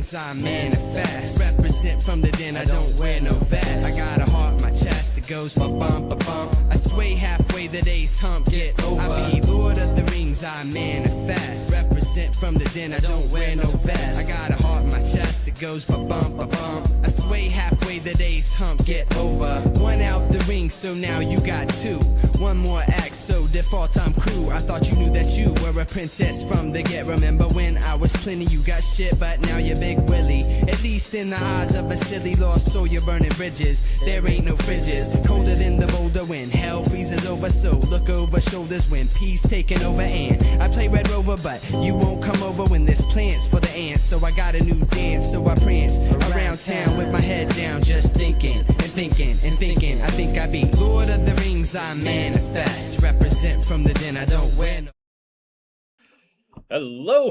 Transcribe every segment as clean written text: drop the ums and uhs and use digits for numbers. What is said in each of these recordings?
rings I manifest. Represent from the den, I don't wear no vest. I got a heart in my chest that goes ba-bum, ba-bum. I sway halfway, the day's hump, get over. I be Lord of the Rings, I manifest. Represent from the den, I don't wear no vest. I got a heart in my chest that goes ba-bum, ba-bum. I sway halfway, the day's hump, get over. One out the ring, so now you got two. One more act, so default I'm crew. I thought you knew that you were a princess from the get. Remember when I was plenty, you got shit, but now you're Big Willie. At least in the eyes of a silly lost soul, you're burning bridges. There ain't no fridges, colder than the boulder when hell freezes over. So look over shoulders when peace taking over. And I play Red Rover, but you won't come over when there's plans for the ants. So I got a new dance, so I prance around town with my head down, just thinking and thinking and thinking. I think I be Lord of the Rings, I manifest. Represent from the den, I don't wear no. Hello,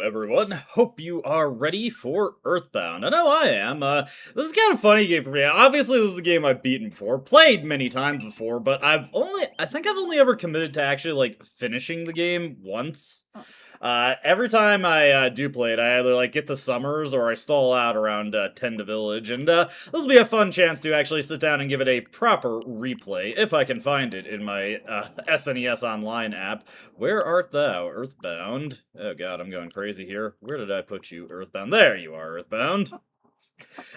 everyone. Hope you are ready for EarthBound. I know I am. This is kind of a funny game for me. Obviously, this is a game I've beaten before, played many times before, but I think I've only ever committed to actually, like, finishing the game once. Every time I do play it, I either, like, get to Summers or I stall out around 10 to Village, and this will be a fun chance to actually sit down and give it a proper replay, if I can find it in my SNES Online app. Where art thou, EarthBound? Oh god, I'm going crazy here. Where did I put you, EarthBound? There you are, EarthBound.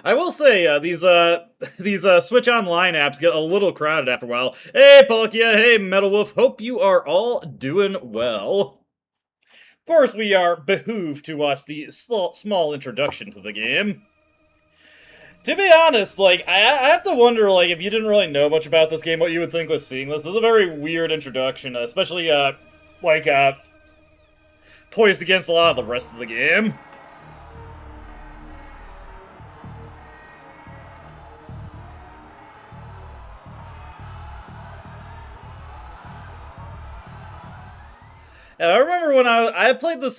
I will say, these Switch Online apps get a little crowded after a while. Hey, Palkia, hey, Metal Wolf, hope you are all doing well. Of course, we are behooved to watch the small introduction to the game. To be honest, like, I have to wonder, like, if you didn't really know much about this game, what you would think was seeing this. This is a very weird introduction, especially, poised against a lot of the rest of the game. I remember when I played this,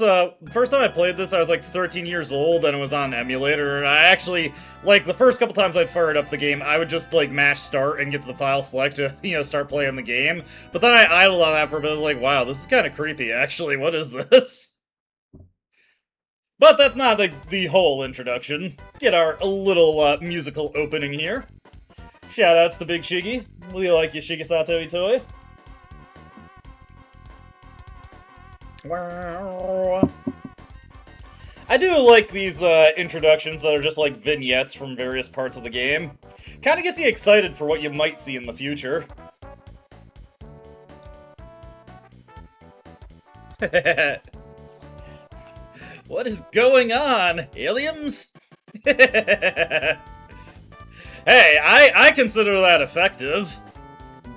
first time I played this, I was like 13 years old and it was on an emulator, and I actually, like, the first couple times I'd fired up the game, I would just, like, mash start and get to the file select to, you know, start playing the game. But then I idled on that for a bit, like, wow, this is kind of creepy, actually, what is this? But that's not the whole introduction. Get our little, musical opening here. Shoutouts to Big Shiggy. We like you, Shigesato Itoi. I do like these introductions that are just like vignettes from various parts of the game. Kind of gets you excited for what you might see in the future. What is going on, aliens? Hey, I consider that effective.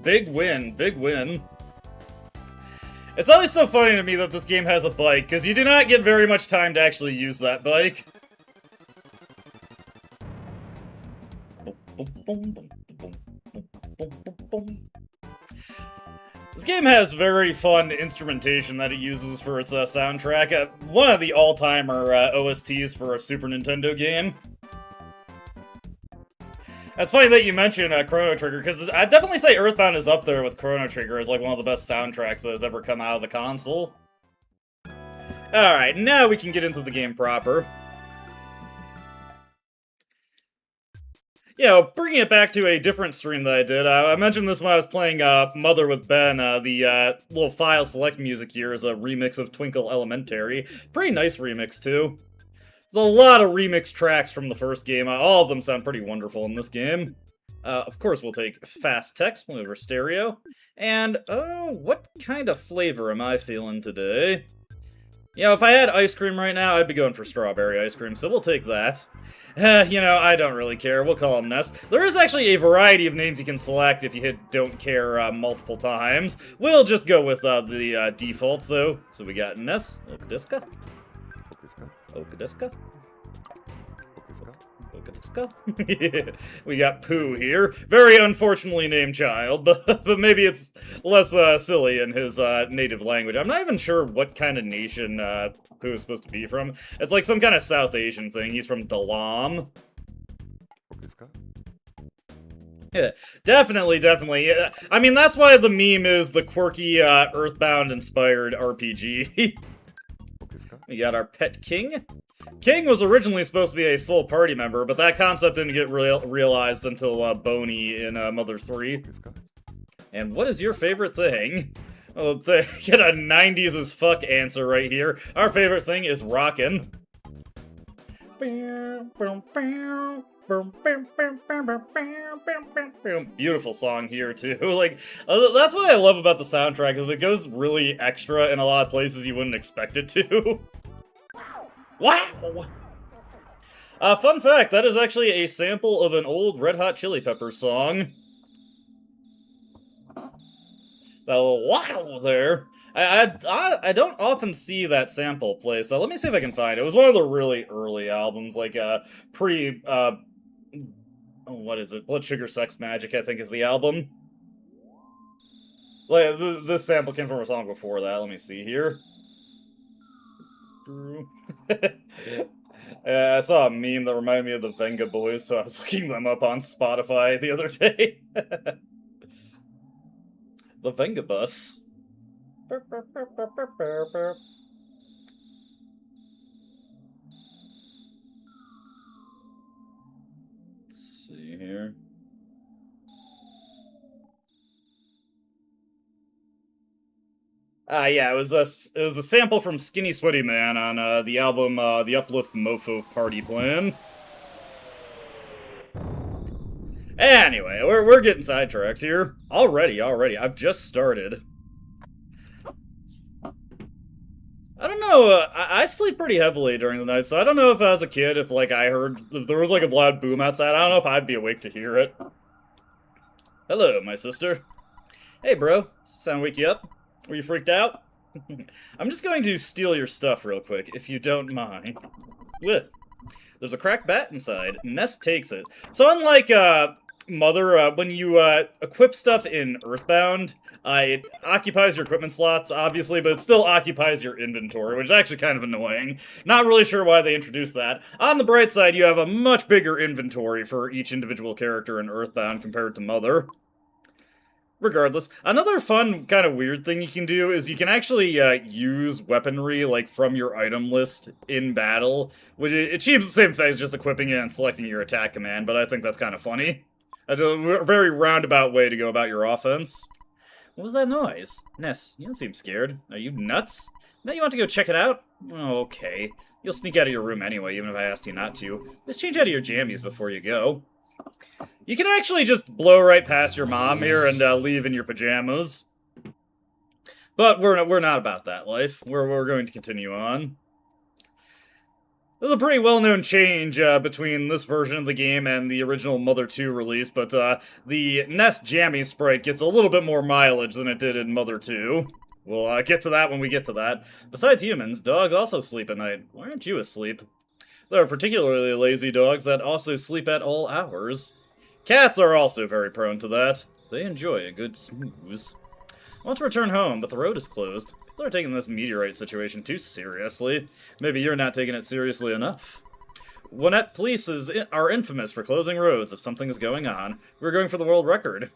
Big win, big win. It's always so funny to me that this game has a bike, because you do not get very much time to actually use that bike. This game has very fun instrumentation that it uses for its soundtrack. One of the all-timer OSTs for a Super Nintendo game. It's funny that you mention Chrono Trigger, because I'd definitely say EarthBound is up there with Chrono Trigger as like one of the best soundtracks that has ever come out of the console. Alright, now we can get into the game proper. You know, bringing it back to a different stream that I did, I mentioned this when I was playing Mother with Ben. The little file select music here is a remix of Twinkle Elementary. Pretty nice remix, too. There's a lot of remix tracks from the first game. All of them sound pretty wonderful in this game. Of course, we'll take fast text whenever stereo. And, oh, what kind of flavor am I feeling today? You know, if I had ice cream right now, I'd be going for strawberry ice cream, so we'll take that. You know, I don't really care. We'll call him Ness. There is actually a variety of names you can select if you hit don't care multiple times. We'll just go with the defaults, though. So we got Ness, Okadiska. Okadiska. Okadiska. We got Pooh here. Very unfortunately named child, but maybe it's less silly in his native language. I'm not even sure what kind of nation Pooh is supposed to be from. It's like some kind of South Asian thing. He's from Dalam. Yeah, definitely. Yeah. I mean, that's why the meme is the quirky EarthBound-inspired RPG. We got our pet king. King was originally supposed to be a full party member, but that concept didn't get realized until Boney in Mother 3. And what is your favorite thing? Well, get a 90s as fuck answer right here. Our favorite thing is rockin'. Beautiful song here too. Like, that's what I love about the soundtrack, is it goes really extra in a lot of places you wouldn't expect it to. Wow! Fun fact, that is actually a sample of an old Red Hot Chili Peppers song. That little wow there. I don't often see that sample play, so let me see if I can find it. It was one of the really early albums, like what is it? Blood Sugar Sex Magic, I think, is the album. Like, this sample came from a song before that. Let me see here. I saw a meme that reminded me of the Venga Boys, so I was looking them up on Spotify the other day. The Venga Bus. Let's see here. Yeah, it was a sample from Skinny Sweaty Man on the album The Uplift Mofo Party Plan. Anyway, we're getting sidetracked here. Already. I've just started. I don't know, I sleep pretty heavily during the night, so I don't know if as a kid, if there was like a loud boom outside, I don't know if I'd be awake to hear it. Hello, my sister. Hey, bro. Sound wake you up? Were you freaked out? I'm just going to steal your stuff real quick, if you don't mind. With. There's a cracked bat inside. Nest takes it. So unlike, Mother, when you, equip stuff in EarthBound, it occupies your equipment slots, obviously, but it still occupies your inventory, which is actually kind of annoying. Not really sure why they introduced that. On the bright side, you have a much bigger inventory for each individual character in EarthBound compared to Mother. Regardless, another fun, kind of weird thing you can do is you can actually use weaponry, like, from your item list in battle, which it achieves the same thing as just equipping it and selecting your attack command, but I think that's kind of funny. That's a very roundabout way to go about your offense. What was that noise? Ness, you don't seem scared. Are you nuts? Now you want to go check it out? Oh, okay. You'll sneak out of your room anyway, even if I asked you not to. Just change out of your jammies before you go. You can actually just blow right past your mom here and leave in your pajamas. But we're not about that life. We're going to continue on. There's a pretty well-known change between this version of the game and the original Mother 2 release, but the Nest Jammy sprite gets a little bit more mileage than it did in Mother 2. We'll get to that when we get to that. Besides humans, dogs also sleep at night. Why aren't you asleep? There are particularly lazy dogs that also sleep at all hours. Cats are also very prone to that. They enjoy a good snooze. I want to return home, but the road is closed. People are taking this meteorite situation too seriously. Maybe you're not taking it seriously enough. Gwinnett police are infamous for closing roads if something is going on. We're going for the world record.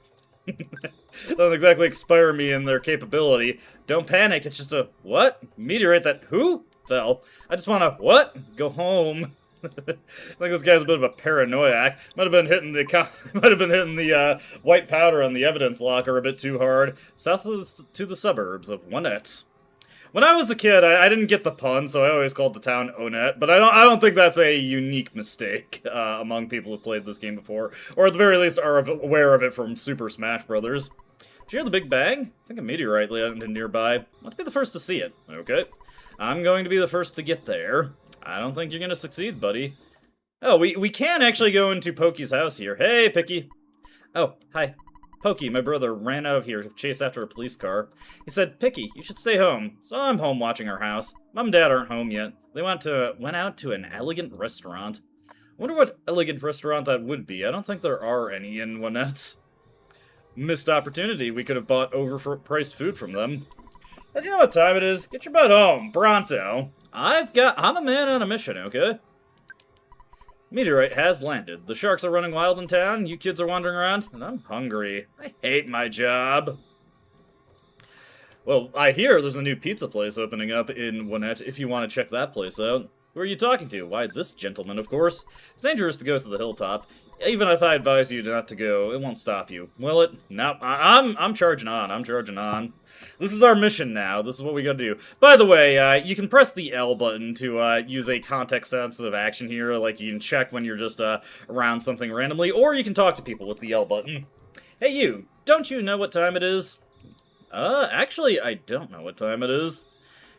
Doesn't exactly inspire me in their capability. Don't panic, it's just a, what? Meteorite that who? Fell. I just wanna, what? Go home. I think this guy's a bit of a paranoiac. Might have been hitting the white powder on the evidence locker a bit too hard. South of to the suburbs of Gwinnett. When I was a kid, I didn't get the pun, so I always called the town Onet. But I don't think that's a unique mistake among people who've played this game before, or at the very least are aware of it from Super Smash Bros. Did you hear the Big Bang? I think a meteorite landed nearby. I want to be the first to see it. Okay. I'm going to be the first to get there. I don't think you're gonna succeed, buddy. Oh, we can actually go into Pokey's house here. Hey, Picky. Oh, hi. Pokey, my brother, ran out of here to chase after a police car. He said, Picky, you should stay home. So I'm home watching our house. Mom and Dad aren't home yet. They went out to an elegant restaurant. Wonder what elegant restaurant that would be. I don't think there are any in Gwinnett. Missed opportunity. We could have bought overpriced food from them. But you know what time it is? Get your butt home, pronto. I'm a man on a mission, okay? Meteorite has landed. The sharks are running wild in town, you kids are wandering around, and I'm hungry. I hate my job. Well, I hear there's a new pizza place opening up in Gwinnett if you want to check that place out. Who are you talking to? Why, this gentleman, of course. It's dangerous to go to the hilltop. Even if I advise you not to go, it won't stop you. Will it? No, I'm charging on. I'm charging on. This is our mission now. This is what we gotta do. By the way, you can press the L button to use a context-sensitive action here. Like, you can check when you're just around something randomly, or you can talk to people with the L button. Hey, you. Don't you know what time it is? Actually, I don't know what time it is.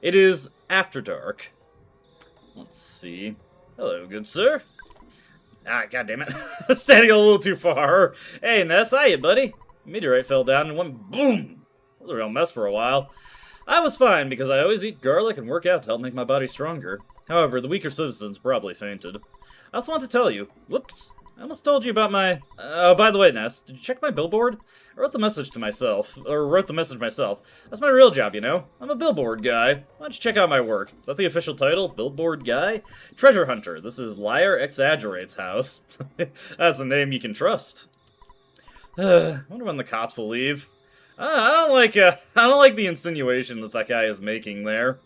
It is after dark. Let's see. Hello, good sir. Ah, goddammit. Standing a little too far. Hey, Ness, hiya, buddy. Meteorite fell down and went boom. It was a real mess for a while. I was fine because I always eat garlic and work out to help make my body stronger. However, the weaker citizens probably fainted. I also want to tell you, whoops, I almost told you about my... Oh, by the way, Ness, did you check my billboard? I wrote the message myself. That's my real job, you know? I'm a billboard guy. Why don't you check out my work? Is that the official title? Billboard guy? Treasure hunter. This is Liar Exaggerates House. That's a name you can trust. I wonder when the cops will leave. I don't like the insinuation that guy is making there.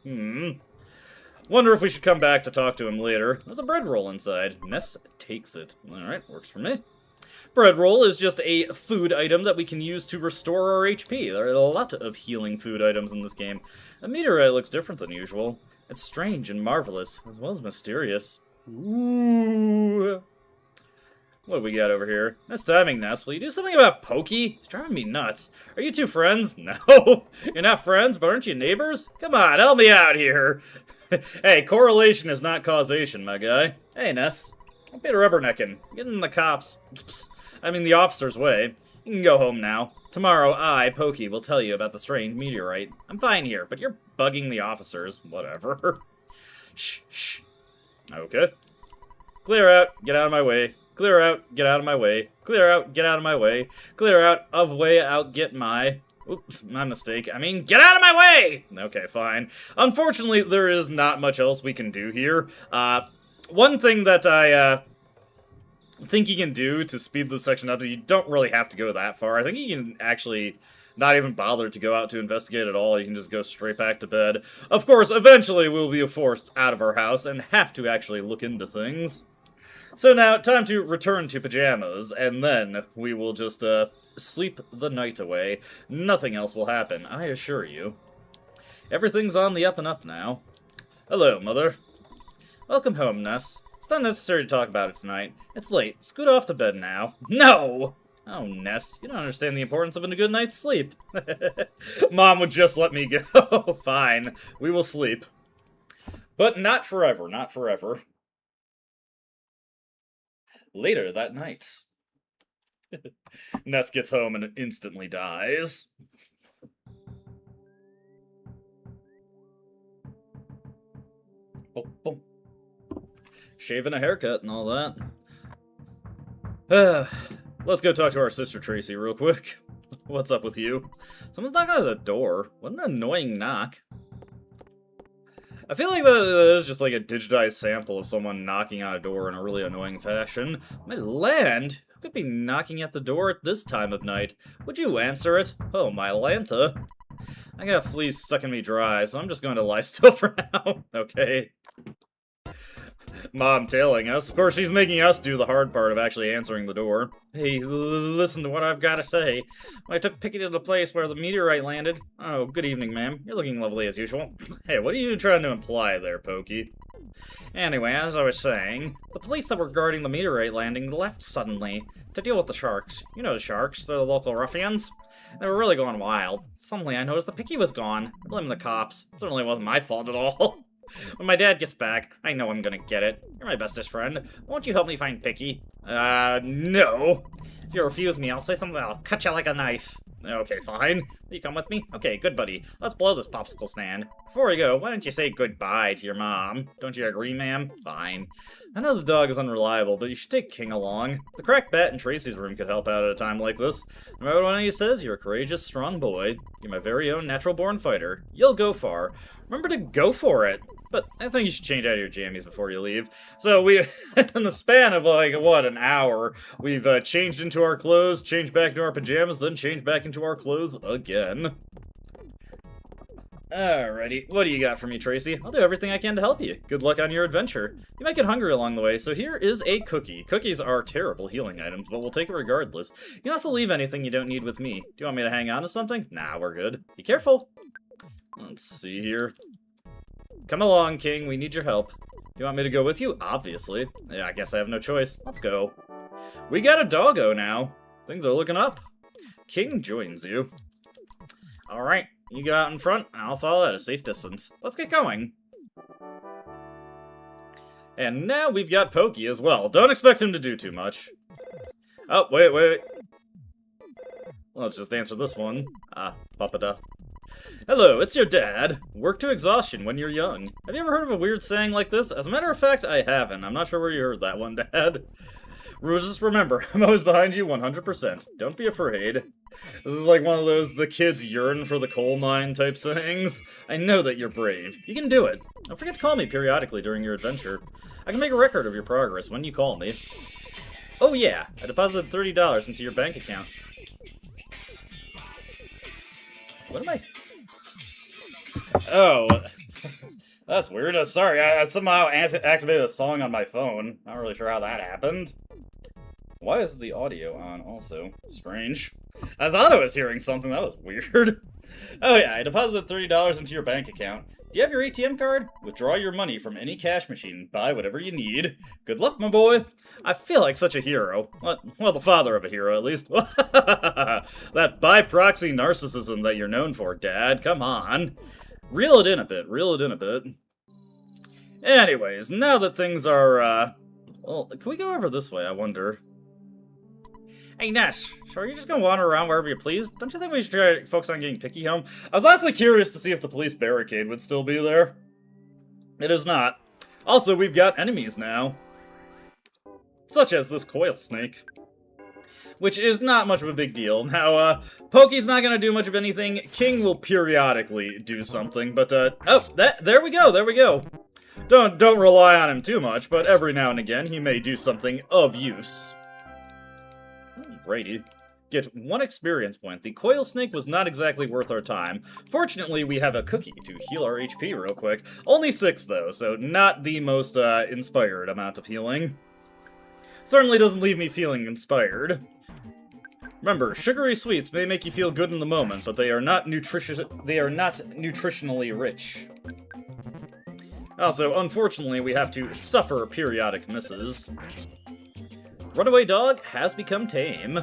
Wonder if we should come back to talk to him later. There's a bread roll inside. Ness takes it. Alright, works for me. Bread roll is just a food item that we can use to restore our HP. There are a lot of healing food items in this game. A meteorite looks different than usual. It's strange and marvelous, as well as mysterious. Ooh. What do we got over here? Nice timing, Ness. Will you do something about Pokey? He's driving me nuts. Are you two friends? No. You're not friends, but aren't you neighbors? Come on, help me out here. Hey, correlation is not causation, my guy. Hey, Ness. Don't be rubbernecking. Get in the cops. The officer's way. You can go home now. Tomorrow, I, Pokey, will tell you about the strange meteorite. I'm fine here, but you're bugging the officers. Whatever. Shh, shh. Okay. Clear out. Get out of my way. Clear out. Get out of my way. Clear out. Get out of my way. Clear out. Of way out. Get my... Oops, my mistake. Get out of my way! Okay, fine. Unfortunately, there is not much else we can do here. One thing that I think you can do to speed this section up is you don't really have to go that far. I think you can actually not even bother to go out to investigate at all. You can just go straight back to bed. Of course, eventually we'll be forced out of our house and have to actually look into things. So now, time to return to pajamas, and then we will just, sleep the night away. Nothing else will happen, I assure you. Everything's on the up and up now. Hello, Mother. Welcome home, Ness. It's not necessary to talk about it tonight. It's late. Scoot off to bed now. No! Oh, Ness, you don't understand the importance of a good night's sleep. Mom would just let me go. Fine, we will sleep. But not forever, not forever. Later that night. Ness gets home and instantly dies. Boom, boom. Shaving a haircut and all that. Let's go talk to our sister Tracy real quick. What's up with you? Someone's knocking at the door. What an annoying knock. I feel like that is just like a digitized sample of someone knocking on a door in a really annoying fashion. My land? Who could be knocking at the door at this time of night? Would you answer it? Oh, my Lanta. I got fleas sucking me dry, so I'm just going to lie still for now. Okay. Mom tailing us. Of course, she's making us do the hard part of actually answering the door. Hey, listen to what I've got to say. When I took Picky to the place where the meteorite landed... Oh, good evening, ma'am. You're looking lovely as usual. Hey, what are you trying to imply there, Pokey? Anyway, as I was saying, the police that were guarding the meteorite landing left suddenly to deal with the sharks. You know the sharks, they're the local ruffians. They were really going wild. Suddenly, I noticed the Picky was gone. I blame the cops. It certainly wasn't my fault at all. When my dad gets back, I know I'm gonna get it. You're my bestest friend. Won't you help me find Picky? No. If you refuse me, I'll say something that'll cut you like a knife. Okay, fine. Will you come with me? Okay, good buddy. Let's blow this popsicle stand. Before we go, why don't you say goodbye to your mom? Don't you agree, ma'am? Fine. I know the dog is unreliable, but you should take King along. The cracked bat in Tracy's room could help out at a time like this. No matter what he says, you're a courageous, strong boy. You're my very own natural-born fighter. You'll go far. Remember to go for it. But I think you should change out of your jammies before you leave. So we, in the span of like, what, an hour, we've changed into our clothes, changed back into our pajamas, then changed back into our clothes again. Alrighty, what do you got for me, Tracy? I'll do everything I can to help you. Good luck on your adventure. You might get hungry along the way, so here is a cookie. Cookies are terrible healing items, but we'll take it regardless. You can also leave anything you don't need with me. Do you want me to hang on to something? Nah, we're good. Be careful. Let's see here. Come along, King. We need your help. Do you want me to go with you? Obviously. Yeah, I guess I have no choice. Let's go. We got a doggo now. Things are looking up. King joins you. Alright. You go out in front, and I'll follow at a safe distance. Let's get going. And now we've got Pokey as well. Don't expect him to do too much. Oh, wait. Let's just answer this one. Papada. Hello, it's your dad. Work to exhaustion when you're young. Have you ever heard of a weird saying like this? As a matter of fact, I haven't. I'm not sure where you heard that one, Dad. Just remember, I'm always behind you 100%. Don't be afraid. This is like one of those the kids yearn for the coal mine type sayings. I know that you're brave. You can do it. Don't forget to call me periodically during your adventure. I can make a record of your progress when you call me. Oh yeah, I deposited $30 into your bank account. What am I... Oh, that's weird. Sorry, I somehow activated a song on my phone. Not really sure how that happened. Why is the audio on also? Strange. I thought I was hearing something. That was weird. Oh yeah, I deposited $30 into your bank account. Do you have your ATM card? Withdraw your money from any cash machine. Buy whatever you need. Good luck, my boy. I feel like such a hero. Well, the father of a hero, at least. That by-proxy narcissism that you're known for, Dad. Come on. Reel it in a bit. Anyways, now that things are, well, can we go over this way, I wonder? Hey, Ness, so are you just gonna wander around wherever you please? Don't you think we should try to focus on getting Picky home? I was honestly curious to see if the police barricade would still be there. It is not. Also, we've got enemies now. Such as this coil snake. Which is not much of a big deal. Now, Pokey's not gonna do much of anything. King will periodically do something, but, there we go. Don't rely on him too much, but every now and again he may do something of use. Alrighty. Get 1 experience point. The coil snake was not exactly worth our time. Fortunately, we have a cookie to heal our HP real quick. Only 6, though, so not the most, inspired amount of healing. Certainly doesn't leave me feeling inspired. Remember, sugary sweets may make you feel good in the moment, but they are not nutritionally rich. Also, unfortunately, we have to suffer periodic misses. Runaway dog has become tame.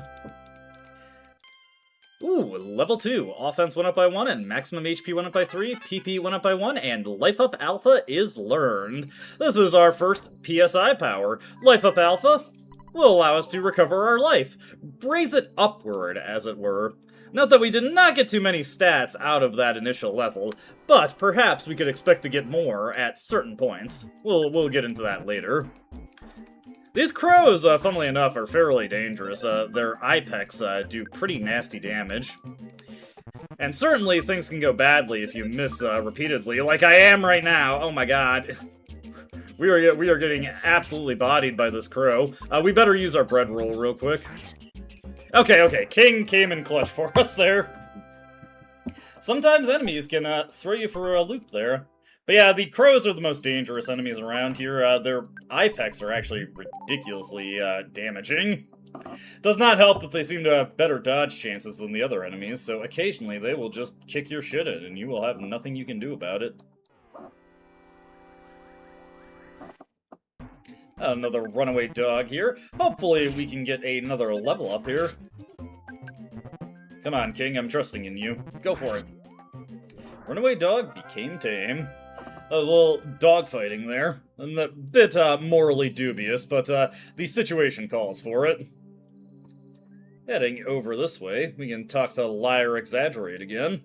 Ooh, level 2. Offense went up by 1, and maximum HP went up by 3, PP went up by 1, and Life Up Alpha is learned. This is our first PSI power. Life Up Alpha will allow us to recover our life. Raise it upward, as it were. Note that we did not get too many stats out of that initial level, but perhaps we could expect to get more at certain points. We'll get into that later. These crows, funnily enough, are fairly dangerous. Their ipex do pretty nasty damage. And certainly things can go badly if you miss repeatedly, like I am right now. Oh my god. We are getting absolutely bodied by this crow. We better use our bread roll real quick. Okay, King came in clutch for us there. Sometimes enemies can throw you for a loop there. But yeah, the crows are the most dangerous enemies around here. Their ipex are actually ridiculously damaging. Does not help that they seem to have better dodge chances than the other enemies, so occasionally they will just kick your shit in, and you will have nothing you can do about it. Another runaway dog here. Hopefully we can get another level up here. Come on, King, I'm trusting in you. Go for it. Runaway dog became tame. That was a little dogfighting there. And a bit morally dubious, but the situation calls for it. Heading over this way, we can talk to Liar Exaggerate again.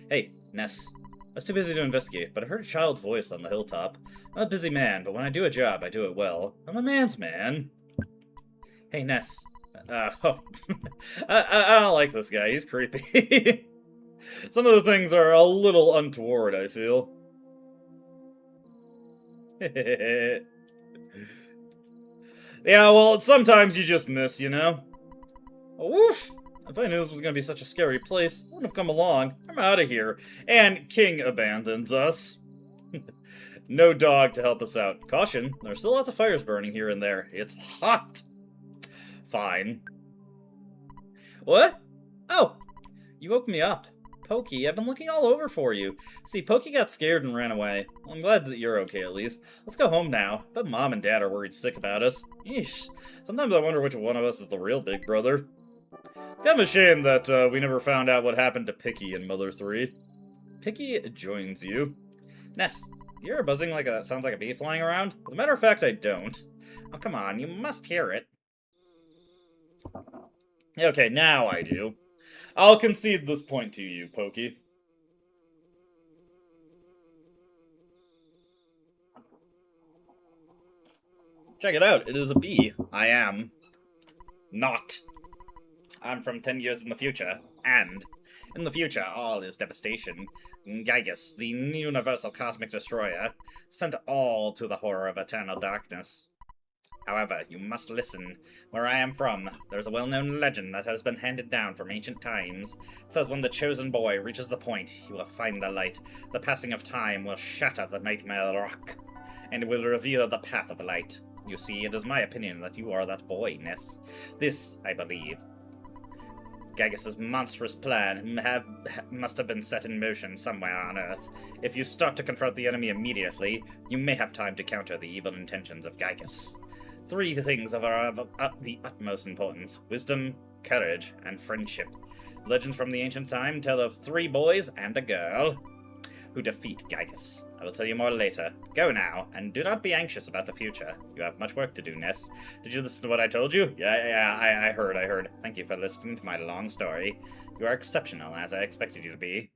Hey, Ness. I was too busy to investigate, but I heard a child's voice on the hilltop. I'm a busy man, but when I do a job, I do it well. I'm a man's man. Hey, Ness. I don't like this guy. He's creepy. Some of the things are a little untoward, I feel. Yeah, well, sometimes you just miss, you know? Woof! If I knew this was gonna be such a scary place, I wouldn't have come along. I'm out of here. And King abandons us. No dog to help us out. Caution, there's still lots of fires burning here and there. It's hot. Fine. What? Oh, you woke me up. Pokey, I've been looking all over for you. See, Pokey got scared and ran away. Well, I'm glad that you're okay at least. Let's go home now. But Mom and Dad are worried sick about us. Yeesh. Sometimes I wonder which one of us is the real big brother. It's kind of a shame that we never found out what happened to Picky in Mother 3. Picky joins you. Ness, you hear buzzing like that sounds like a bee flying around? As a matter of fact, I don't. Oh, come on, you must hear it. Okay, now I do. I'll concede this point to you, Pokey. Check it out, it is a bee. I am. Not. I'm from 10 years in the future, and in the future all is devastation. Gygus, the universal cosmic destroyer, sent all to the horror of eternal darkness. However, you must listen. Where I am from, there is a well-known legend that has been handed down from ancient times. It says when the chosen boy reaches the point, he will find the light. The passing of time will shatter the nightmare rock, and it will reveal the path of light. You see, it is my opinion that you are that boy, Ness. This, I believe. Gygus' monstrous plan must have been set in motion somewhere on Earth. If you start to confront the enemy immediately, you may have time to counter the evil intentions of Gygus. 3 things are of the utmost importance: wisdom, courage, and friendship. Legends from the ancient time tell of 3 boys and a girl who defeat Gygus. I will tell you more later. Go now, and do not be anxious about the future. You have much work to do, Ness. Did you listen to what I told you? Yeah, I heard. Thank you for listening to my long story. You are exceptional, as I expected you to be.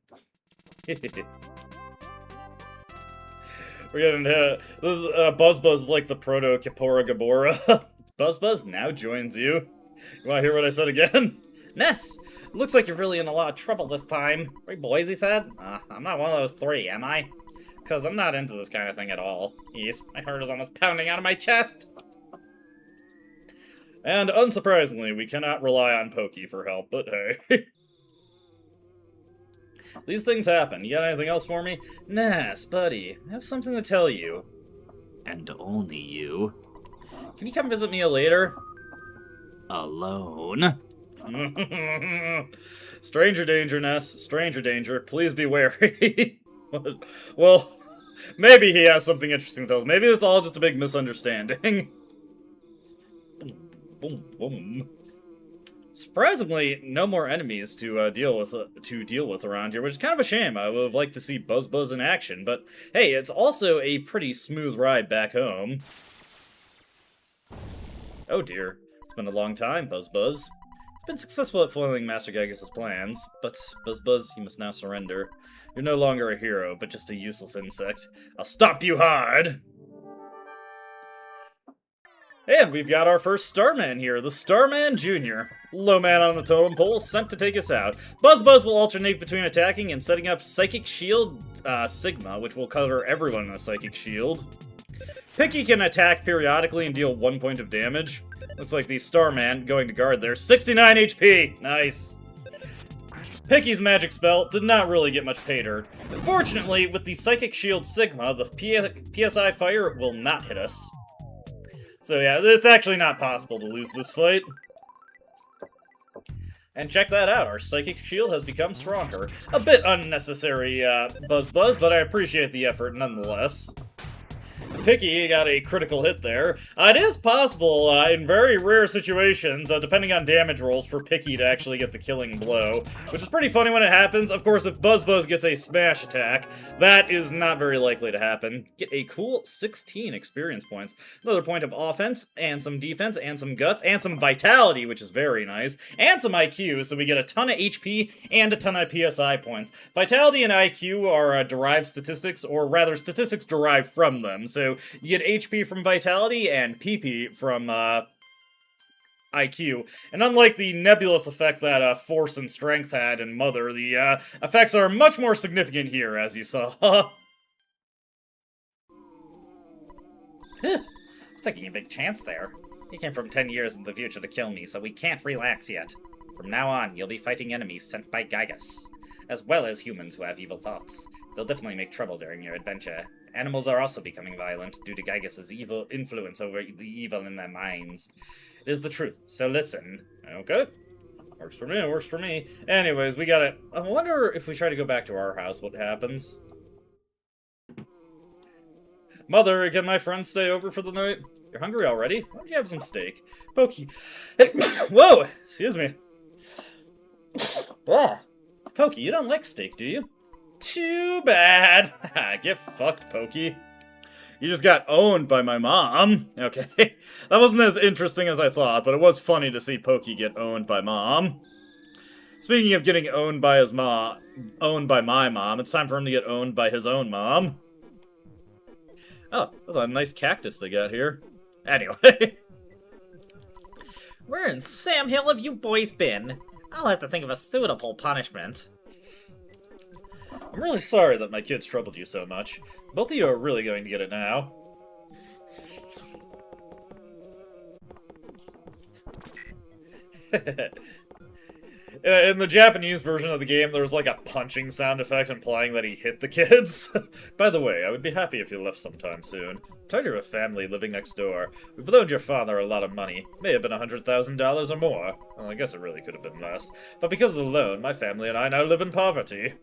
We're getting this is, Buzz is like the proto-Kippora Gabora. Buzz now joins you. You wanna hear what I said again? Ness! Looks like you're really in a lot of trouble this time. 3 boys, he said? I'm not one of those 3, am I? Because I'm not into this kind of thing at all. Yes, my heart is almost pounding out of my chest. And unsurprisingly, we cannot rely on Pokey for help, but hey. These things happen. You got anything else for me? Ness, buddy, I have something to tell you. And only you. Can you come visit me later? Alone? Stranger danger, Ness. Stranger danger. Please be wary. Well, maybe he has something interesting to tell us. Maybe it's all just a big misunderstanding. Boom, boom. Surprisingly, no more enemies to deal with around here, which is kind of a shame. I would have liked to see Buzz in action, but hey, it's also a pretty smooth ride back home. Oh dear, it's been a long time, Buzz. You've been successful at foiling Master Gygus' plans, but Buzz, you must now surrender. You're no longer a hero, but just a useless insect. I'll stop you hard! And we've got our first Starman here, the Starman Jr. Low man on the totem pole, sent to take us out. Buzz will alternate between attacking and setting up Psychic Shield Sigma, which will cover everyone in a Psychic Shield. Picky can attack periodically and deal 1 point of damage. Looks like the Starman going to guard there. 69 HP! Nice! Picky's magic spell did not really get much pay dirt. Fortunately, with the Psychic Shield Sigma, the PSI fire will not hit us. So yeah, it's actually not possible to lose this fight. And check that out, our Psychic Shield has become stronger. A bit unnecessary, Buzz, but I appreciate the effort nonetheless. Picky got a critical hit there. It is possible, in very rare situations, depending on damage rolls, for Picky to actually get the killing blow, which is pretty funny when it happens. Of course, if Buzz gets a smash attack, that is not very likely to happen. Get a cool 16 experience points. Another point of offense, and some defense, and some guts, and some vitality, which is very nice, and some IQ, so we get a ton of HP and a ton of PSI points. Vitality and IQ are derived statistics, or rather, statistics derived from them, so you get HP from Vitality and PP from IQ. And unlike the nebulous effect that Force and Strength had in Mother, the effects are much more significant here, as you saw. He's taking a big chance there. He came from 10 years in the future to kill me, so we can't relax yet. From now on, you'll be fighting enemies sent by Gygus, as well as humans who have evil thoughts. They'll definitely make trouble during your adventure. Animals are also becoming violent due to Gygus' evil influence over the evil in their minds. It is the truth, so listen. Okay. Works for me, it works for me. Anyways, we gotta... I wonder if we try to go back to our house, what happens? Mother, can my friend stay over for the night? You're hungry already? Why don't you have some steak? Pokey. Whoa! Excuse me. Pokey, you don't like steak, do you? Too bad. Get fucked, Pokey. You just got owned by my mom. Okay. That wasn't as interesting as I thought, but it was funny to see Pokey get owned by mom. Speaking of getting owned by his mom, owned by my mom, it's time for him to get owned by his own mom. Oh, that's a nice cactus they got here. Anyway. Where in Sam Hill have you boys been? I'll have to think of a suitable punishment. I'm really sorry that my kids troubled you so much. Both of you are really going to get it now. In the Japanese version of the game, there's like a punching sound effect implying that he hit the kids. By the way, I would be happy if you left sometime soon. I'm tired of a family living next door. We've loaned your father a lot of money. May have been $100,000 or more. Well, I guess it really could have been less. But because of the loan, my family and I now live in poverty.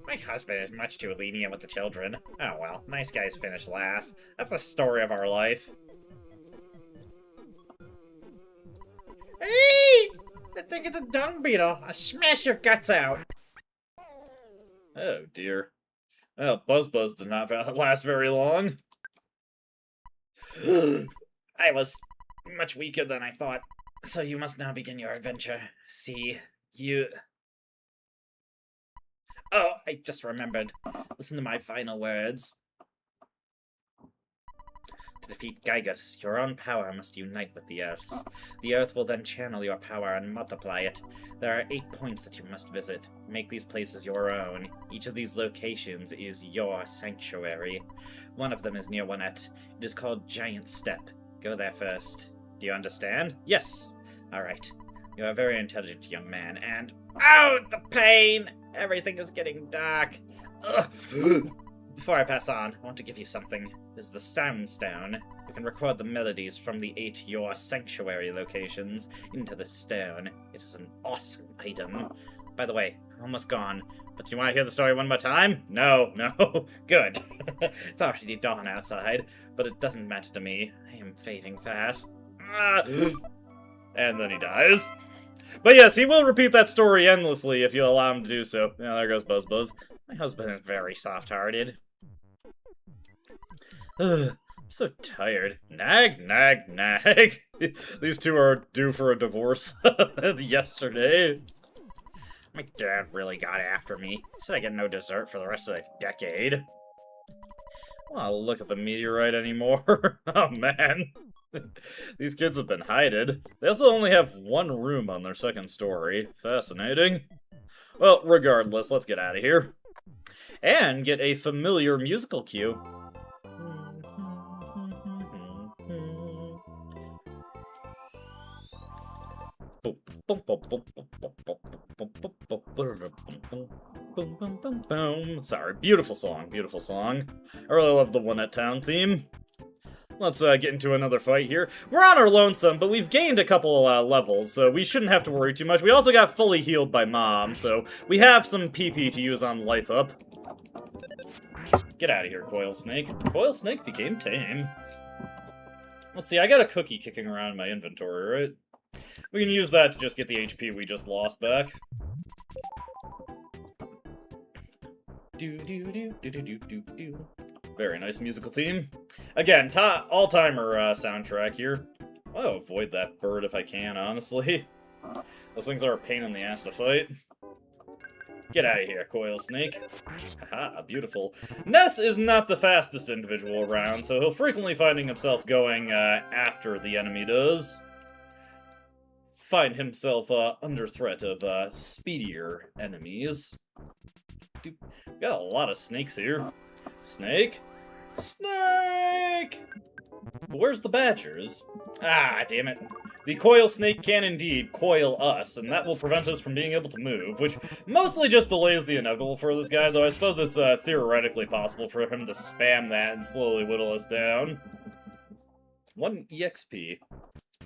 My husband is much too lenient with the children. Oh well, nice guys finish last. That's the story of our life. Hey! I think it's a dung beetle. I'll smash your guts out. Oh dear. Well, Buzz did not last very long. I was much weaker than I thought. So you must now begin your adventure. See, you... Oh, I just remembered. Listen to my final words. To defeat Gygus, your own power must unite with the Earth's. The Earth will then channel your power and multiply it. There are 8 points that you must visit. Make these places your own. Each of these locations is your sanctuary. One of them is near Onet. It is called Giant Step. Go there first. Do you understand? Yes! Alright. You are a very intelligent young man, and... Oh, the pain! Everything is getting dark. Ugh. Before I pass on, I want to give you something. This is the Sound Stone. You can record the melodies from the 8 Your Sanctuary locations into the stone. It is an awesome item. By the way, I'm almost gone. But do you want to hear the story one more time? No. Good. It's already dawn outside, but it doesn't matter to me. I am fading fast. And then he dies. But yes, he will repeat that story endlessly if you allow him to do so. Yeah, there goes Buzz. My husband is very soft-hearted. I'm so tired. Nag. These two are due for a divorce yesterday. My dad really got after me. Said I get no dessert for the rest of the decade. Well, look at the meteorite anymore. Oh, man. These kids have been hided. They also only have one room on their second story. Fascinating. Well, regardless, let's get out of here. And get a familiar musical cue. Sorry, beautiful song. I really love the One at Town theme. Let's get into another fight here. We're on our lonesome, but we've gained a couple levels, so we shouldn't have to worry too much. We also got fully healed by Mom, so we have some PP to use on Life Up. Get out of here, Coil Snake. Coil Snake became tame. Let's see, I got a cookie kicking around in my inventory, right? We can use that to just get the HP we just lost back. Very nice musical theme. Again, all-timer soundtrack here. I'll avoid that bird if I can, honestly. Those things are a pain in the ass to fight. Get out of here, Coil Snake. Haha, beautiful. Ness is not the fastest individual around, so he'll frequently finding himself going after the enemy does. Find himself under threat of speedier enemies. Dude, we got a lot of snakes here. Snake? Snake! But where's the badgers? Ah, damn it. The coil snake can indeed coil us, and that will prevent us from being able to move, which mostly just delays the inevitable for this guy, though I suppose it's theoretically possible for him to spam that and slowly whittle us down. 1 EXP.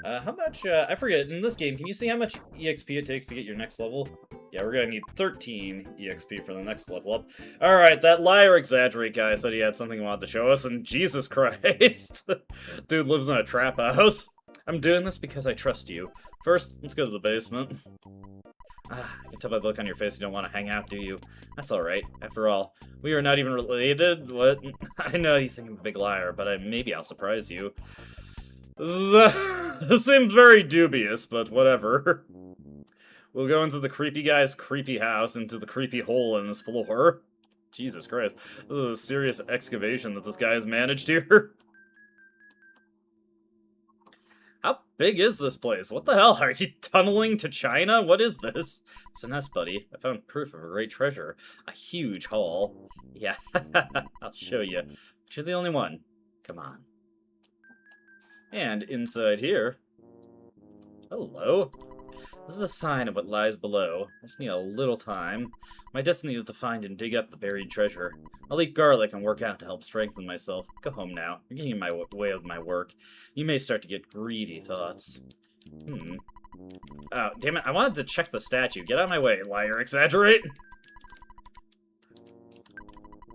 How much, I forget, in this game, can you see how much EXP it takes to get your next level? Yeah, we're gonna need 13 EXP for the next level up. Alright, that liar exaggerate guy said he had something he wanted to show us, and Jesus Christ. Dude lives in a trap house. I'm doing this because I trust you. First, let's go to the basement. I can tell by the look on your face you don't want to hang out, do you? That's alright. After all, we are not even related. What? I know you think I'm a big liar, but maybe I'll surprise you. This seems very dubious, but whatever. We'll go into the creepy guy's creepy house, into the creepy hole in his floor. Jesus Christ. This is a serious excavation that this guy has managed here. How big is this place? What the hell? Are you tunneling to China? What is this? It's a nest, buddy. I found proof of a great treasure. A huge haul. Yeah, I'll show you. But you're the only one. Come on. And inside here... Hello. This is a sign of what lies below. I just need a little time. My destiny is to find and dig up the buried treasure. I'll eat garlic and work out to help strengthen myself. Go home now. You're getting in my way of my work. You may start to get greedy thoughts. Oh, damn it. I wanted to check the statue. Get out of my way, liar. Exaggerate!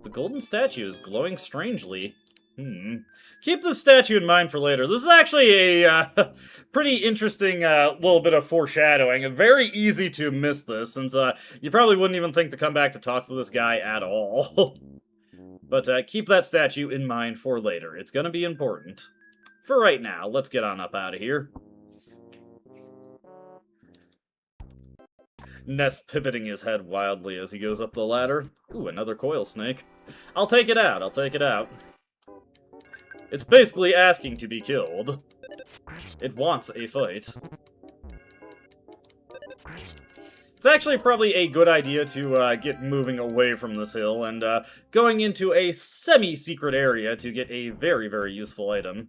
The golden statue is glowing strangely. Keep this statue in mind for later. This is actually a pretty interesting little bit of foreshadowing. Very easy to miss this, since you probably wouldn't even think to come back to talk to this guy at all. But keep that statue in mind for later. It's gonna be important. For right now, let's get on up out of here. Ness pivoting his head wildly as he goes up the ladder. Ooh, another coil snake. I'll take it out, I'll take it out. It's basically asking to be killed. It wants a fight. It's actually probably a good idea to get moving away from this hill and going into a semi-secret area to get a very, very useful item.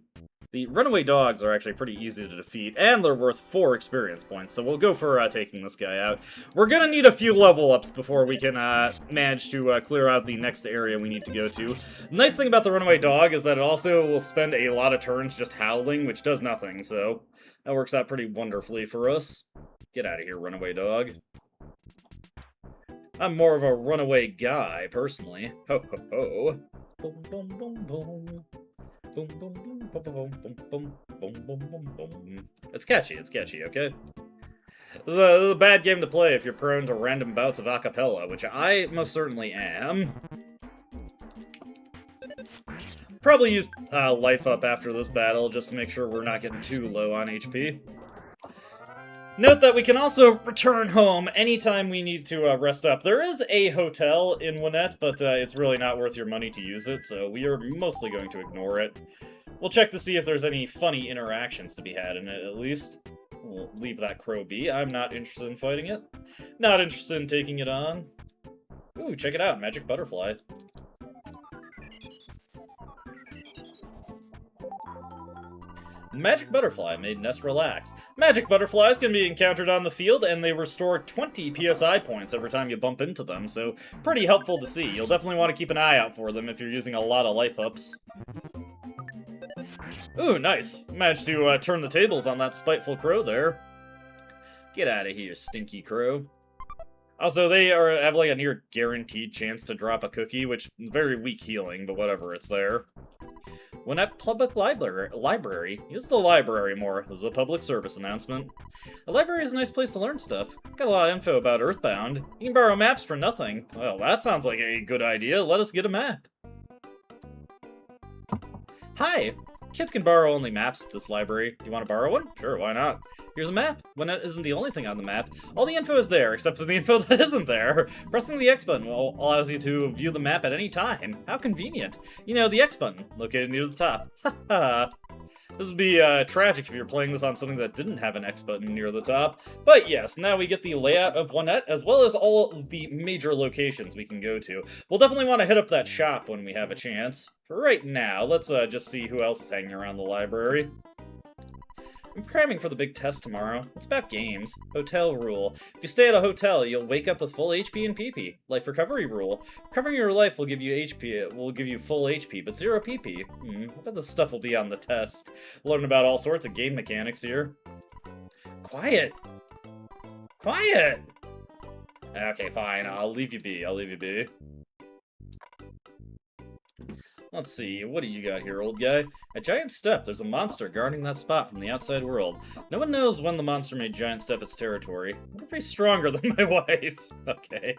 The runaway dogs are actually pretty easy to defeat, and they're worth 4 experience points, so we'll go for taking this guy out. We're gonna need a few level ups before we can manage to clear out the next area we need to go to. The nice thing about the runaway dog is that it also will spend a lot of turns just howling, which does nothing, so that works out pretty wonderfully for us. Get out of here, runaway dog. I'm more of a runaway guy, personally. Ho ho ho. Boom boom boom boom. Boom, boom, boom, boom, boom, boom, boom, boom, boom, boom, boom. It's catchy, okay? This is a bad game to play if you're prone to random bouts of acapella, which I most certainly am. Probably use life up after this battle, just to make sure we're not getting too low on HP. Note that we can also return home anytime we need to rest up. There is a hotel in Winnett, but it's really not worth your money to use it, so we are mostly going to ignore it. We'll check to see if there's any funny interactions to be had in it, at least. We'll leave that crow be. I'm not interested in fighting it. Not interested in taking it on. Ooh, check it out, magic butterfly. Magic Butterfly made Ness relax. Magic Butterflies can be encountered on the field, and they restore 20 PSI points every time you bump into them, so pretty helpful to see. You'll definitely want to keep an eye out for them if you're using a lot of life ups. Ooh, nice. Managed to turn the tables on that spiteful crow there. Get out of here, stinky crow. Also, they have like a near guaranteed chance to drop a cookie, which is very weak healing, but whatever, it's there. When at public library, use the library more. This is a public service announcement. A library is a nice place to learn stuff. Got a lot of info about EarthBound. You can borrow maps for nothing. Well, that sounds like a good idea. Let us get a map. Hi! Kids can borrow only maps at this library. Do you want to borrow one? Sure, why not? Here's a map. When it isn't the only thing on the map, all the info is there, except for the info that isn't there. Pressing the X button allows you to view the map at any time. How convenient. You know, the X button, located near the top. Haha. This would be tragic if you're playing this on something that didn't have an X button near the top. But yes, now we get the layout of Winnett, as well as all of the major locations we can go to. We'll definitely want to hit up that shop when we have a chance. For right now, let's just see who else is hanging around the library. I'm cramming for the big test tomorrow. It's about games. Hotel rule. If you stay at a hotel, you'll wake up with full HP and PP. Life recovery rule. Recovering your life will give you HP. It will give you full HP, but 0 PP. I bet this stuff will be on the test. Learn about all sorts of game mechanics here. Quiet! Quiet! Okay, fine. I'll leave you be. I'll leave you be. Let's see, what do you got here, old guy? A giant step. There's a monster guarding that spot from the outside world. No one knows when the monster made giant step its territory. I wonder if he's stronger than my wife. Okay.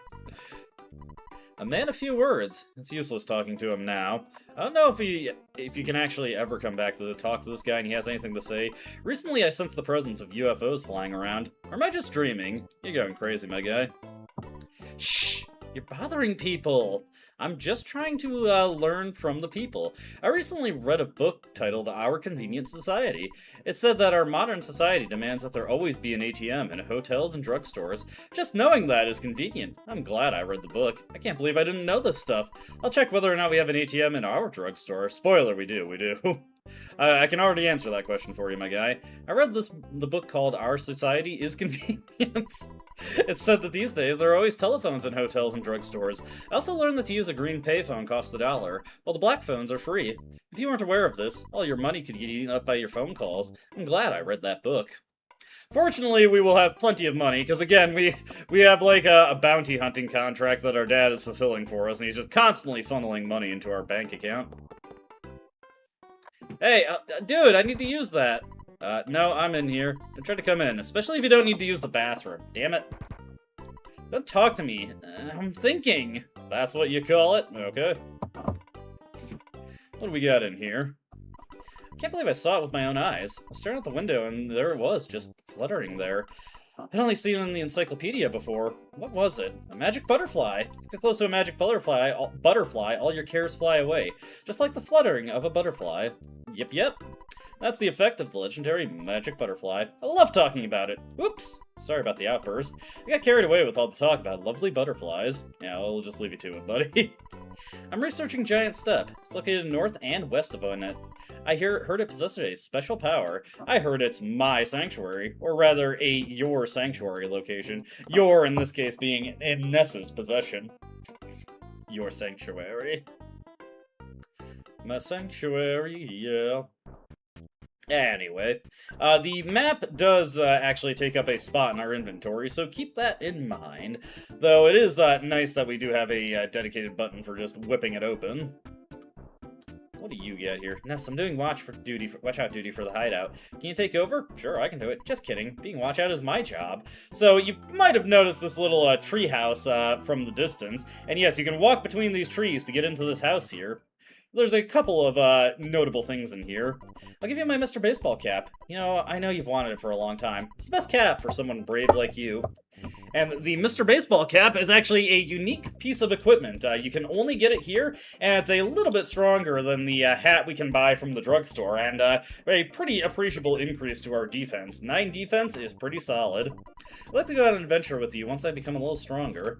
A man of few words. It's useless talking to him now. I don't know if you can actually ever come back to talk to this guy and he has anything to say. Recently I sensed the presence of UFOs flying around. Or am I just dreaming? You're going crazy, my guy. Shh! You're bothering people! I'm just trying to learn from the people. I recently read a book titled Our Convenient Society. It said that our modern society demands that there always be an ATM in hotels and drugstores. Just knowing that is convenient. I'm glad I read the book. I can't believe I didn't know this stuff. I'll check whether or not we have an ATM in our drugstore. Spoiler, we do. I can already answer that question for you, my guy. I read the book called Our Society is Convenient. It said that these days there are always telephones in hotels and drugstores. I also learned that to use a green payphone costs $1, while the black phones are free. If you weren't aware of this, all your money could get eaten up by your phone calls. I'm glad I read that book. Fortunately, we will have plenty of money, because again, we have like a bounty hunting contract that our dad is fulfilling for us, and he's just constantly funneling money into our bank account. Hey, dude, I need to use that. No, I'm in here. Don't try to come in, especially if you don't need to use the bathroom. Damn it. Don't talk to me. I'm thinking. If that's what you call it. Okay. What do we got in here? I can't believe I saw it with my own eyes. I was staring out the window and there it was, just fluttering there. I'd only seen it in the encyclopedia before. What was it? A magic butterfly. You get close to a magic butterfly, all your cares fly away. Just like the fluttering of a butterfly. Yep. That's the effect of the legendary magic butterfly. I love talking about it. Oops! Sorry about the outburst. I got carried away with all the talk about lovely butterflies. Yeah, I'll just leave you to it, buddy. I'm researching Giant Step. It's located north and west of Onet. I heard it possesses a special power. I heard it's my sanctuary, or rather, your sanctuary location. Your, in this case, being in Ness's possession. Your sanctuary. My sanctuary, yeah. Anyway, the map does actually take up a spot in our inventory, so keep that in mind. Though it is nice that we do have a dedicated button for just whipping it open. What do you get here? Ness, I'm doing watch out duty for the hideout. Can you take over? Sure, I can do it. Just kidding. Being watch out is my job. So you might have noticed this little tree house from the distance. And yes, you can walk between these trees to get into this house here. There's a couple of notable things in here. I'll give you my Mr. Baseball cap. You know, I know you've wanted it for a long time. It's the best cap for someone brave like you. And the Mr. Baseball cap is actually a unique piece of equipment. You can only get it here, and it's a little bit stronger than the hat we can buy from the drugstore, and a pretty appreciable increase to our defense. 9 defense is pretty solid. I'd like to go on an adventure with you once I become a little stronger.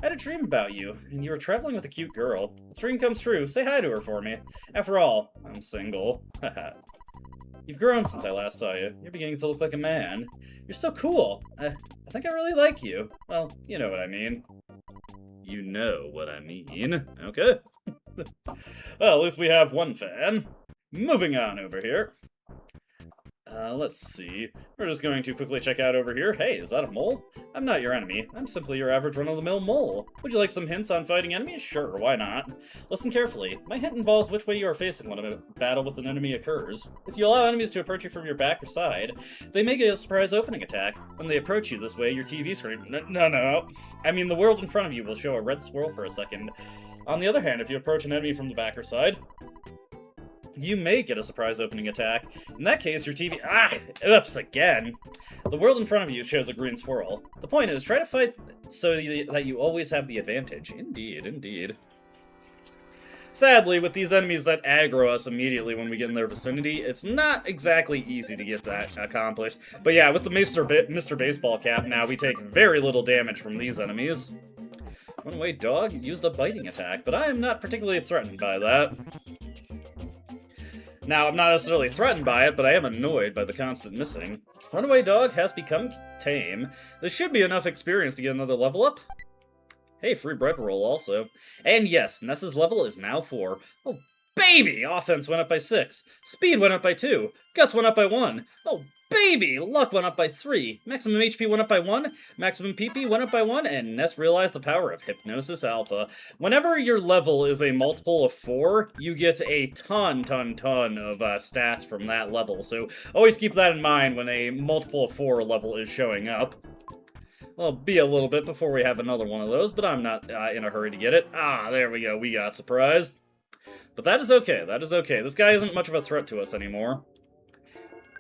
I had a dream about you, and you were traveling with a cute girl. The dream comes true. Say hi to her for me. After all, I'm single. Haha. You've grown since I last saw you. You're beginning to look like a man. You're so cool. I think I really like you. Well, you know what I mean. You know what I mean. Okay. Well, at least we have one fan. Moving on over here. Let's see. We're just going to quickly check out over here. Hey, is that a mole? I'm not your enemy. I'm simply your average run-of-the-mill mole. Would you like some hints on fighting enemies? Sure, why not? Listen carefully. My hint involves which way you are facing when a battle with an enemy occurs. If you allow enemies to approach you from your back or side, they may get a surprise opening attack. When they approach you this way, your TV screen... No. I mean, the world in front of you will show a red swirl for a second. On the other hand, if you approach an enemy from the back or side, you may get a surprise opening attack. In that case, your TV... Oops, again. The world in front of you shows a green swirl. The point is, try to fight so that you always have the advantage. Indeed. Sadly, with these enemies that aggro us immediately when we get in their vicinity, it's not exactly easy to get that accomplished. But yeah, with the Mr. Baseball cap now, we take very little damage from these enemies. Runaway dog used a biting attack, but I am not particularly threatened by that. Now, I'm not necessarily threatened by it, but I am annoyed by the constant missing. Runaway dog has become tame. This should be enough experience to get another level up. Hey, free bread roll also. And yes, Ness's level is now 4. Oh, baby! Offense went up by 6. Speed went up by 2. Guts went up by 1. Oh, baby! Luck went up by 3. Maximum HP went up by 1. Maximum PP went up by 1. And Ness realized the power of Hypnosis Alpha. Whenever your level is a multiple of 4, you get a ton of stats from that level. So always keep that in mind when a multiple of 4 level is showing up. Well, be a little bit before we have another one of those, but I'm not in a hurry to get it. Ah, there we go. We got surprised. But that is okay. That is okay. This guy isn't much of a threat to us anymore.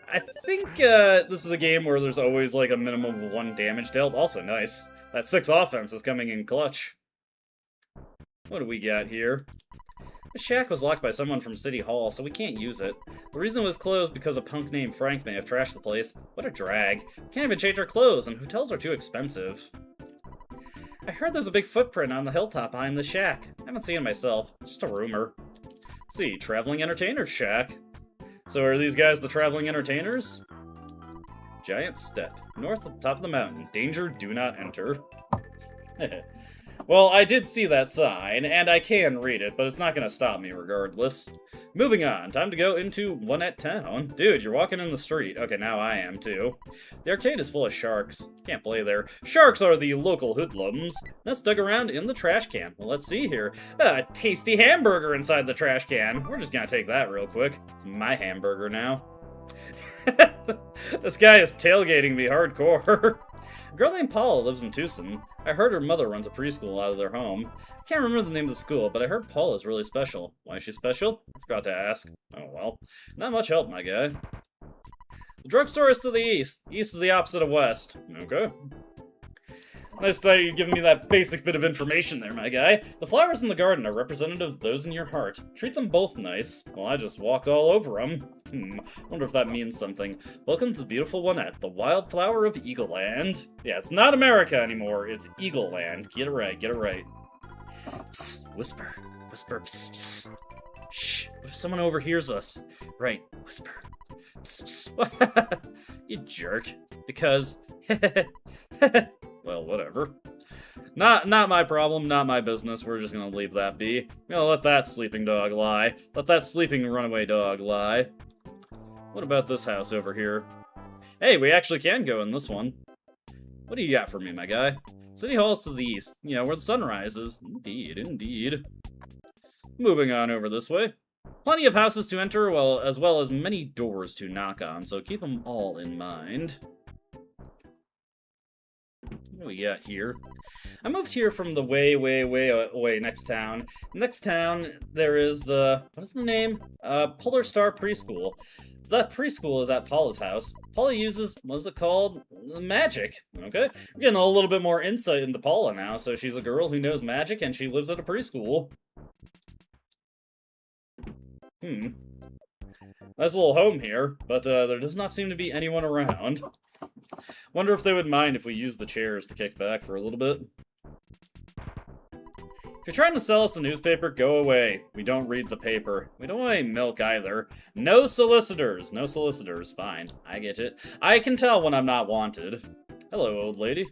I think this is a game where there's always like a minimum of 1 damage dealt. Also nice. That 6 offense is coming in clutch. What do we got here? The shack was locked by someone from City Hall, so we can't use it. The reason it was closed because a punk named Frank may have trashed the place. What a drag. We can't even change our clothes, and hotels are too expensive. I heard there's a big footprint on the hilltop behind the shack. I haven't seen it myself. It's just a rumor. Let's see, Traveling Entertainer Shack. So are these guys the Traveling Entertainers? Giant step. North at the top of the mountain. Danger, do not enter. Well, I did see that sign, and I can read it, but it's not going to stop me regardless. Moving on, time to go into One at Town. Dude, you're walking in the street. Okay, now I am too. The arcade is full of sharks. Can't play there. Sharks are the local hoodlums. Let's dug around in the trash can. Well, let's see here. A tasty hamburger inside the trash can. We're just going to take that real quick. It's my hamburger now. This guy is tailgating me hardcore. A girl named Paula lives in Tucson. I heard her mother runs a preschool out of their home. I can't remember the name of the school, but I heard Paula's really special. Why is she special? I forgot to ask. Oh well. Not much help, my guy. The drugstore is to the east. East is the opposite of west. Okay. Nice that you're giving me that basic bit of information there, my guy. The flowers in the garden are representative of those in your heart. Treat them both nice. Well, I just walked all over them. Wonder if that means something. Welcome to the beautiful Onette, the wildflower of Eagle Land. Yeah, it's not America anymore, it's Eagle Land. Get it right, get it right. Psst, whisper. Whisper, psst, psst. Shh, what if someone overhears us? Right, whisper. Psst, psst. You jerk. Because, well, whatever. Not my problem, not my business. We're just gonna leave that be. You know, let that sleeping dog lie. Let that sleeping runaway dog lie. What about this house over here? Hey, we actually can go in this one. What do you got for me, my guy? City Hall's to the east. You know, where the sun rises. Indeed, indeed. Moving on over this way. Plenty of houses to enter, as well as many doors to knock on, so keep them all in mind. What do we got here? I moved here from the way away next town. Next town, there is the, what is the name? Polar Star Preschool. That preschool is at Paula's house. Paula uses, what is it called? Magic. Okay. We're getting a little bit more insight into Paula now. So she's a girl who knows magic and she lives at a preschool. Nice little home here, but there does not seem to be anyone around. Wonder if they would mind if we use the chairs to kick back for a little bit. If you're trying to sell us the newspaper, go away. We don't read the paper. We don't want any milk either. No solicitors. No solicitors. Fine. I get it. I can tell when I'm not wanted. Hello, old lady.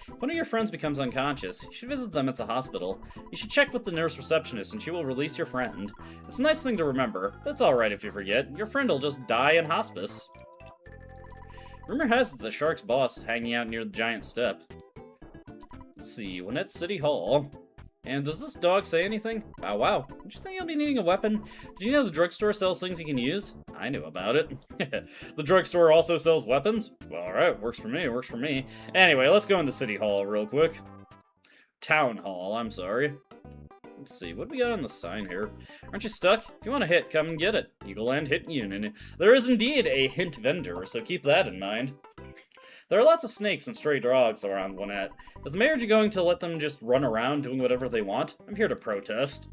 If one of your friends becomes unconscious, you should visit them at the hospital. You should check with the nurse receptionist and she will release your friend. It's a nice thing to remember, but it's alright if you forget. Your friend will just die in hospice. Rumor has it the Shark's boss is hanging out near the giant step. Let's see, Onette City Hall. And does this dog say anything? Oh, wow. Did you think he'll be needing a weapon? Did you know the drugstore sells things you can use? I knew about it. The drugstore also sells weapons? Well, alright, works for me, works for me. Anyway, let's go into City Hall real quick. Town Hall, I'm sorry. Let's see, what do we got on the sign here? Aren't you stuck? If you want a hit, come and get it. Eagle Land Hit Unit. There is indeed a hint vendor, so keep that in mind. There are lots of snakes and stray dogs around Onette. Is the mayor going to let them just run around doing whatever they want? I'm here to protest.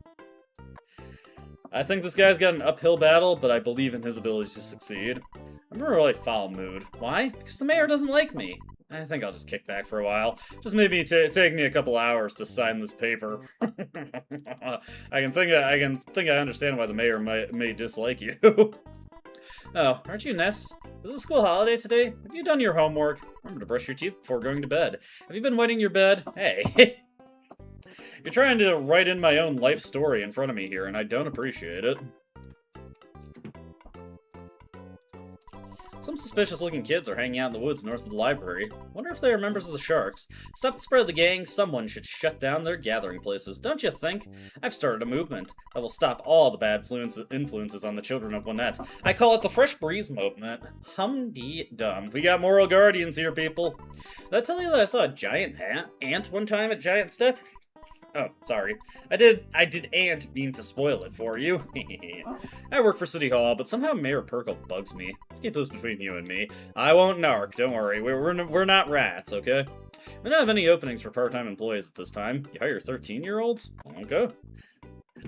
I think this guy's got an uphill battle, but I believe in his ability to succeed. I'm in a really foul mood. Why? Because the mayor doesn't like me. I think I'll just kick back for a while. Just maybe take me a couple hours to sign this paper. I think I understand why the mayor may dislike you. Oh, aren't you Ness? Is it a school holiday today? Have you done your homework? Remember to brush your teeth before going to bed. Have you been wetting your bed? Hey. You're trying to write in my own life story in front of me here, and I don't appreciate it. Some suspicious-looking kids are hanging out in the woods north of the library. Wonder if they are members of the Sharks. Stop the spread of the gang, someone should shut down their gathering places, don't you think? I've started a movement that will stop all the bad influences on the children of Gwinnett. I call it the Fresh Breeze Movement. Hum-dee-dum. We got moral guardians here, people. Did I tell you that I saw a giant ant one time at Giant Step? Oh, sorry. I did and mean to spoil it for you. I work for City Hall, but somehow Mayor Perkle bugs me. Let's keep this between you and me. I won't narc, don't worry. We're not rats, okay? We don't have any openings for part-time employees at this time. You hire 13-year-olds? Okay.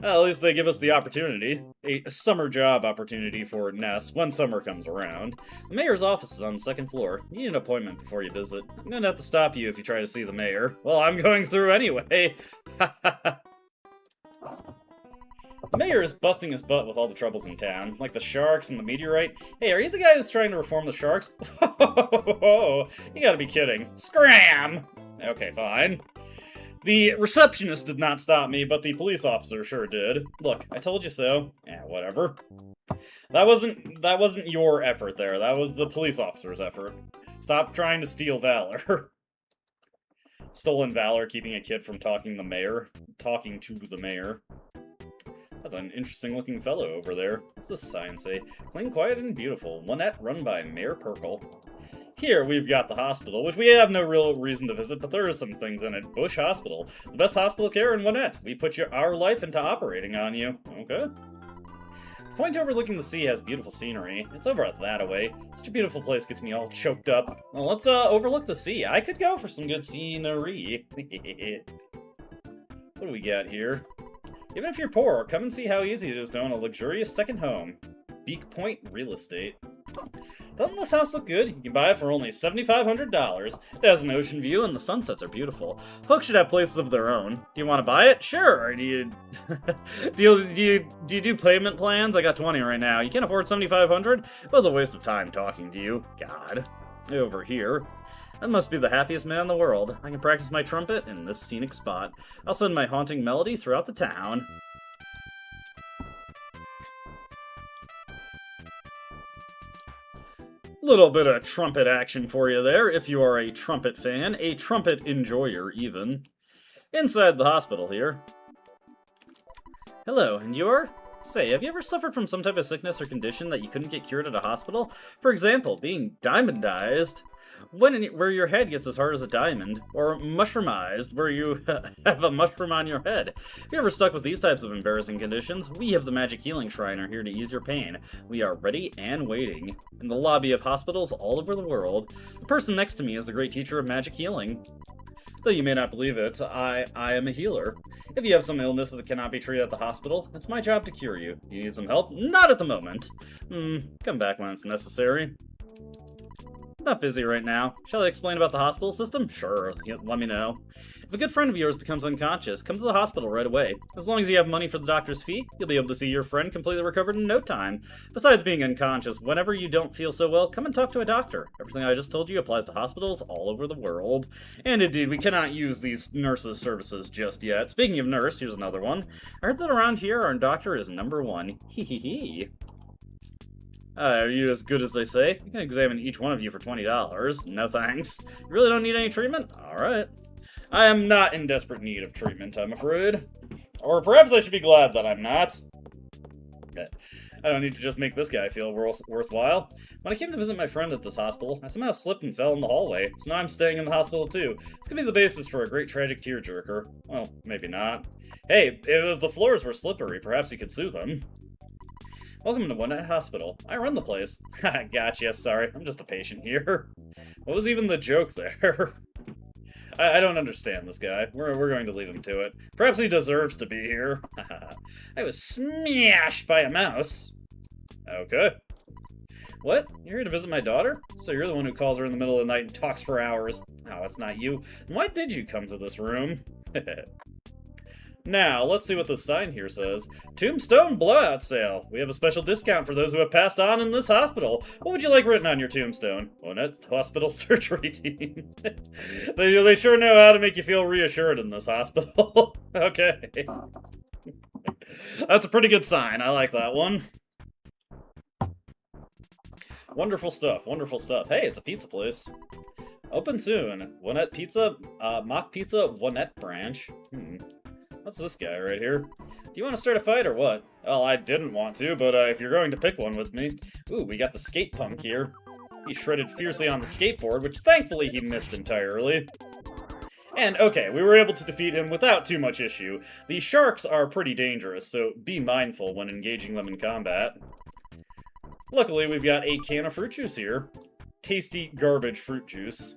Well, at least they give us the opportunity. A summer job opportunity for Ness when summer comes around. The mayor's office is on the second floor. You need an appointment before you visit. I'm gonna have to stop you if you try to see the mayor. Well, I'm going through anyway. The mayor is busting his butt with all the troubles in town, like the Sharks and the meteorite. Hey, are you the guy who's trying to reform the Sharks? You gotta be kidding. Scram! Okay, fine. The receptionist did not stop me, but the police officer sure did. Look, I told you so. Yeah, whatever. That wasn't your effort there. That was the police officer's effort. Stop trying to steal valor. Stolen valor, keeping a kid from talking to the mayor. That's an interesting looking fellow over there. What's this sign say? Clean, quiet, and beautiful. Gwinnett run by Mayor Perkle. Here, we've got the hospital, which we have no real reason to visit, but there are some things in it. Bush Hospital. The best hospital care in Gwinnett. We put our life into operating on you. Okay. The point overlooking the sea has beautiful scenery. It's over that way. Such a beautiful place gets me all choked up. Well, let's overlook the sea. I could go for some good scenery. What do we got here? Even if you're poor, come and see how easy it is to own a luxurious second home. Beak Point Real Estate. Doesn't this house look good? You can buy it for only $7,500. It has an ocean view and the sunsets are beautiful. Folks should have places of their own. Do you want to buy it? Sure. Or do you do payment plans? I got 20 right now. You can't afford $7,500? It was a waste of time talking to you. God. Over here. I must be the happiest man in the world. I can practice my trumpet in this scenic spot. I'll send my haunting melody throughout the town. Little bit of trumpet action for you there, if you are a trumpet fan, a trumpet enjoyer even. Inside the hospital here. Hello, and you're? Say, have you ever suffered from some type of sickness or condition that you couldn't get cured at a hospital? For example, being diamondized, where your head gets as hard as a diamond, or mushroomized, where you have a mushroom on your head. If you're ever stuck with these types of embarrassing conditions, we of the Magic Healing Shrine are here to ease your pain. We are ready and waiting. In the lobby of hospitals all over the world, the person next to me is the great teacher of magic healing. Though you may not believe it, I am a healer. If you have some illness that cannot be treated at the hospital, it's my job to cure you. Do you need some help? Not at the moment. Come back when it's necessary. Not busy right now. Shall I explain about the hospital system? Sure, let me know. If a good friend of yours becomes unconscious, come to the hospital right away. As long as you have money for the doctor's fee, you'll be able to see your friend completely recovered in no time. Besides being unconscious, whenever you don't feel so well, come and talk to a doctor. Everything I just told you applies to hospitals all over the world. And indeed, we cannot use these nurses' services just yet. Speaking of nurse, here's another one. I heard that around here, our doctor is #1. Hee hee hee. Are you as good as they say? We can examine each one of you for $20. No thanks. You really don't need any treatment? Alright. I am not in desperate need of treatment, I'm afraid. Or perhaps I should be glad that I'm not. I don't need to just make this guy feel worthwhile. When I came to visit my friend at this hospital, I somehow slipped and fell in the hallway, so now I'm staying in the hospital too. This could be the basis for a great tragic tearjerker. Well, maybe not. Hey, if the floors were slippery, perhaps you could sue them. Welcome to Gwinnett Hospital. I run the place. Gotcha, sorry. I'm just a patient here. What was even the joke there? I don't understand this guy. We're going to leave him to it. Perhaps he deserves to be here. I was smashed by a mouse. Okay. What? You're here to visit my daughter? So you're the one who calls her in the middle of the night and talks for hours. Oh, it's not you. Why did you come to this room? Now, let's see what this sign here says. Tombstone blowout sale. We have a special discount for those who have passed on in this hospital. What would you like written on your tombstone? Onett Hospital Surgery Team. They sure know how to make you feel reassured in this hospital. Okay. That's a pretty good sign. I like that one. Wonderful stuff, wonderful stuff. Hey, it's a pizza place. Open soon. Onett Pizza, Mock Pizza, Onett branch. What's this guy right here? Do you want to start a fight or what? Well, I didn't want to, but if you're going to pick one with me. Ooh, we got the skate punk here. He shredded fiercely on the skateboard, which thankfully he missed entirely. And, okay, we were able to defeat him without too much issue. These sharks are pretty dangerous, so be mindful when engaging them in combat. Luckily, we've got a can of fruit juice here. Tasty garbage fruit juice.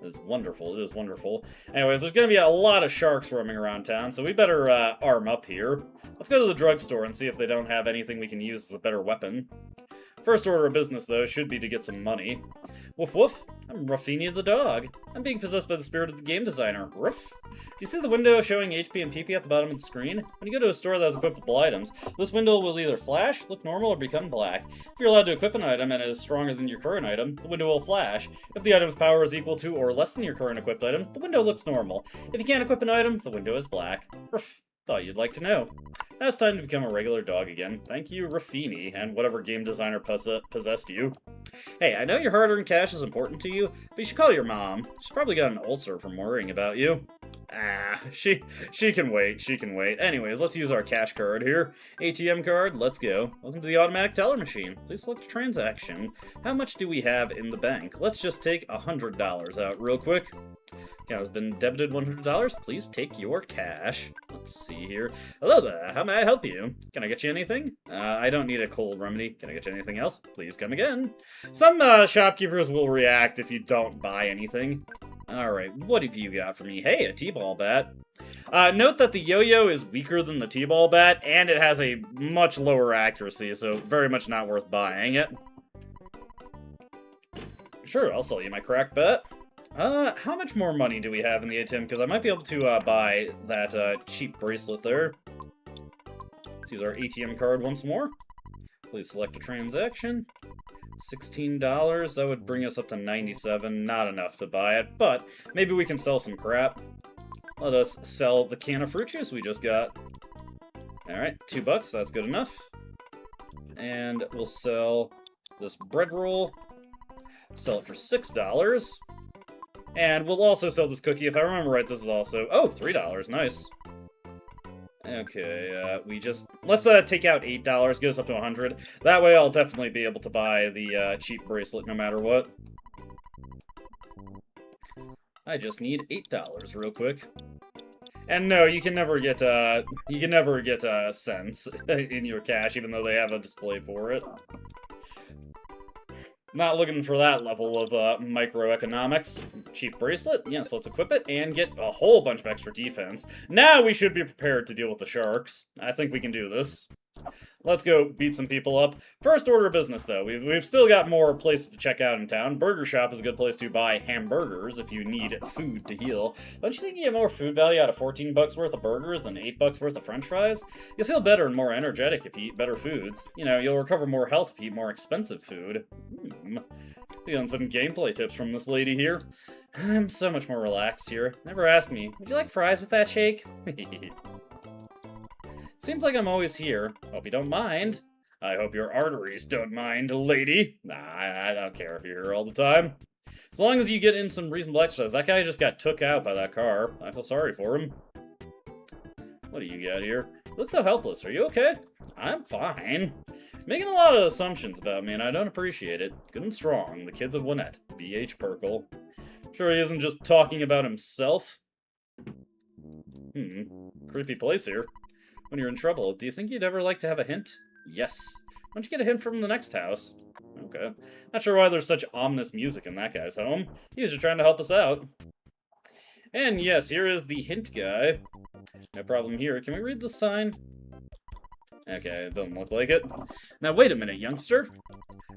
It is wonderful, it is wonderful. Anyways, there's gonna be a lot of sharks roaming around town, so we better arm up here. Let's go to the drugstore and see if they don't have anything we can use as a better weapon. First order of business, though, should be to get some money. Woof woof, I'm Ruffini the dog. I'm being possessed by the spirit of the game designer. Ruff. Do you see the window showing HP and PP at the bottom of the screen? When you go to a store that has equipable items, this window will either flash, look normal, or become black. If you're allowed to equip an item and it is stronger than your current item, the window will flash. If the item's power is equal to or less than your current equipped item, the window looks normal. If you can't equip an item, the window is black. Ruff. Thought you'd like to know. Now it's time to become a regular dog again. Thank you, Ruffini, and whatever game designer possessed you. Hey, I know your hard-earned cash is important to you, but you should call your mom. She's probably got an ulcer from worrying about you. Ah, she can wait, she can wait. Anyways, let's use our cash card here. ATM card, let's go. Welcome to the automatic teller machine. Please select a transaction. How much do we have in the bank? Let's just take $100 out real quick. Account has been debited $100. Please take your cash. Let's see here. Hello there, how may I help you? Can I get you anything? I don't need a cold remedy. Can I get you anything else? Please come again. Some shopkeepers will react if you don't buy anything. Alright, what have you got for me? Hey, a T-ball bat. Note that the yo-yo is weaker than the T-ball bat, and it has a much lower accuracy, so very much not worth buying it. Sure, I'll sell you my crack bat. How much more money do we have in the ATM? Because I might be able to buy that cheap bracelet there. Let's use our ATM card once more. Please select a transaction. $16, that would bring us up to $97. Not enough to buy it, but maybe we can sell some crap. Let us sell the can of fruit juice we just got. Alright, $2, that's good enough. And we'll sell this bread roll. Sell it for $6. And we'll also sell this cookie. If I remember right, this is also... Oh, $3. Nice. Okay, let's take out $8, get us up to 100. That way I'll definitely be able to buy the cheap bracelet no matter what. I just need $8 real quick. And no, you can never get cents in your cash, even though they have a display for it. Not looking for that level of microeconomics. Cheap bracelet. Yes, let's equip it and get a whole bunch of extra defense. Now we should be prepared to deal with the sharks. I think we can do this. Let's go beat some people up. First order of business, though. We've still got more places to check out in town. Burger Shop is a good place to buy hamburgers if you need food to heal. Don't you think you get more food value out of 14 bucks worth of burgers than 8 bucks worth of french fries? You'll feel better and more energetic if you eat better foods. You know, you'll recover more health if you eat more expensive food. We got some gameplay tips from this lady here. I'm so much more relaxed here. Never ask me, would you like fries with that shake? Seems like I'm always here. Hope you don't mind. I hope your arteries don't mind, lady. Nah, I don't care if you're here all the time. As long as you get in some reasonable exercise. That guy just got took out by that car. I feel sorry for him. What do you got here? You look so helpless. Are you okay? I'm fine. Making a lot of assumptions about me, and I don't appreciate it. Good and strong. The kids of Onett. B.H. Perkle. Sure he isn't just talking about himself? Creepy place here. When you're in trouble, do you think you'd ever like to have a hint? Yes. Why don't you get a hint from the next house? Okay. Not sure why there's such ominous music in that guy's home. He was just trying to help us out. And yes, here is the hint guy. No problem here. Can we read the sign? Okay, it doesn't look like it. Now wait a minute, youngster.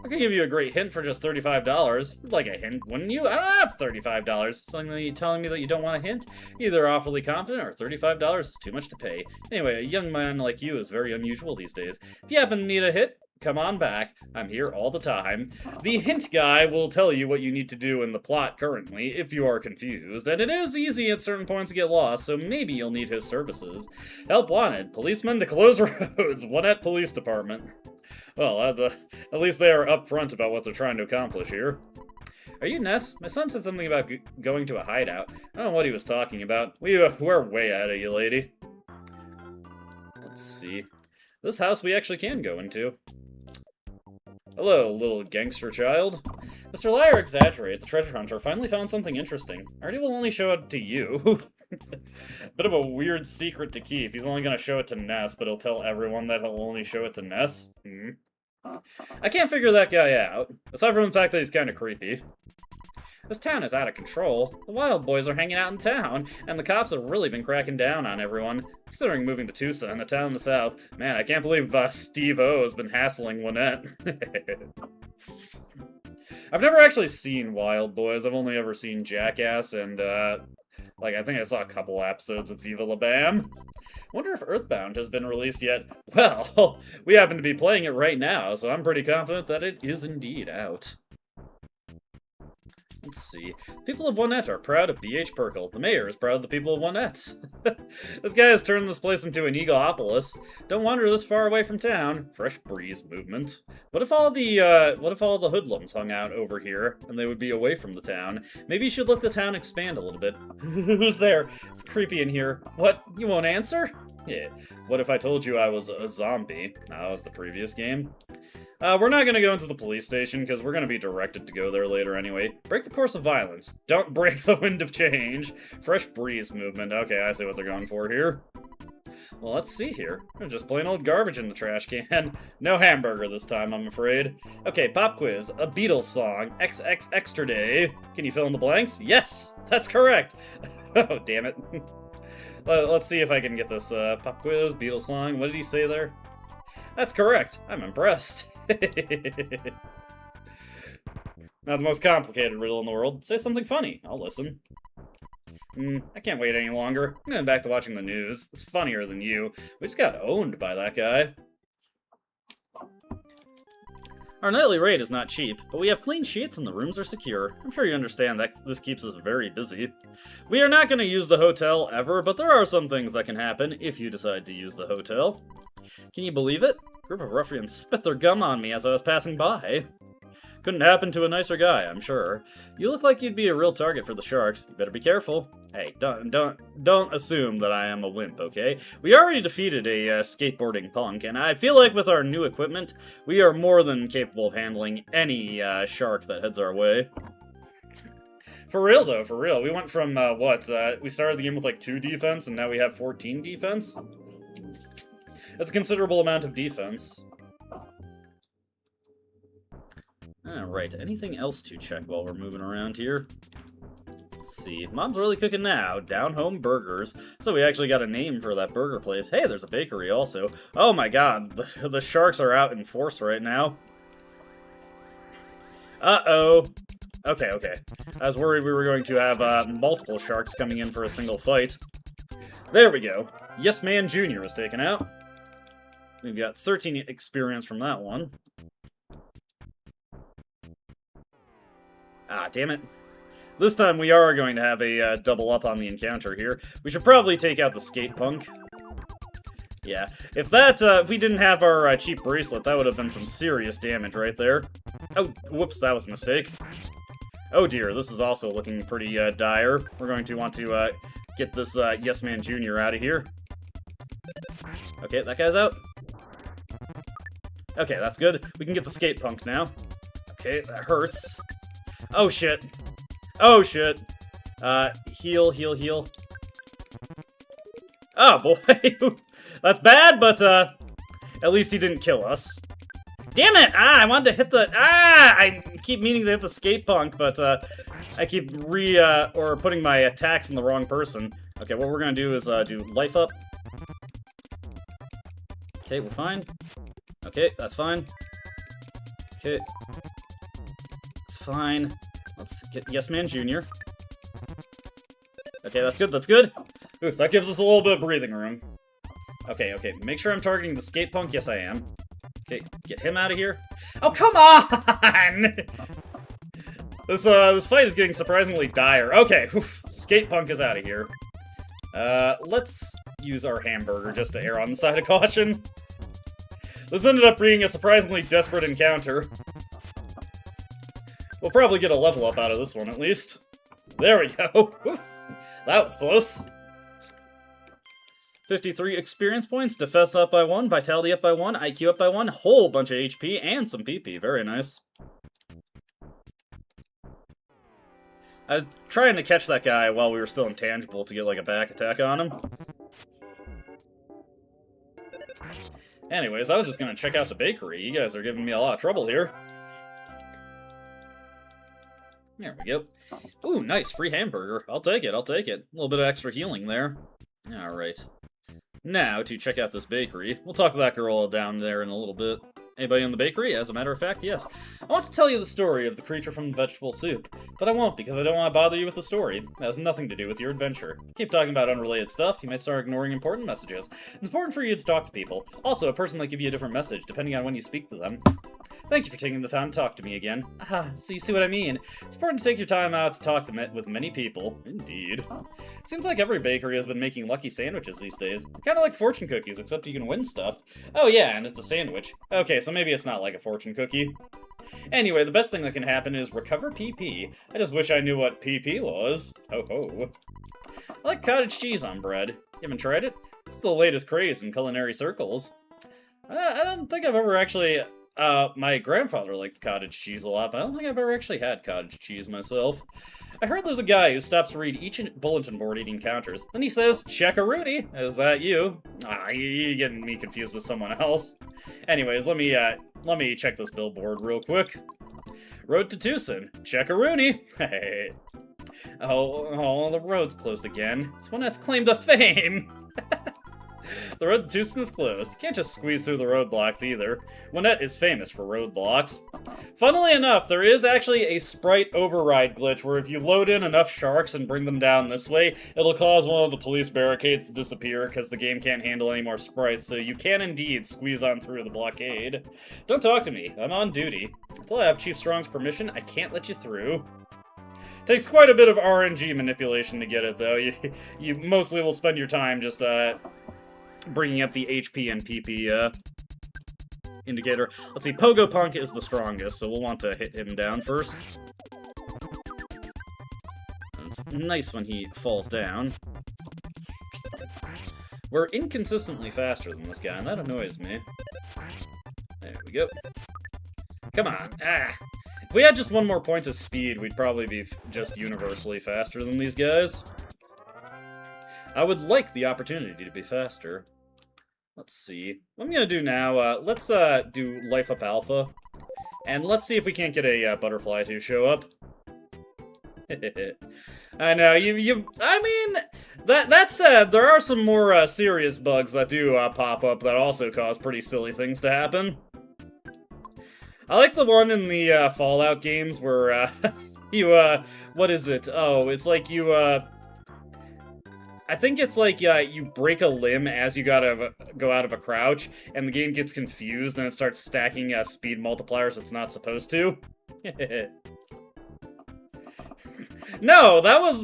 I could give you a great hint for just $35. You'd like a hint, wouldn't you? I don't have $35. Suddenly telling me that you don't want a hint? Either awfully confident or $35 is too much to pay. Anyway, a young man like you is very unusual these days. If you happen to need a hint, come on back. I'm here all the time. The hint guy will tell you what you need to do in the plot currently, if you are confused, and it is easy at certain points to get lost, so maybe you'll need his services. Help wanted. Policemen to close roads. One Police Department. Well, at least they are upfront about what they're trying to accomplish here. Are you Ness? My son said something about going to a hideout. I don't know what he was talking about. We're way ahead of you, lady. Let's see. This house we actually can go into. Hello, little gangster child. Mr. Liar Exaggerate, the treasure hunter, finally found something interesting. I already will only show it to you. Bit of a weird secret to keep. He's only going to show it to Ness, but he'll tell everyone that he'll only show it to Ness. I can't figure that guy out, aside from the fact that he's kind of creepy. This town is out of control. The Wild Boys are hanging out in town, and the cops have really been cracking down on everyone. Considering moving to Tucson, a town in the south, man, I can't believe Steve-O has been hassling Lynette. I've never actually seen Wild Boys. I've only ever seen Jackass and, I think I saw a couple episodes of Viva La Bam. Wonder if EarthBound has been released yet. Well, we happen to be playing it right now, so I'm pretty confident that it is indeed out. Let's see. People of Onette are proud of B.H. Perkle. The mayor is proud of the people of Onette. This guy has turned this place into an Eagleopolis. Don't wander this far away from town. Fresh breeze movement. What if all the hoodlums hung out over here and they would be away from the town? Maybe you should let the town expand a little bit. Who's there? It's creepy in here. What? You won't answer? Yeah. What if I told you I was a zombie? That was the previous game. We're not going to go into the police station, because we're going to be directed to go there later anyway. Break the course of violence. Don't break the wind of change. Fresh breeze movement. Okay, I see what they're going for here. Well, let's see here. There's just plain old garbage in the trash can. No hamburger this time, I'm afraid. Okay, pop quiz. A Beatles song. XX Extra Day. Can you fill in the blanks? Yes! That's correct! Oh, damn it. Let's see if I can get this pop quiz, Beatles song. What did he say there? That's correct. I'm impressed. Not the most complicated riddle in the world. Say something funny. I'll listen. I can't wait any longer. I'm going back to watching the news. It's funnier than you. We just got owned by that guy. Our nightly rate is not cheap, but we have clean sheets and the rooms are secure. I'm sure you understand that this keeps us very busy. We are not going to use the hotel ever, but there are some things that can happen if you decide to use the hotel. Can you believe it? A group of ruffians spit their gum on me as I was passing by. Couldn't happen to a nicer guy, I'm sure. You look like you'd be a real target for the sharks. You better be careful. Hey, don't assume that I am a wimp, okay? We already defeated a skateboarding punk, and I feel like with our new equipment, we are more than capable of handling any shark that heads our way. For real, though, for real. We went from, we started the game with, 2 defense, and now we have 14 defense. That's a considerable amount of defense. Alright, anything else to check while we're moving around here? Let's see. Mom's really cooking now. Down Home Burgers. So we actually got a name for that burger place. Hey, there's a bakery also. Oh my god, the sharks are out in force right now. Uh-oh. Okay. I was worried we were going to have multiple sharks coming in for a single fight. There we go. Yes Man Jr. is taken out. We've got 13 experience from that one. Ah, damn it. This time we are going to have a double up on the encounter here. We should probably take out the skate punk. Yeah, if we didn't have our cheap bracelet, that would have been some serious damage right there. Oh, whoops, that was a mistake. Oh dear, this is also looking pretty dire. We're going to want to get this Yes Man Jr. out of here. Okay, that guy's out. Okay, that's good. We can get the skate punk now. Okay, that hurts. Oh shit. Oh shit. Heal. Oh boy. That's bad, but at least he didn't kill us. Damn it! I wanted to hit the... I keep meaning to hit the skate punk, but I keep putting my attacks in the wrong person. Okay, what we're gonna do is do life up. Okay, we're fine. Okay, that's fine. Okay. It's fine. Let's get Yes Man Jr. Okay, that's good, that's good. Oof, that gives us a little bit of breathing room. Okay, okay, make sure I'm targeting the skate punk. Yes, I am. Okay, get him out of here. Oh, come on! This fight is getting surprisingly dire. Okay, oof, skate punk is out of here. Let's use our hamburger just to err on the side of caution. This ended up being a surprisingly desperate encounter. We'll probably get a level up out of this one, at least. There we go. Oof, that was close. 53 experience points, defense up by 1, vitality up by 1, IQ up by 1, whole bunch of HP, and some PP. Very nice. I was trying to catch that guy while we were still intangible to get, like, a back attack on him. Anyways, I was just gonna check out the bakery. You guys are giving me a lot of trouble here. There we go. Ooh, nice, free hamburger. I'll take it, I'll take it. A little bit of extra healing there. Alright. Now, to check out this bakery. We'll talk to that girl down there in a little bit. Anybody in the bakery? As a matter of fact, yes. I want to tell you the story of the creature from the vegetable soup, but I won't because I don't want to bother you with the story. It has nothing to do with your adventure. Keep talking about unrelated stuff, you might start ignoring important messages. It's important for you to talk to people. Also, a person might give you a different message, depending on when you speak to them. Thank you for taking the time to talk to me again. Ah, so you see what I mean. It's important to take your time out to talk with many people. Indeed. It seems like every bakery has been making lucky sandwiches these days. Kind of like fortune cookies, except you can win stuff. Oh yeah, and it's a sandwich. Okay, so maybe it's not like a fortune cookie. Anyway, the best thing that can happen is recover PP. I just wish I knew what PP was. Ho ho. I like cottage cheese on bread. You haven't tried it? It's the latest craze in culinary circles. I don't think I've ever actually... my grandfather liked cottage cheese a lot, but I don't think I've ever actually had cottage cheese myself. I heard there's a guy who stops to read each bulletin board eating counters. Then he says, "Check-a-rooney." Is that you? Ah, you're getting me confused with someone else. Anyways, let me check this billboard real quick. Road to Tucson. Check-a-rooney. Hey. Oh, the road's closed again. It's one that's claimed to fame. The road to Tucson is closed. You can't just squeeze through the roadblocks either. Winnette is famous for roadblocks. Funnily enough, there is actually a sprite override glitch where if you load in enough sharks and bring them down this way, it'll cause one of the police barricades to disappear because the game can't handle any more sprites, so you can indeed squeeze on through the blockade. Don't talk to me. I'm on duty. Until I have Chief Strong's permission, I can't let you through. Takes quite a bit of RNG manipulation to get it, though. You mostly will spend your time just, bringing up the HP and PP indicator. Let's see, Pogo Punk is the strongest, so we'll want to hit him down first. It's nice when he falls down. We're inconsistently faster than this guy, and that annoys me. There we go. Come on. Ah! If we had just one more point of speed, we'd probably be just universally faster than these guys. I would like the opportunity to be faster. Let's see. What I'm gonna do now, let's do Life Up Alpha. And let's see if we can't get a butterfly to show up. I know, I mean, that said, there are some more serious bugs that do pop up that also cause pretty silly things to happen. I like the one in the Fallout games where what is it? Oh, it's like you, I think it's like you break a limb as you go out of a crouch, and the game gets confused and it starts stacking speed multipliers it's not supposed to. No, that was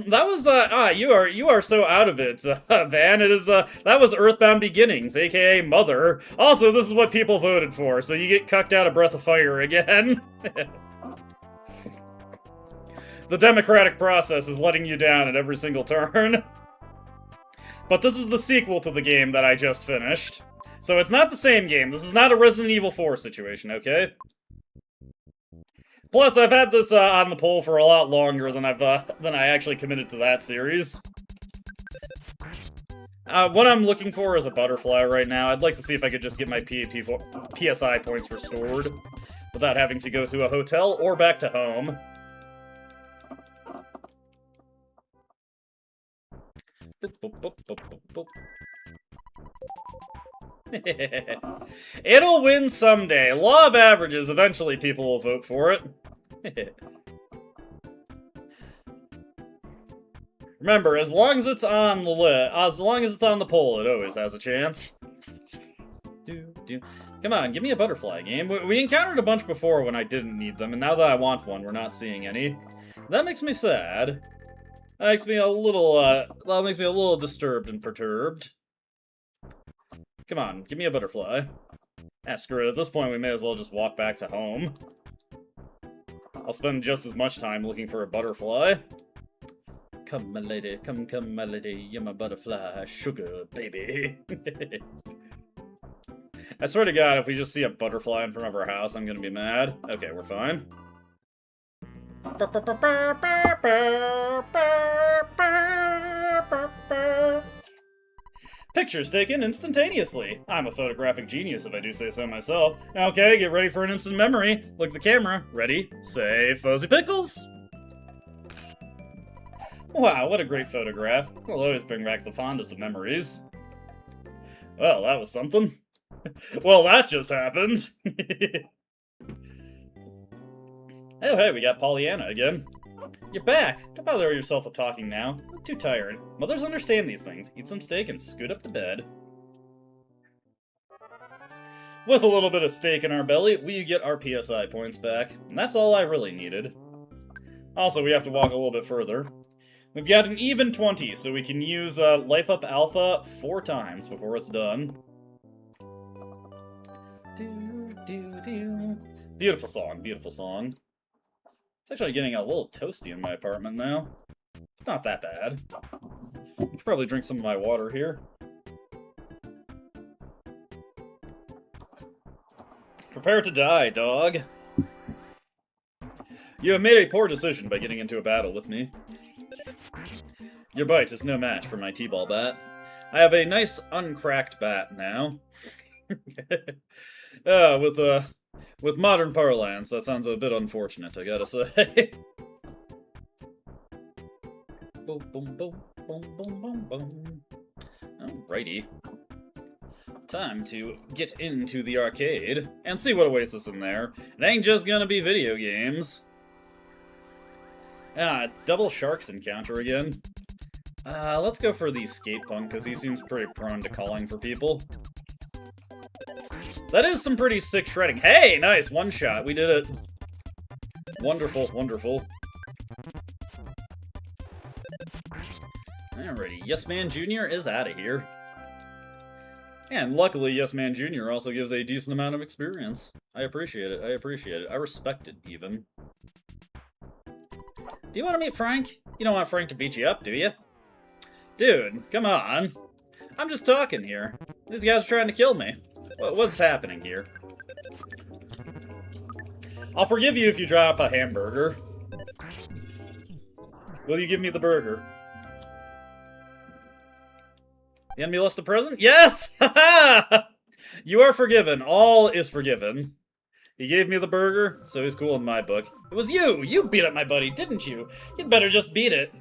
you are so out of it, Van. It is that was EarthBound Beginnings, aka Mother. Also, this is what people voted for, so you get cucked out of Breath of Fire again. The democratic process is letting you down at every single turn. But this is the sequel to the game that I just finished. So it's not the same game. This is not a Resident Evil 4 situation, okay? Plus, I've had this on the poll for a lot longer than I actually committed to that series. What I'm looking for is a butterfly right now. I'd like to see if I could just get my PSI points restored without having to go to a hotel or back to home. Boop, boop, boop, boop, boop, boop. It'll win someday. Law of averages, eventually people will vote for it. Remember, as long as it's on the as long as it's on the poll, it always has a chance. Come on, give me a butterfly game. We encountered a bunch before when I didn't need them, and now that I want one, we're not seeing any. That makes me sad. That makes me a little disturbed and perturbed. Come on, give me a butterfly. Ah, screw it. At this point, we may as well just walk back to home. I'll spend just as much time looking for a butterfly. Come, my lady, come, my lady, you're my butterfly, sugar, baby. I swear to God, if we just see a butterfly in front of our house, I'm gonna be mad. Okay, we're fine. Pictures taken instantaneously. I'm a photographic genius if I do say so myself. Okay, get ready for an instant memory. Look at the camera. Ready, say, Fuzzy Pickles! Wow, what a great photograph. It'll always bring back the fondest of memories. Well, that was something. Well, that just happened. Oh, hey, we got Pollyanna again. You're back. Don't bother yourself with talking now. I'm too tired. Mothers understand these things. Eat some steak and scoot up to bed. With a little bit of steak in our belly, we get our PSI points back. And that's all I really needed. Also, we have to walk a little bit further. We've got an even 20, so we can use Life Up Alpha 4 times before it's done. Beautiful song, beautiful song. It's actually getting a little toasty in my apartment now. Not that bad. I should probably drink some of my water here. Prepare to die, dog. You have made a poor decision by getting into a battle with me. Your bite is no match for my T-ball bat. I have a nice uncracked bat now. With modern parlance, that sounds a bit unfortunate, I gotta say. Boom, boom, boom, boom, boom, boom, boom. Alrighty. Time to get into the arcade and see what awaits us in there. It ain't just gonna be video games. Ah, double sharks encounter again. Let's go for the skate punk, because he seems pretty prone to calling for people. That is some pretty sick shredding. Hey, nice, one shot, we did it. Wonderful, wonderful. Alrighty, Yes Man Jr. is out of here. And luckily, Yes Man Jr. also gives a decent amount of experience. I appreciate it, I appreciate it. I respect it, even. Do you want to meet Frank? You don't want Frank to beat you up, do you? Dude, come on. I'm just talking here. These guys are trying to kill me. What's happening here? I'll forgive you if you drop a hamburger. Will you give me the burger? The enemy lost a present? Yes! Ha-ha! You are forgiven. All is forgiven. He gave me the burger, so he's cool in my book. It was you! You beat up my buddy, didn't you? You'd better just beat it.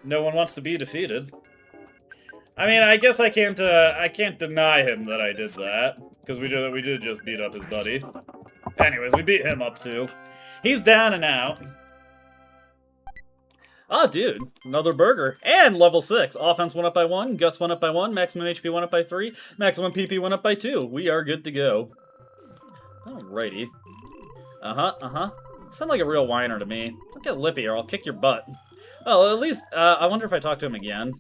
No one wants to be defeated. I mean, I guess I can't deny him that I did that. Because we did just beat up his buddy. Anyways, we beat him up too. He's down and out. Oh, dude. Another burger. And level 6. Offense went up by 1. Guts went up by 1. Maximum HP went up by 3. Maximum PP went up by 2. We are good to go. Alrighty. Sound like a real whiner to me. Don't get lippy or I'll kick your butt. Well, at least, I wonder if I talk to him again.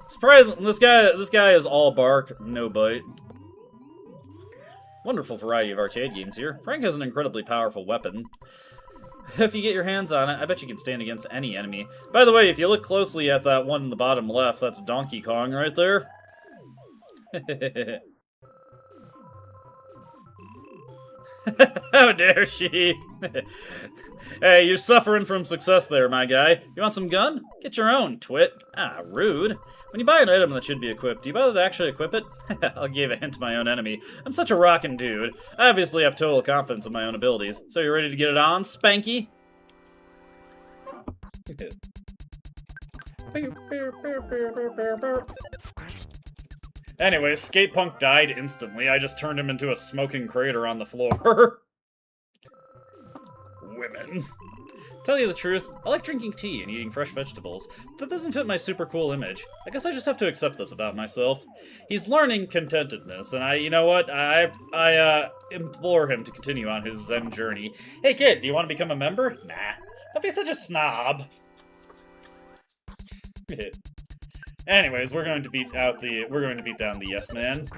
Surprising, this guy is all bark, no bite. Wonderful variety of arcade games here. Frank has an incredibly powerful weapon. If you get your hands on it, I bet you can stand against any enemy. By the way, if you look closely at that one in the bottom left, that's Donkey Kong right there. How dare she? Hey, you're suffering from success there, my guy. You want some gun? Get your own, twit. Ah, rude. When you buy an item that should be equipped, do you bother to actually equip it? I'll give a hint to my own enemy. I'm such a rockin' dude. I obviously have total confidence in my own abilities. So you ready to get it on, Spanky? Anyways, Skate Punk died instantly. I just turned him into a smoking crater on the floor. Women. Tell you the truth, I like drinking tea and eating fresh vegetables, but that doesn't fit my super cool image. I guess I just have to accept this about myself. He's learning contentedness, and you know what? I implore him to continue on his Zen journey. Hey kid, do you want to become a member? Nah. Don't be such a snob. Anyways, we're going to beat down the yes man.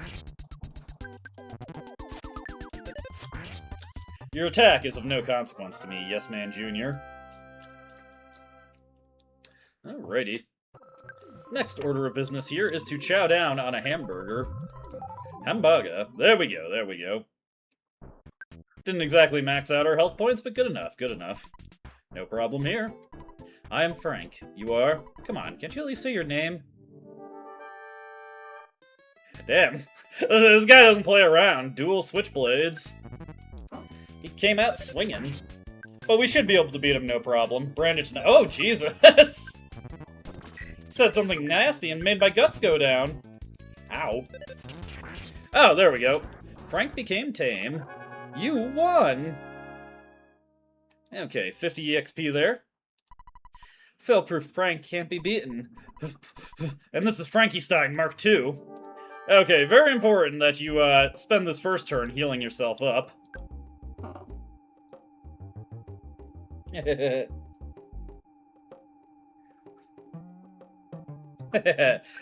Your attack is of no consequence to me, yes man junior. Alrighty. Next order of business here is to chow down on a hamburger. Hamburger. There we go, there we go. Didn't exactly max out our health points, but good enough, good enough. No problem here. I am Frank. You are? Come on, can't you at least say your name? Damn. This guy doesn't play around. Dual switchblades. He came out swinging. But we should be able to beat him, no problem. Brandish's oh, Jesus! Said something nasty and made my guts go down. Ow. Oh, there we go. Frank became tame. You won! Okay, 50 EXP there. Fail-proof Frank can't be beaten. And this is Frankenstein Mark II. Okay, very important that you spend this first turn healing yourself up.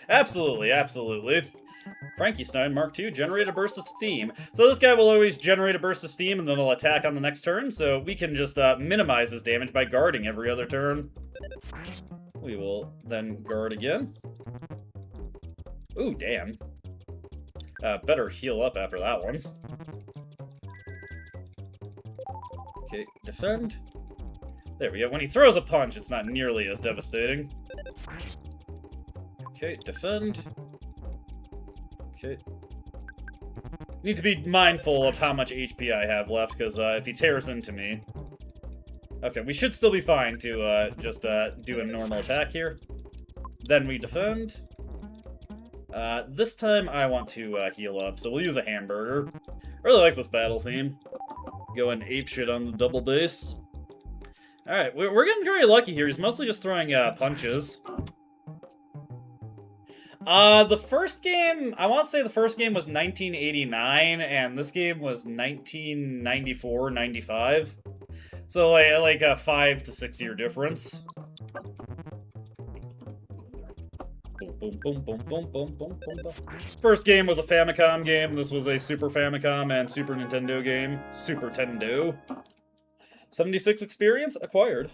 Absolutely, absolutely. Frankenstein Mark II, generate a burst of steam. So this guy will always generate a burst of steam and then he'll attack on the next turn, so we can just minimize his damage by guarding every other turn. We will then guard again. Ooh, damn. Better heal up after that one. Okay, defend. There we go. When he throws a punch, it's not nearly as devastating. Okay, defend. Okay. Need to be mindful of how much HP I have left, because if he tears into me... Okay, we should still be fine to just do a normal attack here. Then we defend. This time I want to heal up, so we'll use a hamburger. I really like this battle theme. Going apeshit on the double base. Alright, we're getting very lucky here. He's mostly just throwing punches. The first game, I want to say the first game was 1989, and this game was 1994-95. So, like a 5 to 6 year difference. Boom, boom, boom, boom, boom, boom, boom, boom. First game was a Famicom game. This was a Super Famicom and Super Nintendo game. Super Tendo. 76 experience acquired.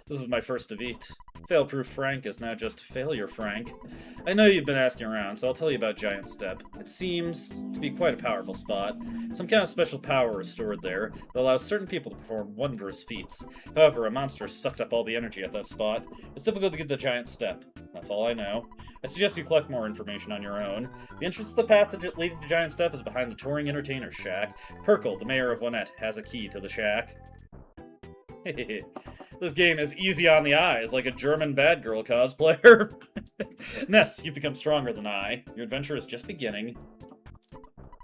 This is my first defeat. Fail-proof Frank is now just Failure Frank. I know you've been asking around, so I'll tell you about Giant Step. It seems to be quite a powerful spot. Some kind of special power is stored there that allows certain people to perform wondrous feats. However, a monster sucked up all the energy at that spot. It's difficult to get the Giant Step. That's all I know. I suggest you collect more information on your own. The entrance to the path leading to Giant Step is behind the Touring Entertainer's Shack. Perkle, the mayor of Winnett, has a key to the shack. This game is easy on the eyes, like a German bad girl cosplayer. Ness, you've become stronger than I. Your adventure is just beginning.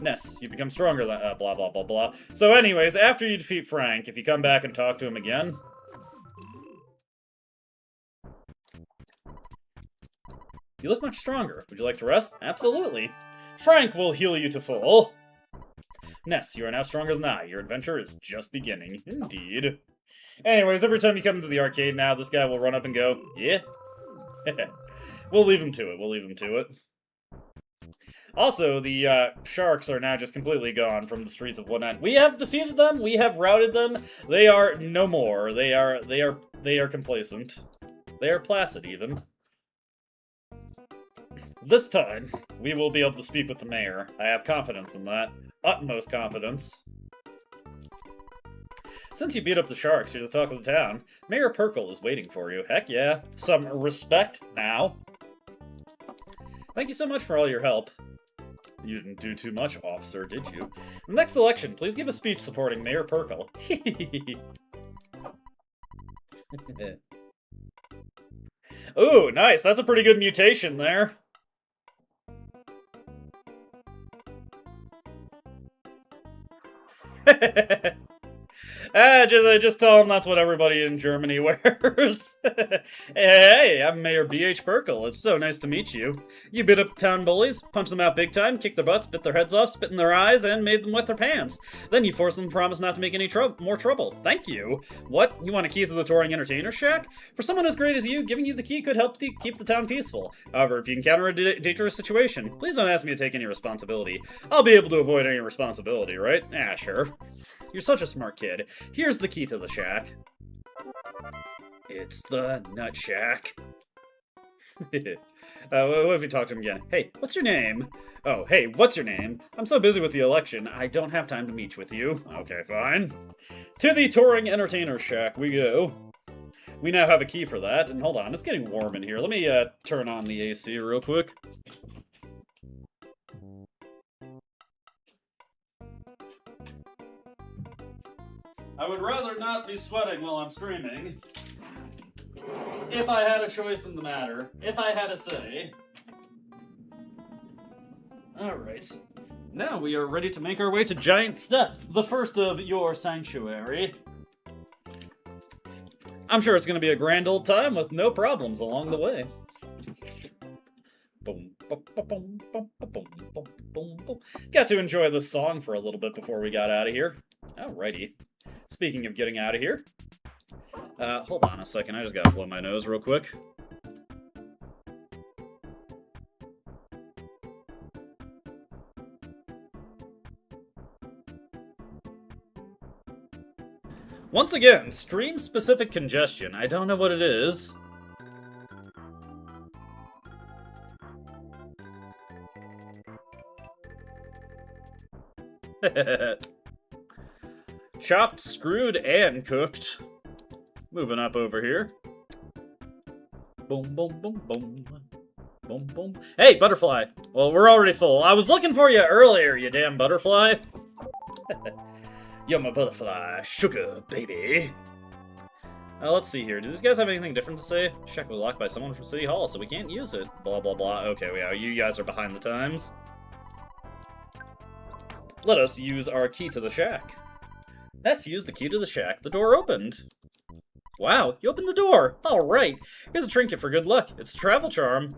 Ness, you've become stronger than... blah, blah, blah, blah. So anyways, after you defeat Frank, if you come back and talk to him again... You look much stronger. Would you like to rest? Absolutely. Frank will heal you to full. Ness, you are now stronger than I. Your adventure is just beginning. Indeed. Anyways, every time you come into the arcade now, this guy will run up and go, yeah? We'll leave him to it. We'll leave him to it. Also, the sharks are now just completely gone from the streets of Winnett. We have defeated them. We have routed them. They are no more. They are complacent. They are placid, even. This time, we will be able to speak with the mayor. I have confidence in that. Utmost confidence. Since you beat up the sharks, you're the talk of the town. Mayor Perkle is waiting for you. Heck yeah. Some respect now. Thank you so much for all your help. You didn't do too much, officer, did you? In the next election, please give a speech supporting Mayor Perkle. Ooh, nice. That's a pretty good mutation there. Just tell him that's what everybody in Germany wears. Hey, I'm Mayor B.H. Burkle. It's so nice to meet you. You beat up the town bullies, punched them out big time, kicked their butts, bit their heads off, spit in their eyes, and made them wet their pants. Then you forced them to promise not to make any more trouble. Thank you. What? You want a key to the touring entertainer shack? For someone as great as you, giving you the key could help keep the town peaceful. However, if you encounter a dangerous situation, please don't ask me to take any responsibility. I'll be able to avoid any responsibility, right? Ah, sure. You're such a smart kid. Here's the key to the shack. It's the Nut Shack. What if we talk to him again? Hey, what's your name? Oh, hey, what's your name? I'm so busy with the election, I don't have time to meet with you. Okay, fine. To the touring entertainer shack we go. We now have a key for that, and hold on, it's getting warm in here. Let me turn on the AC real quick. I would rather not be sweating while I'm streaming. If I had a choice in the matter. If I had a say. Alright. Now we are ready to make our way to Giant Steps, the first of your sanctuary. I'm sure it's going to be a grand old time with no problems along the way. Boom, boom, boom, boom, boom, boom, boom, boom. Got to enjoy this song for a little bit before we got out of here. Alrighty. Speaking of getting out of here, hold on a second, I just gotta blow my nose real quick. Once again, stream-specific congestion. I don't know what it is. Chopped, screwed, and cooked. Moving up over here. Boom, boom, boom, boom. Boom, boom. Hey, butterfly. Well, we're already full. I was looking for you earlier, you damn butterfly. You're my butterfly. Sugar, baby. Let's see here. Do these guys have anything different to say? Shack was locked by someone from City Hall, so we can't use it. Blah, blah, blah. Okay, yeah, you guys are behind the times. Let us use our key to the shack. Let's use the key to the shack. The door opened. Wow, you opened the door. All right. Here's a trinket for good luck. It's a travel charm.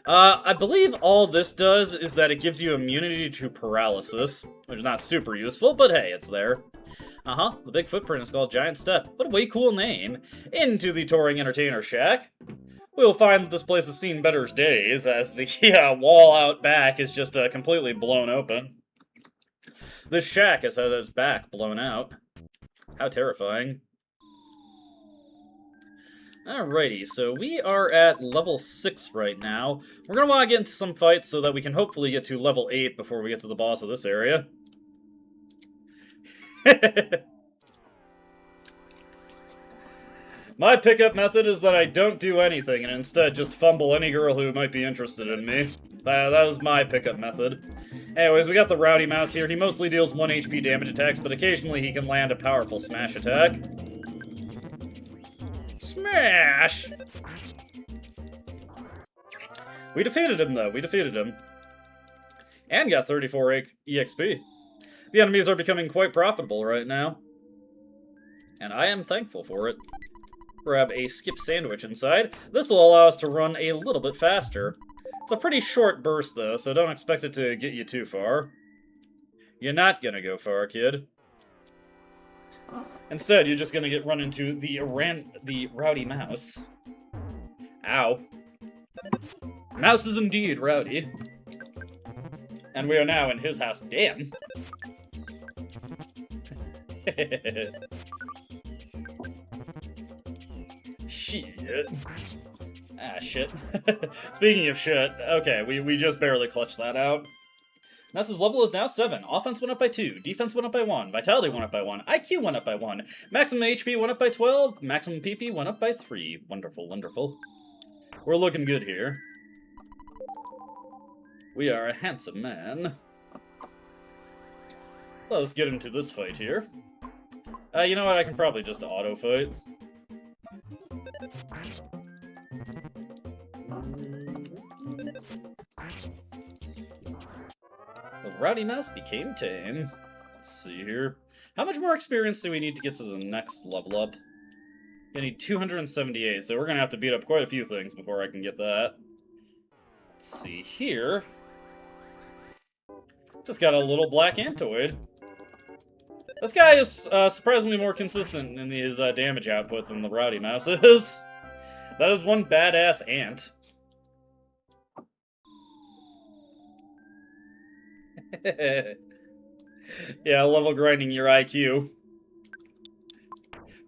I believe all this does is that it gives you immunity to paralysis, which is not super useful, but hey, it's there. Uh-huh, the big footprint is called Giant Step. What a way cool name. Into the touring entertainer shack. We'll find that this place has seen better days, as the wall out back is just completely blown open. This shack has had its back blown out. How terrifying. Alrighty, so we are at level 6 right now. We're going to want to get into some fights so that we can hopefully get to level 8 before we get to the boss of this area. My pickup method is that I don't do anything and instead just fumble any girl who might be interested in me. That is my pickup method. Anyways, we got the Rowdy Mouse here. He mostly deals 1 HP damage attacks, but occasionally he can land a powerful smash attack. Smash! We defeated him, though. We defeated him. And got 34 EXP. The enemies are becoming quite profitable right now. And I am thankful for it. Grab a skip sandwich inside. This will allow us to run a little bit faster. It's a pretty short burst, though, so don't expect it to get you too far. You're not gonna go far, kid. Instead, you're just gonna get run into the Rowdy Mouse. Ow. Mouse is indeed rowdy. And we are now in his house. Damn. Shit. Ah, shit. Speaking of shit, okay, we just barely clutched that out. Ness's level is now 7. Offense went up by 2. Defense went up by 1. Vitality went up by 1. IQ went up by 1. Maximum HP went up by 12. Maximum PP went up by 3. Wonderful, wonderful. We're looking good here. We are a handsome man. Let's get into this fight here. You know what? I can probably just auto-fight. The Rowdy Mouse became tame. Let's see here. How much more experience do we need to get to the next level up? I need 278, so we're gonna have to beat up quite a few things before I can get that. Let's see here. Just got a little black Antoid. This guy is surprisingly more consistent in his damage output than the Rowdy Mouse is. That is one badass ant. Yeah, level grinding your IQ.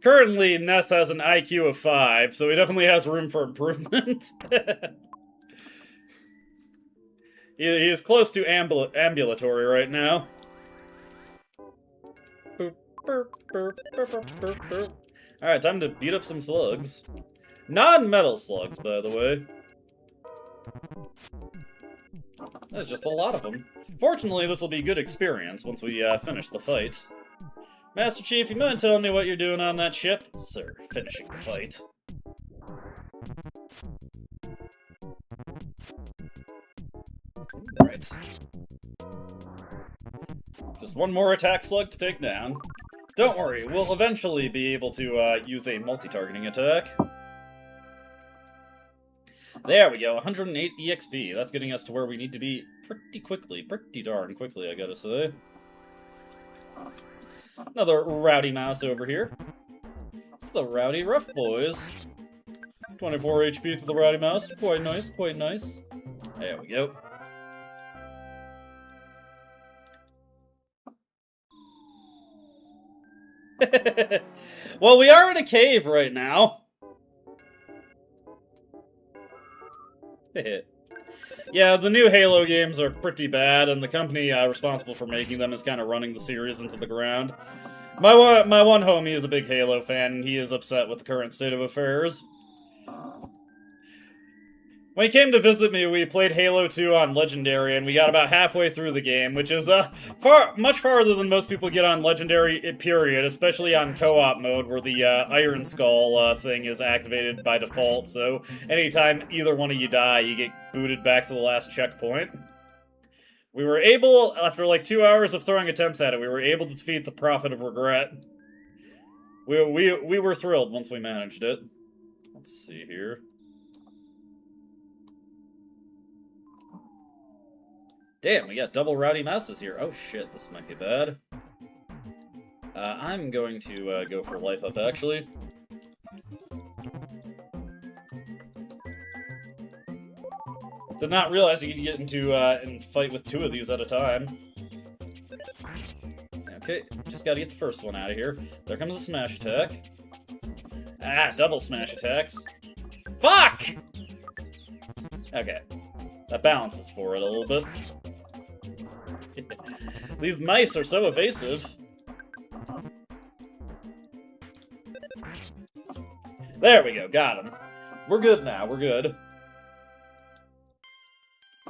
Currently, Ness has an IQ of 5, so he definitely has room for improvement. He is close to ambulatory right now. Alright, time to beat up some slugs. Non-metal slugs, by the way. There's just a lot of them. Fortunately, this will be good experience once we finish the fight. Master Chief, you mind telling me what you're doing on that ship? Sir, finishing the fight. Right. Just one more attack slug to take down. Don't worry, we'll eventually be able to use a multi-targeting attack. There we go, 108 EXP. That's getting us to where we need to be pretty quickly. Pretty darn quickly, I gotta say. Another Rowdy Mouse over here. It's the Rowdy Rough Boys. 24 HP to the Rowdy Mouse. Quite nice, quite nice. There we go. Well, we are in a cave right now. Yeah, the new Halo games are pretty bad, and the company responsible for making them is kind of running the series into the ground. My one homie is a big Halo fan, and he is upset with the current state of affairs. When he came to visit me, we played Halo 2 on Legendary, and we got about halfway through the game, which is much farther than most people get on Legendary, period, especially on co-op mode, where the Iron Skull thing is activated by default, so anytime either one of you die, you get booted back to the last checkpoint. We were able, after like 2 hours of throwing attempts at it, we were able to defeat the Prophet of Regret. We were thrilled once we managed it. Let's see here. Damn, we got double Rowdy Mouses here. Oh shit, this might be bad. I'm going to go for life up, actually. Did not realize you could get into and fight with 2 of these at a time. Okay, just gotta get the first one out of here. There comes a smash attack. Ah, double smash attacks. Fuck! Okay. That balances for it a little bit. These mice are so evasive. There we go, got him. We're good now, we're good.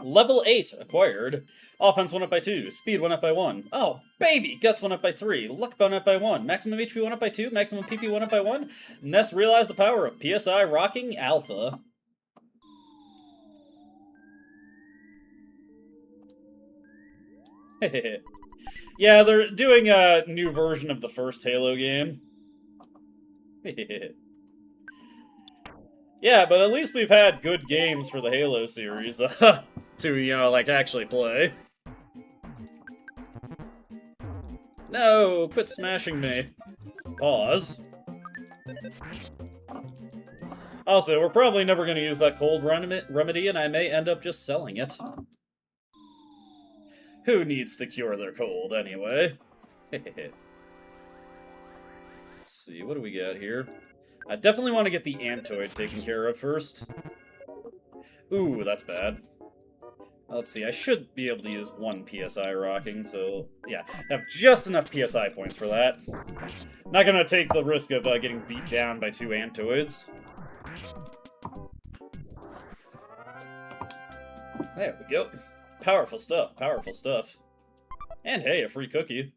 Level 8 acquired. Offense went up by 2. Speed went up by 1. Oh, baby! Guts went up by 3. Luck went up by 1. Maximum HP went up by 2. Maximum PP went up by 1. Ness realized the power of PSI Rocking Alpha. Yeah, they're doing a new version of the first Halo game. Yeah, but at least we've had good games for the Halo series to, you know, like, actually play. No, quit smashing me. Pause. Also, we're probably never going to use that cold remedy, and I may end up just selling it. Who needs to cure their cold, anyway? Let's see, what do we got here? I definitely want to get the Antoid taken care of first. Ooh, that's bad. Let's see, I should be able to use 1 PSI rocking, so yeah, have just enough PSI points for that. Not gonna take the risk of getting beat down by 2 Antoids. There we go. Powerful stuff, powerful stuff. And hey, a free cookie.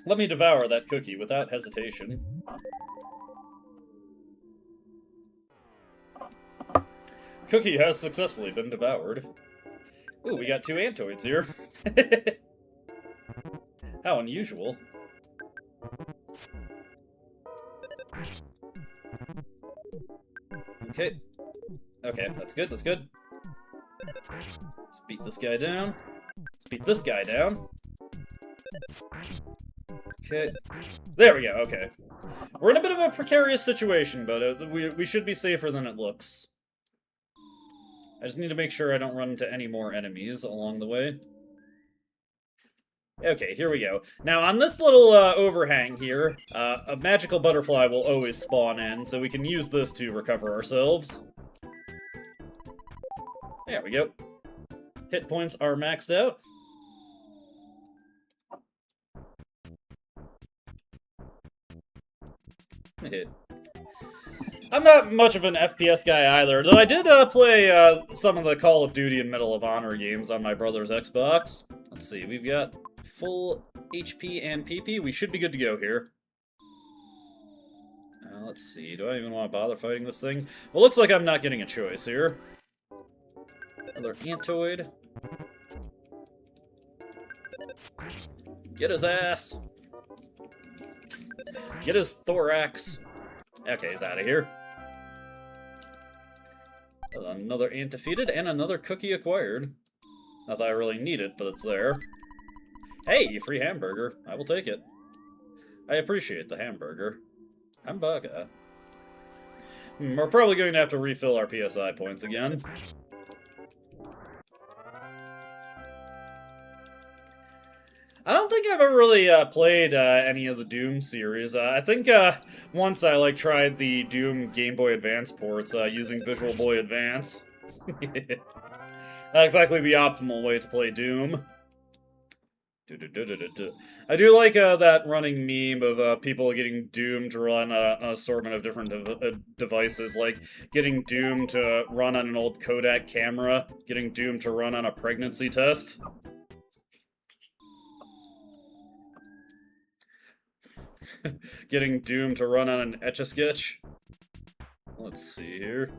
Let me devour that cookie without hesitation. Cookie has successfully been devoured. Ooh, we got 2 Antoids here. How unusual. Okay. Okay, that's good, that's good. Let's beat this guy down. Let's beat this guy down. Okay. There we go, okay. We're in a bit of a precarious situation, but we should be safer than it looks. I just need to make sure I don't run into any more enemies along the way. Okay, here we go. Now, on this little overhang here, a magical butterfly will always spawn in, so we can use this to recover ourselves. There we go. Hit points are maxed out. I'm not much of an FPS guy either, though I did play some of the Call of Duty and Medal of Honor games on my brother's Xbox. Let's see, we've got full HP and PP. We should be good to go here. Let's see, do I even want to bother fighting this thing? Well, looks like I'm not getting a choice here. Another Antoid. Get his ass. Get his thorax. Okay, he's out of here. Another ant defeated and another cookie acquired. Not that I really need it, but it's there. Hey, free hamburger. I will take it. I appreciate the hamburger. Hamburger. We're probably going to have to refill our PSI points again. I don't think I've ever really played any of the Doom series. I think once I tried the Doom Game Boy Advance ports using Visual Boy Advance. Not exactly the optimal way to play Doom. I do like that running meme of people getting Doom to run an assortment of different devices, like getting Doom to run on an old Kodak camera, getting Doom to run on a pregnancy test. Getting Doom to run on an Etch-a-Sketch. Let's see here.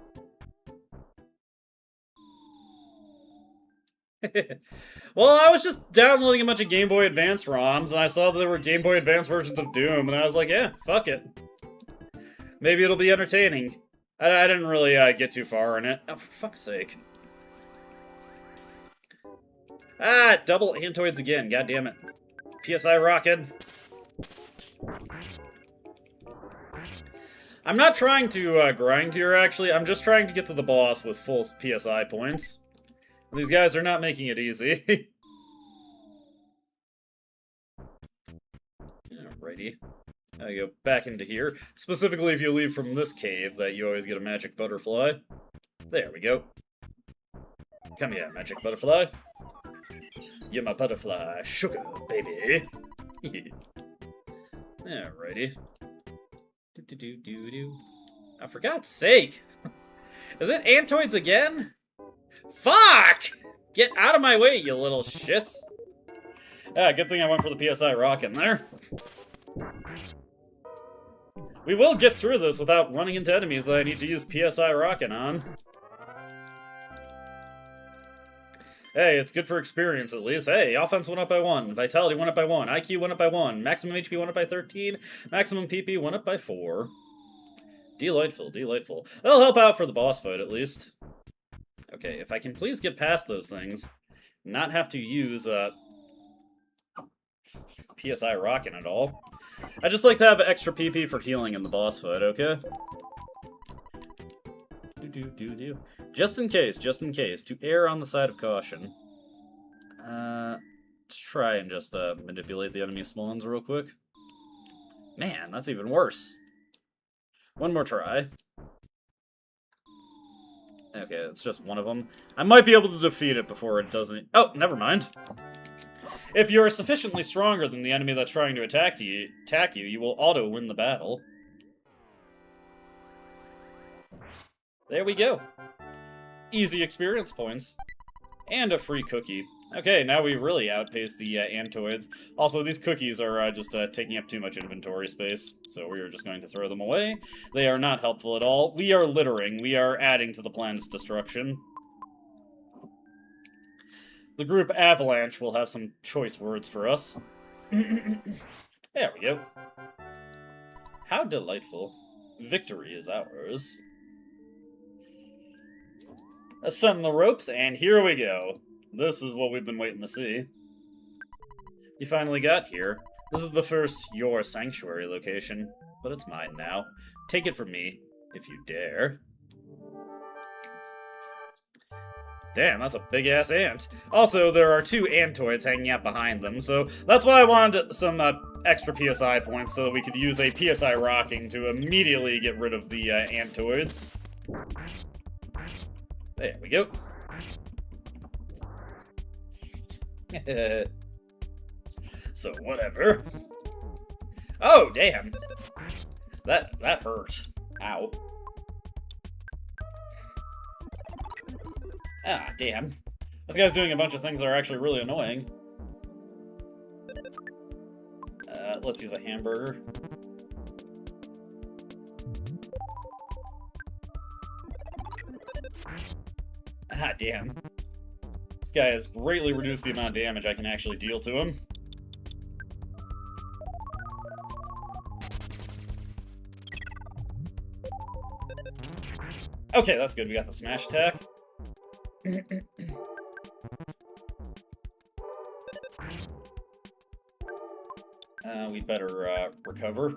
Well, I was just downloading a bunch of Game Boy Advance ROMs, and I saw that there were Game Boy Advance versions of Doom, and I was like, yeah, fuck it. Maybe it'll be entertaining. I didn't really get too far in it. Oh, for fuck's sake. Ah, double Antoids again, god damn it. PSI rockin'. I'm not trying to grind here, actually. I'm just trying to get to the boss with full PSI points. These guys are not making it easy. Alrighty. Now you go back into here. Specifically, if you leave from this cave, that you always get a magic butterfly. There we go. Come here, magic butterfly. You're my butterfly. Sugar, baby. Alrighty. Oh, for God's sake! Is it Antoids again? Fuck! Get out of my way, you little shits! Ah, good thing I went for the PSI rocket there. We will get through this without running into enemies that I need to use PSI rocket on. Hey, it's good for experience at least. Hey, offense went up by 1, vitality went up by 1, IQ went up by 1, maximum HP went up by 13, maximum PP went up by 4. Delightful, delightful. That'll help out for the boss fight at least. Okay, if I can please get past those things, not have to use PSI rocking at all. I just like to have extra PP for healing in the boss fight, okay? Just in case, to err on the side of caution. Let's try and just manipulate the enemy spawns real quick. Man, that's even worse. One more try. Okay, it's just one of them. I might be able to defeat it before it doesn't... Oh, never mind. If you're sufficiently stronger than the enemy that's trying to attack you, you will auto-win the battle. There we go. Easy experience points. And a free cookie. Okay, now we really outpace the Antoids. Also, these cookies are just taking up too much inventory space, so we are just going to throw them away. They are not helpful at all. We are littering. We are adding to the planet's destruction. The group Avalanche will have some choice words for us. There we go. How delightful. Victory is ours. Ascend the ropes, and here we go. This is what we've been waiting to see. You finally got here. This is the first Your Sanctuary location, but it's mine now. Take it from me, if you dare. Damn, that's a big-ass ant. Also, there are 2 antoids hanging out behind them, so that's why I wanted some extra PSI points so that we could use a PSI rocking to immediately get rid of the antoids. There we go. So, whatever. Oh, damn. That hurt. Ow. Ah, damn. This guy's doing a bunch of things that are actually really annoying. Let's use a hamburger. Ah, damn. This guy has greatly reduced the amount of damage I can actually deal to him. Okay, that's good. We got the smash attack. We better recover.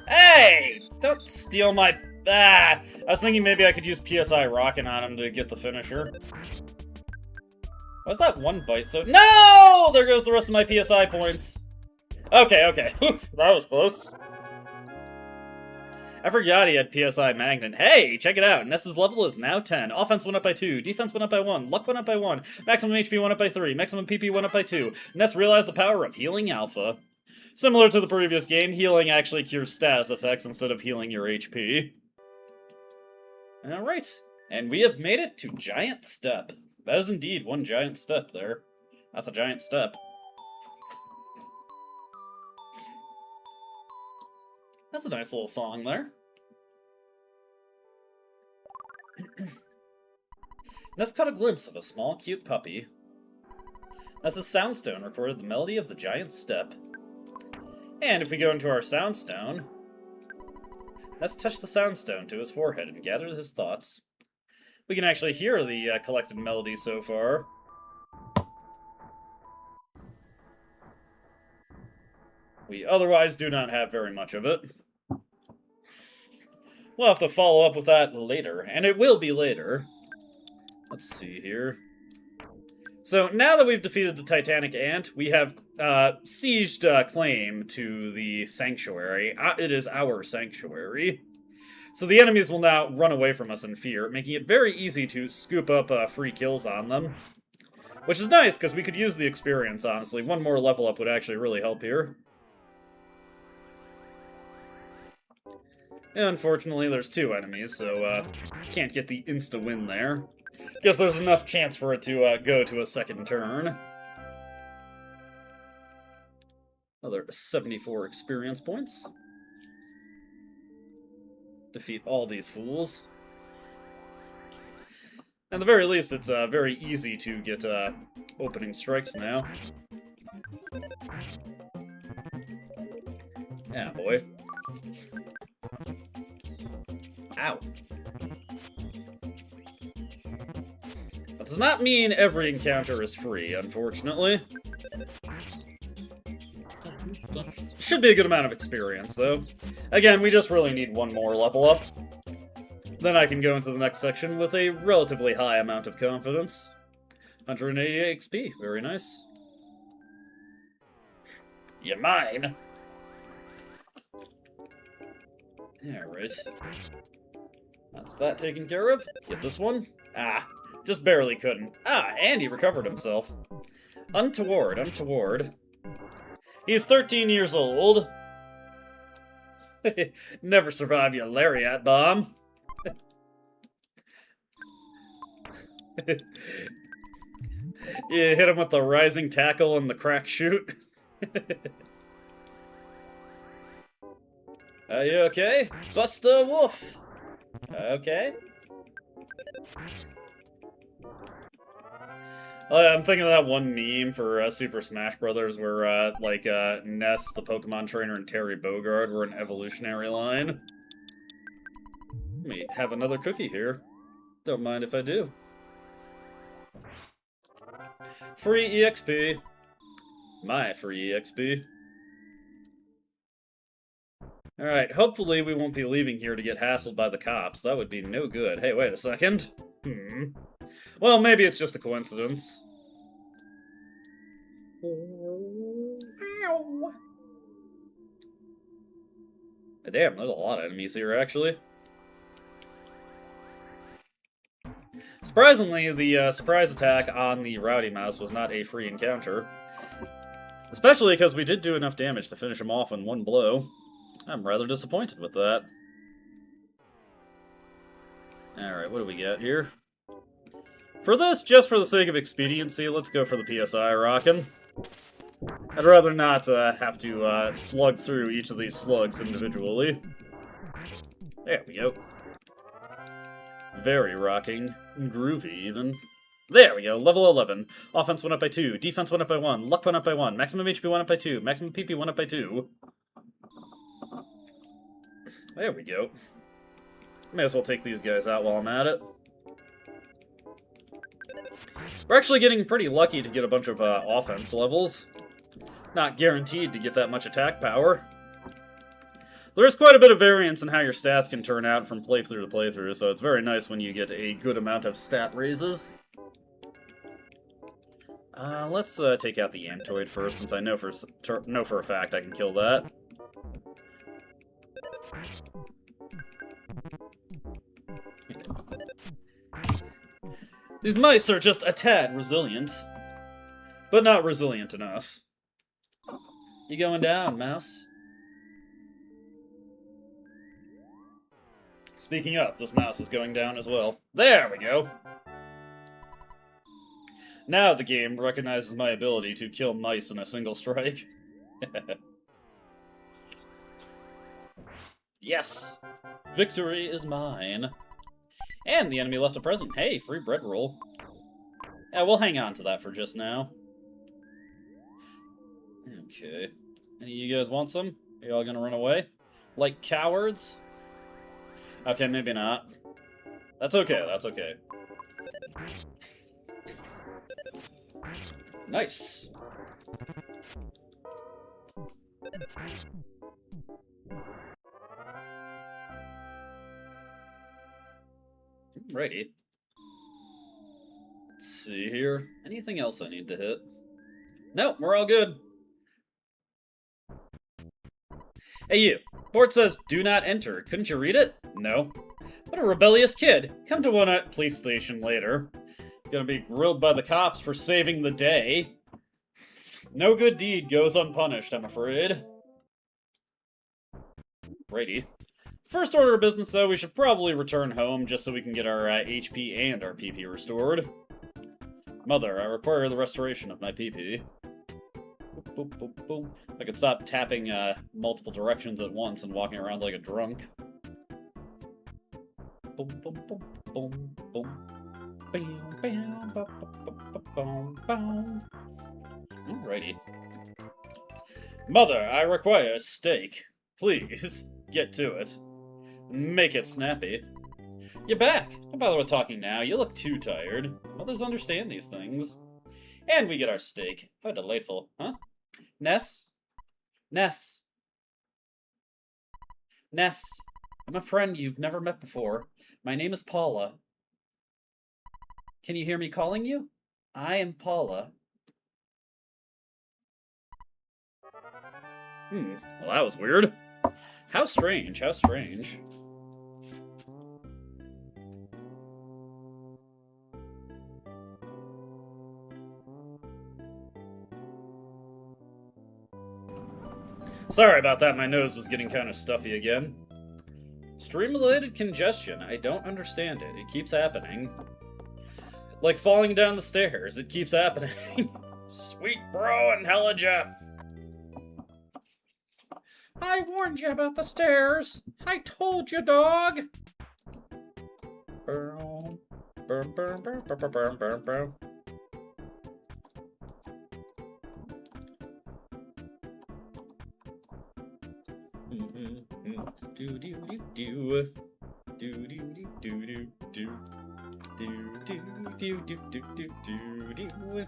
Hey! Don't steal my... Ah! I was thinking maybe I could use PSI rocking on him to get the finisher. Why's that one bite so... No! There goes the rest of my PSI points. Okay, okay. That was close. I forgot he had PSI Magnet. Hey, check it out. Ness's level is now 10. Offense went up by 2. Defense went up by 1. Luck went up by 1. Maximum HP went up by 3. Maximum PP went up by 2. Ness realized the power of Healing Alpha. Similar to the previous game, healing actually cures status effects instead of healing your HP. Alright. And we have made it to Giant Step. That is indeed one giant step there. That's a giant step. That's a nice little song there. Ness caught a glimpse of a small, cute puppy. Ness's soundstone recorded the melody of the giant step. And if we go into our soundstone, Ness touched the soundstone to his forehead and gathered his thoughts. We can actually hear the collected melody so far. We otherwise do not have very much of it. We'll have to follow up with that later, and it will be later. Let's see here. So, now that we've defeated the Titanic Ant, we have sieged claim to the sanctuary. It is our sanctuary. So the enemies will now run away from us in fear, making it very easy to scoop up free kills on them. Which is nice, because we could use the experience, honestly. One more level up would actually really help here. And unfortunately, there's 2 enemies, so can't get the insta-win there. Guess there's enough chance for it to go to a second turn. Another 74 experience points. Defeat all these fools. At the very least, it's very easy to get opening strikes now. Yeah, boy. Ow. That does not mean every encounter is free, unfortunately. Should be a good amount of experience, though. Again, we just really need one more level up. Then I can go into the next section with a relatively high amount of confidence. 188 XP, very nice. You're mine! Alright. That's that taken care of. Get this one. Ah, just barely couldn't. Ah, and he recovered himself. Untoward, untoward. He's 13 years old. Never survive your lariat bomb. You hit him with the rising tackle and the crack shoot. Are you okay? Buster Wolf! Okay. I'm thinking of that one meme for Super Smash Brothers where, Ness, the Pokemon trainer, and Terry Bogard were an evolutionary line. Let me have another cookie here. Don't mind if I do. Free EXP. My free EXP. Alright, hopefully we won't be leaving here to get hassled by the cops. That would be no good. Hey, wait a second. Well, maybe it's just a coincidence. Damn, there's a lot of enemies here, actually. Surprisingly, the surprise attack on the Rowdy Mouse was not a free encounter. Especially because we did do enough damage to finish him off in one blow. I'm rather disappointed with that. Alright, what do we get here? For this, just for the sake of expediency, let's go for the PSI rockin'. I'd rather not have to slug through each of these slugs individually. There we go. Very rocking. Groovy, even. There we go, level 11. Offense went up by 2, defense went up by 1, luck went up by 1, maximum HP went up by 2, maximum PP went up by 2. There we go. May as well take these guys out while I'm at it. We're actually getting pretty lucky to get a bunch of offense levels. Not guaranteed to get that much attack power. There is quite a bit of variance in how your stats can turn out from playthrough to playthrough, so it's very nice when you get a good amount of stat raises. Let's take out the Antoid first, since I know for a fact I can kill that. These mice are just a tad resilient, but not resilient enough. You going down, mouse? Speaking of, this mouse is going down as well. There we go! Now the game recognizes my ability to kill mice in a single strike. Yes! Victory is mine. And the enemy left a present. Hey, free bread roll. Yeah, we'll hang on to that for just now. Okay. Any of you guys want some? Are y'all gonna run away? Like cowards? Okay, maybe not. That's okay, that's okay. Nice! Alrighty. Let's see here. Anything else I need to hit? Nope, we're all good. Hey you, board says do not enter. Couldn't you read it? No. What a rebellious kid. Come to one at police station later. Gonna be grilled by the cops for saving the day. No good deed goes unpunished, I'm afraid. Righty. First order of business, though, we should probably return home just so we can get our HP and our PP restored. Mother, I require the restoration of my PP. Boop, boop, boop, boop. I could stop tapping multiple directions at once and walking around like a drunk. Boom, boom, boom, boom, boom. Bam, bam, ba, ba, ba, ba, boom, boom. Alrighty. Mother, I require a steak. Please, get to it. Make it snappy. You're back. Don't bother with talking now. You look too tired. Mothers understand these things. And we get our steak. How delightful, huh? Ness? Ness? Ness, I'm a friend you've never met before. My name is Paula. Can you hear me calling you? I am Paula. Well, that was weird. How strange, how strange. Sorry about that, my nose was getting kind of stuffy again. Stream-related congestion, I don't understand it. It keeps happening. Like falling down the stairs, it keeps happening. Sweet bro and hella Jeff. I warned you about the stairs. I told you, dog. Do do do do. Do do do do do do. Do do do do do do do.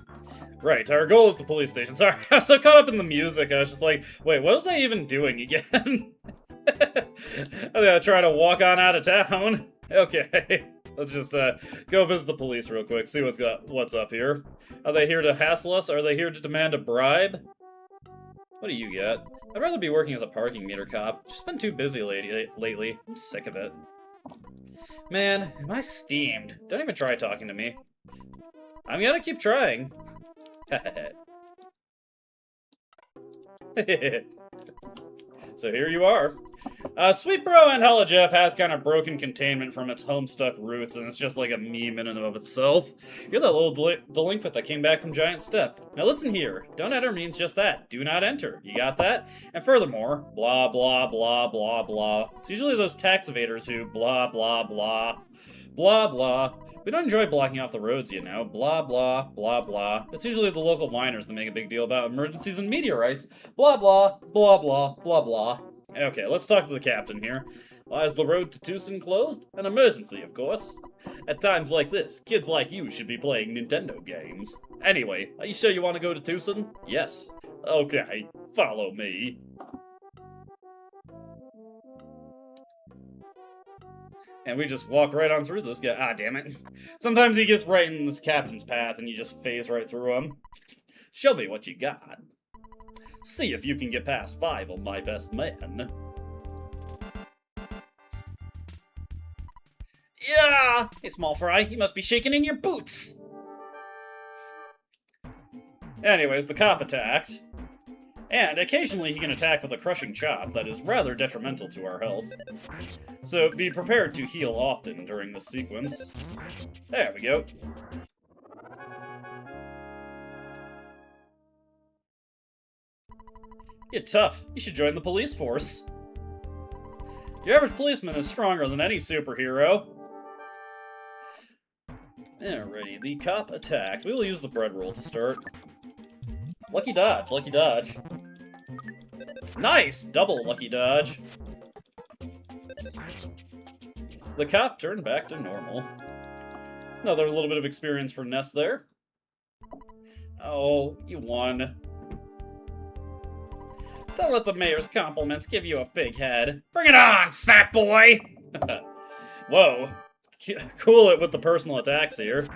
Right, our goal is the police station. Sorry, I was so caught up in the music. I was just like, wait, what was I even doing again? I'm gonna try to walk on out of town. Okay, let's just go visit the police real quick. See what's up here. Are they here to hassle us? Are they here to demand a bribe? What do you get? I'd rather be working as a parking meter cop. Just been too busy lately. I'm sick of it. Man, am I steamed? Don't even try talking to me. I'm gonna keep trying. So here you are. Sweet Bro and Hella Jeff has kind of broken containment from its homestuck roots, and it's just like a meme in and of itself. You're that little delinquent that came back from Giant Step. Now listen here, don't enter means just that. Do not enter. You got that? And furthermore, blah blah blah blah blah. It's usually those tax evaders who blah blah blah. Blah blah. We don't enjoy blocking off the roads, you know. Blah blah blah blah. It's usually the local miners that make a big deal about emergencies and meteorites. Blah blah blah blah blah blah. Okay, let's talk to the captain here. Why is the road to Tucson closed? An emergency, of course. At times like this, kids like you should be playing Nintendo games. Anyway, are you sure you want to go to Tucson? Yes. Okay, follow me. And we just walk right on through this guy. Ah, damn it. Sometimes he gets right in this captain's path and you just phase right through him. Show me what you got. See if you can get past 5 of my best men. Yeah! Hey, small fry, you must be shaking in your boots! Anyways, the cop attacked. And occasionally he can attack with a crushing chop that is rather detrimental to our health. So be prepared to heal often during this sequence. There we go. You're tough. You should join the police force. Your average policeman is stronger than any superhero. Alrighty, the cop attacked. We will use the bread roll to start. Lucky dodge, lucky dodge. Nice! Double lucky dodge. The cop turned back to normal. Another little bit of experience for Ness there. Oh, you won. Don't let the mayor's compliments give you a big head. Bring it on, fat boy! Whoa. Cool it with the personal attacks here.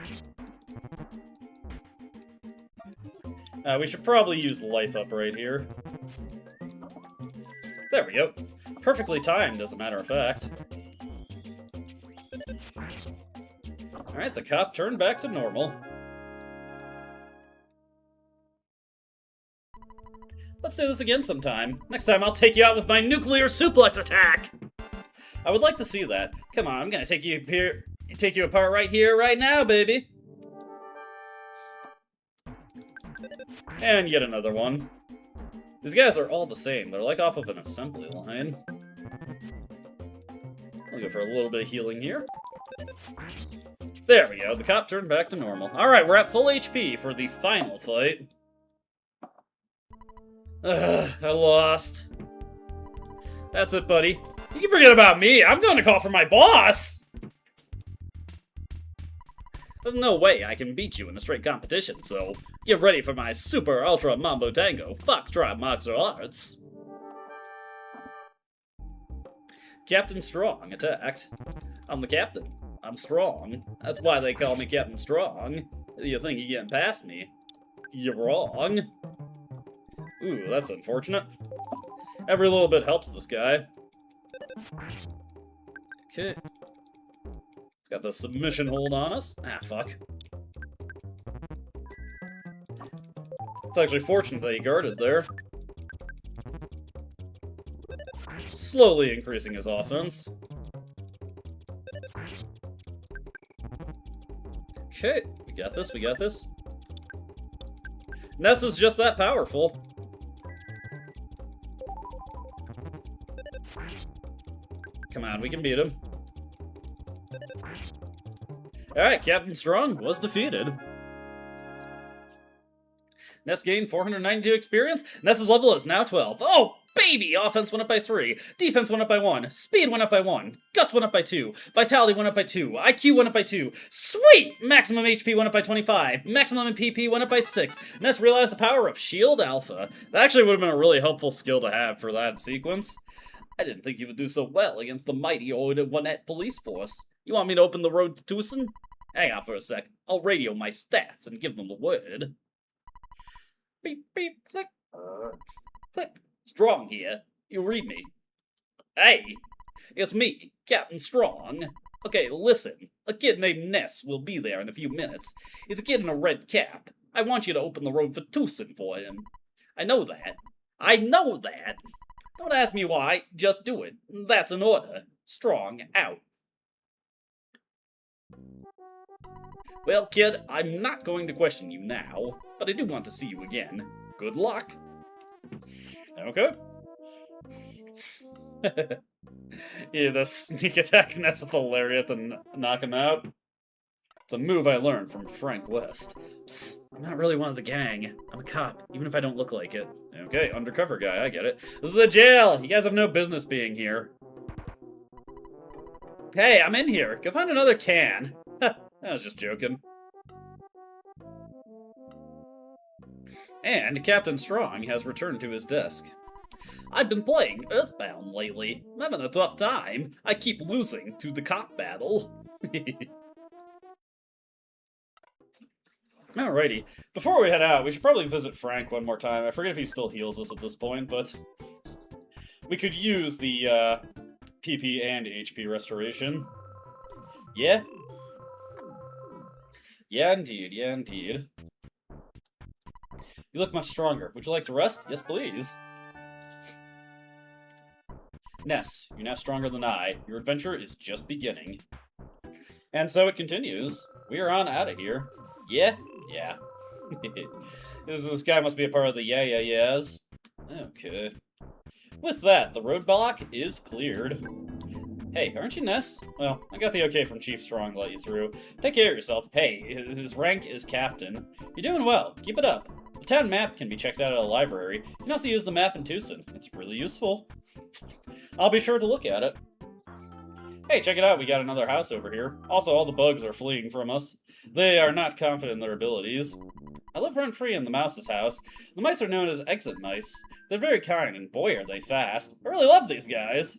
We should probably use life up right here. There we go. Perfectly timed, as a matter of fact. Alright, the cop turned back to normal. Let's do this again sometime. Next time I'll take you out with my nuclear suplex attack! I would like to see that. Come on, I'm gonna take you apart right here, right now, baby! And yet another one. These guys are all the same. They're like off of an assembly line. I'll go for a little bit of healing here. There we go. The cop turned back to normal. Alright, we're at full HP for the final fight. Ugh, I lost. That's it, buddy. You can forget about me. I'm going to call for my boss! There's no way I can beat you in a straight competition, so get ready for my super ultra mambo tango foxtrot martial arts. Captain Strong attacked. I'm the captain. I'm strong. That's why they call me Captain Strong. You think you're getting past me? You're wrong. Ooh, that's unfortunate. Every little bit helps this guy. Okay. Got the submission hold on us. Ah, fuck. It's actually fortunate that he guarded there. Slowly increasing his offense. Okay, we got this, we got this. Ness is just that powerful. Come on, we can beat him. Alright, Captain Strong was defeated. Ness gained 492 experience. Ness's level is now 12. Oh, baby! Offense went up by 3. Defense went up by 1. Speed went up by 1. Guts went up by 2. Vitality went up by 2. IQ went up by 2. Sweet! Maximum HP went up by 25. Maximum PP went up by 6. Ness realized the power of Shield Alpha. That actually would have been a really helpful skill to have for that sequence. I didn't think you would do so well against the mighty old One-Net police force. You want me to open the road to Tucson? Hang on for a sec. I'll radio my staffs and give them the word. Beep, beep, click. Click. Strong here. You read me. Hey, it's me, Captain Strong. Okay, listen. A kid named Ness will be there in a few minutes. He's a kid in a red cap. I want you to open the road for Tucson for him. I know that. I know that. Don't ask me why, just do it. That's an order. Strong out. Well, kid, I'm not going to question you now, but I do want to see you again. Good luck. Okay. Yeah, the sneak attack Ness with the lariat and knock him out. It's a move I learned from Frank West. Psst, I'm not really one of the gang. I'm a cop, even if I don't look like it. Okay, undercover guy, I get it. This is the jail! You guys have no business being here. Hey, I'm in here. Go find another can. I was just joking. And Captain Strong has returned to his desk. I've been playing EarthBound lately. I'm having a tough time. I keep losing to the cop battle. Alrighty. Before we head out, we should probably visit Frank one more time. I forget if he still heals us at this point, but we could use the PP and HP restoration. Yeah? Yeah, indeed. Yeah, indeed. You look much stronger. Would you like to rest? Yes, please. Ness, you're now stronger than I. Your adventure is just beginning. And so it continues. We are on out of here. Yeah? Yeah. This guy must be a part of the yeahs. Okay. With that, the roadblock is cleared. Hey, aren't you Ness? Well, I got the okay from Chief Strong to let you through. Take care of yourself. Hey, his rank is Captain. You're doing well. Keep it up. The town map can be checked out at a library. You can also use the map in Tucson. It's really useful. I'll be sure to look at it. Hey, check it out. We got another house over here. Also, all the bugs are fleeing from us. They are not confident in their abilities. I live rent-free in the mouse's house. The mice are known as exit mice. They're very kind, and boy are they fast. I really love these guys.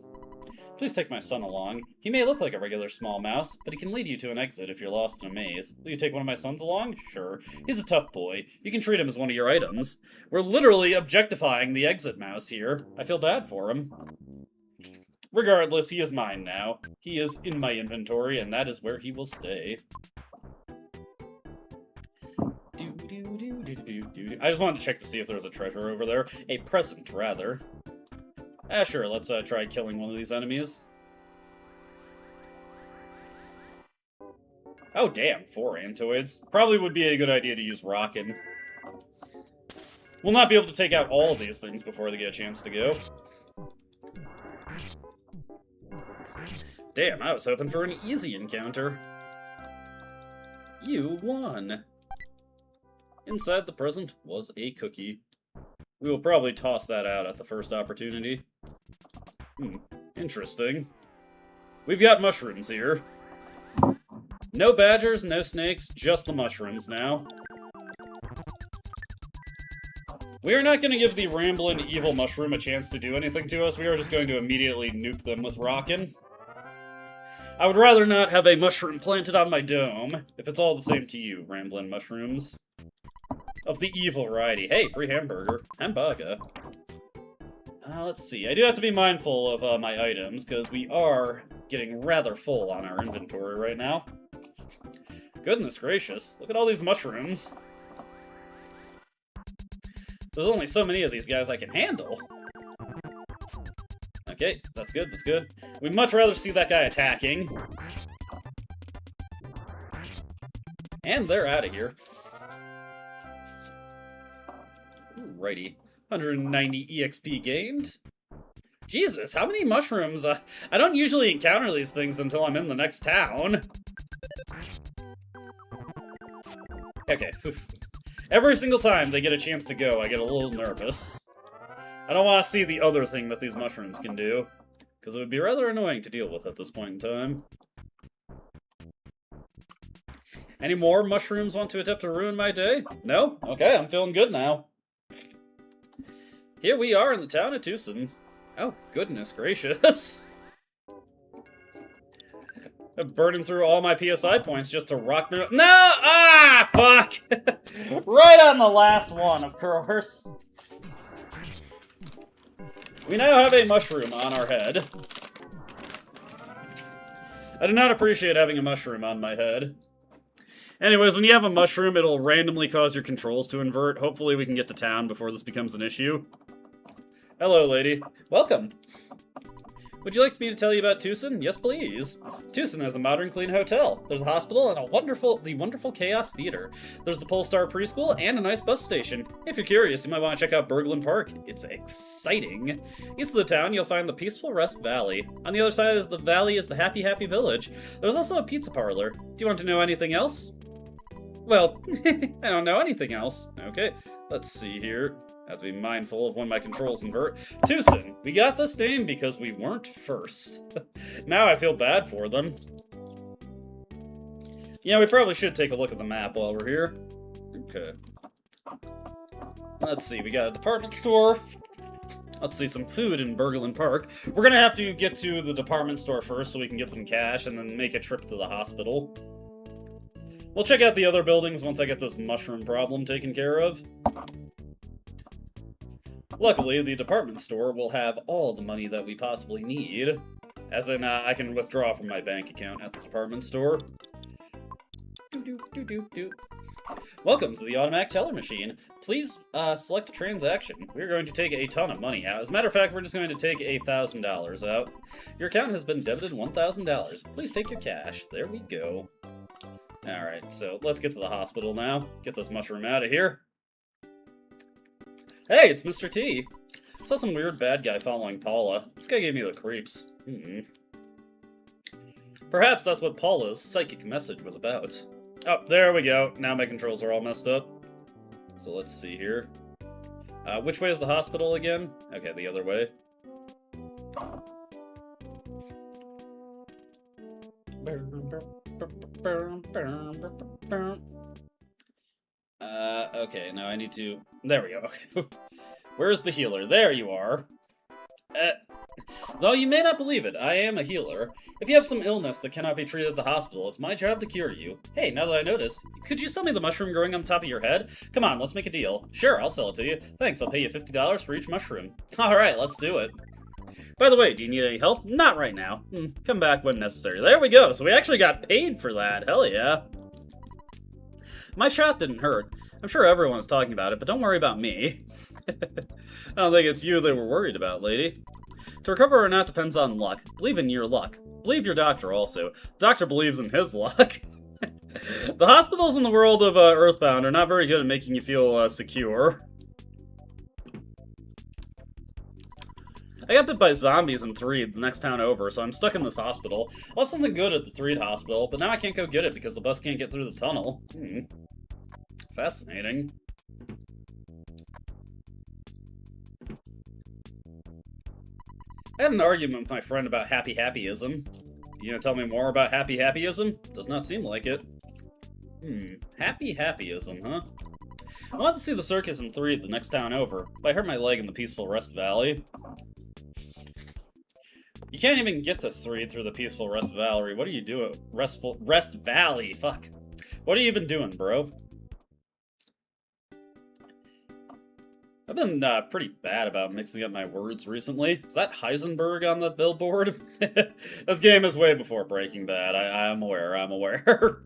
Please take my son along. He may look like a regular small mouse, but he can lead you to an exit if you're lost in a maze. Will you take one of my sons along? Sure. He's a tough boy. You can treat him as one of your items. We're literally objectifying the exit mouse here. I feel bad for him. Regardless, he is mine now. He is in my inventory, and that is where he will stay. I just wanted to check to see if there was a treasure over there. A present, rather. Sure, let's try killing one of these enemies. Oh, damn, 4 Antoids. Probably would be a good idea to use Rockin'. We'll not be able to take out all of these things before they get a chance to go. Damn, I was hoping for an easy encounter. You won. Inside the present was a cookie. We will probably toss that out at the first opportunity. Interesting. We've got mushrooms here. No badgers, no snakes, just the mushrooms now. We are not going to give the ramblin' evil mushroom a chance to do anything to us. We are just going to immediately nuke them with Rockin'. I would rather not have a mushroom planted on my dome, if it's all the same to you, ramblin' mushrooms. Of the evil variety. Hey, free hamburger. Hamburger. Let's see. I do have to be mindful of my items, because we are getting rather full on our inventory right now. Goodness gracious. Look at all these mushrooms. There's only so many of these guys I can handle. Okay, that's good, that's good. We'd much rather see that guy attacking. And they're out of here. Alrighty. 190 EXP gained. Jesus, how many mushrooms? I don't usually encounter these things until I'm in the next town. Okay. Every single time they get a chance to go, I get a little nervous. I don't want to see the other thing that these mushrooms can do, because it would be rather annoying to deal with at this point in time. Any more mushrooms want to attempt to ruin my day? No? Okay, I'm feeling good now. Here we are in the town of Tucson. Oh, goodness gracious. I'm burning through all my PSI points just to rock me. No! Ah! Fuck! Right on the last one, of course. We now have a mushroom on our head. I do not appreciate having a mushroom on my head. Anyways, when you have a mushroom, it'll randomly cause your controls to invert. Hopefully we can get to town before this becomes an issue. Hello, lady. Welcome. Would you like me to tell you about Tucson? Yes, please. Tucson is a modern, clean hotel. There's a hospital and the wonderful Chaos Theater. There's the Polestar Preschool and a nice bus station. If you're curious, you might want to check out Berglund Park. It's exciting. East of the town, you'll find the peaceful Rest Valley. On the other side of the valley is the Happy Happy Village. There's also a pizza parlor. Do you want to know anything else? Well, I don't know anything else. Okay, let's see here. I have to be mindful of when my controls invert. Tucson, we got this name because we weren't first. Now I feel bad for them. Yeah, we probably should take a look at the map while we're here. Okay. Let's see, we got a department store. Let's see, some food in Berglund Park. We're gonna have to get to the department store first so we can get some cash and then make a trip to the hospital. We'll check out the other buildings once I get this mushroom problem taken care of. Luckily, the department store will have all the money that we possibly need. As in, I can withdraw from my bank account at the department store. Welcome to the automatic teller machine. Please select a transaction. We're going to take a ton of money out. As a matter of fact, we're just going to take $1,000 out. Your account has been debited $1,000. Please take your cash. There we go. Alright, so let's get to the hospital now. Get this mushroom out of here. Hey, it's Mr. T. Saw some weird bad guy following Paula. This guy gave me the creeps. Perhaps that's what Paula's psychic message was about. Oh, there we go. Now my controls are all messed up. So let's see here. Which way is the hospital again? Okay, the other way. Okay, now I need to... There we go, okay. Where's the healer? There you are. Though you may not believe it, I am a healer. If you have some illness that cannot be treated at the hospital, it's my job to cure you. Hey, now that I notice, could you sell me the mushroom growing on the top of your head? Come on, let's make a deal. Sure, I'll sell it to you. Thanks, I'll pay you $50 for each mushroom. Alright, let's do it. By the way, do you need any help? Not right now. Come back when necessary. There we go, so we actually got paid for that. Hell yeah. My shot didn't hurt. I'm sure everyone's talking about it, but don't worry about me. I don't think it's you they were worried about, lady. To recover or not depends on luck. Believe in your luck. Believe your doctor also. The doctor believes in his luck. The hospitals in the world of EarthBound are not very good at making you feel secure. I got bit by zombies in Threed, the next town over, so I'm stuck in this hospital. I'll have something good at the Threed hospital, but now I can't go get it because the bus can't get through the tunnel. Fascinating. I had an argument with my friend about Happy Happyism. You gonna tell me more about Happy Happyism? Does not seem like it. Happy Happyism, huh? I want to see the circus in Threed, the next town over, but I hurt my leg in the peaceful Rest Valley. You can't even get to Threed through the peaceful Rest Valley. What are you doing? Rest Valley, fuck. What are you even doing, bro? I've been pretty bad about mixing up my words recently. Is that Heisenberg on the billboard? This game is way before Breaking Bad. I'm aware.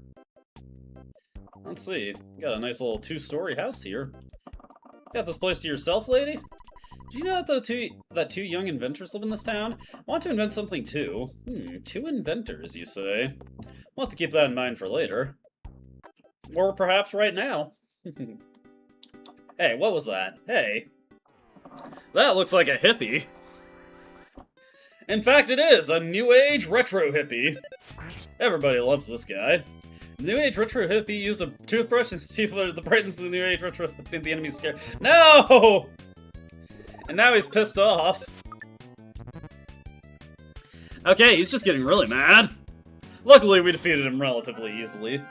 Let's see. You got a nice little two-story house here. Got this place to yourself, lady? Do you know that two young inventors live in this town? I want to invent something too. Two inventors, you say? We'll have to keep that in mind for later. Or perhaps right now. Hey, what was that? Hey. That looks like a hippie. In fact, it is! A New Age retro hippie. Everybody loves this guy. New Age retro hippie used a toothbrush and see the brightness of the New Age retro hippie the enemy's scared. No! And now he's pissed off. Okay, he's just getting really mad. Luckily, we defeated him relatively easily.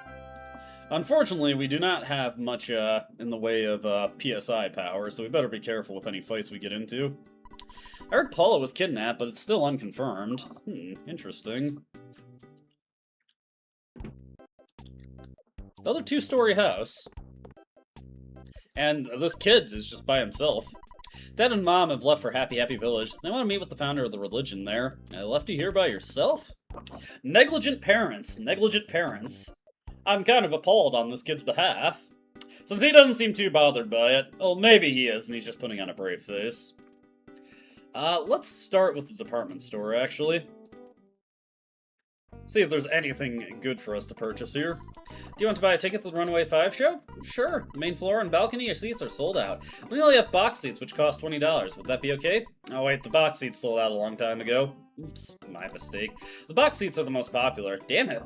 Unfortunately, we do not have much in the way of PSI power, so we better be careful with any fights we get into. I heard Paula was kidnapped, but it's still unconfirmed. Interesting. Another two-story house. And this kid is just by himself. Dad and Mom have left for Happy Happy Village. They want to meet with the founder of the religion there. I left you here by yourself? Negligent parents. Negligent parents. I'm kind of appalled on this kid's behalf. Since he doesn't seem too bothered by it. Well, maybe he is, and he's just putting on a brave face. Let's start with the department store, actually. See if there's anything good for us to purchase here. Do you want to buy a ticket to the Runaway 5 show? Sure. The main floor and balcony seats are sold out. We only have box seats, which cost $20. Would that be okay? Oh wait, the box seats sold out a long time ago. Oops, my mistake. The box seats are the most popular. Damn it.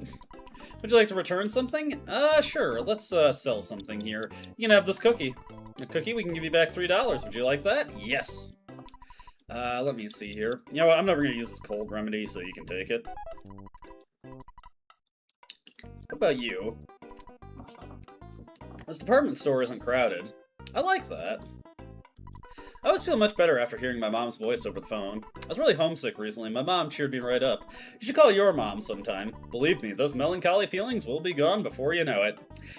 Would you like to return something? Sure. Let's sell something here. You can have this cookie. A cookie, we can give you back $3. Would you like that? Yes. Let me see here. You know what, I'm never going to use this cold remedy, so you can take it. What about you? This department store isn't crowded. I like that. I always feel much better after hearing my mom's voice over the phone. I was really homesick recently. My mom cheered me right up. You should call your mom sometime. Believe me, those melancholy feelings will be gone before you know it.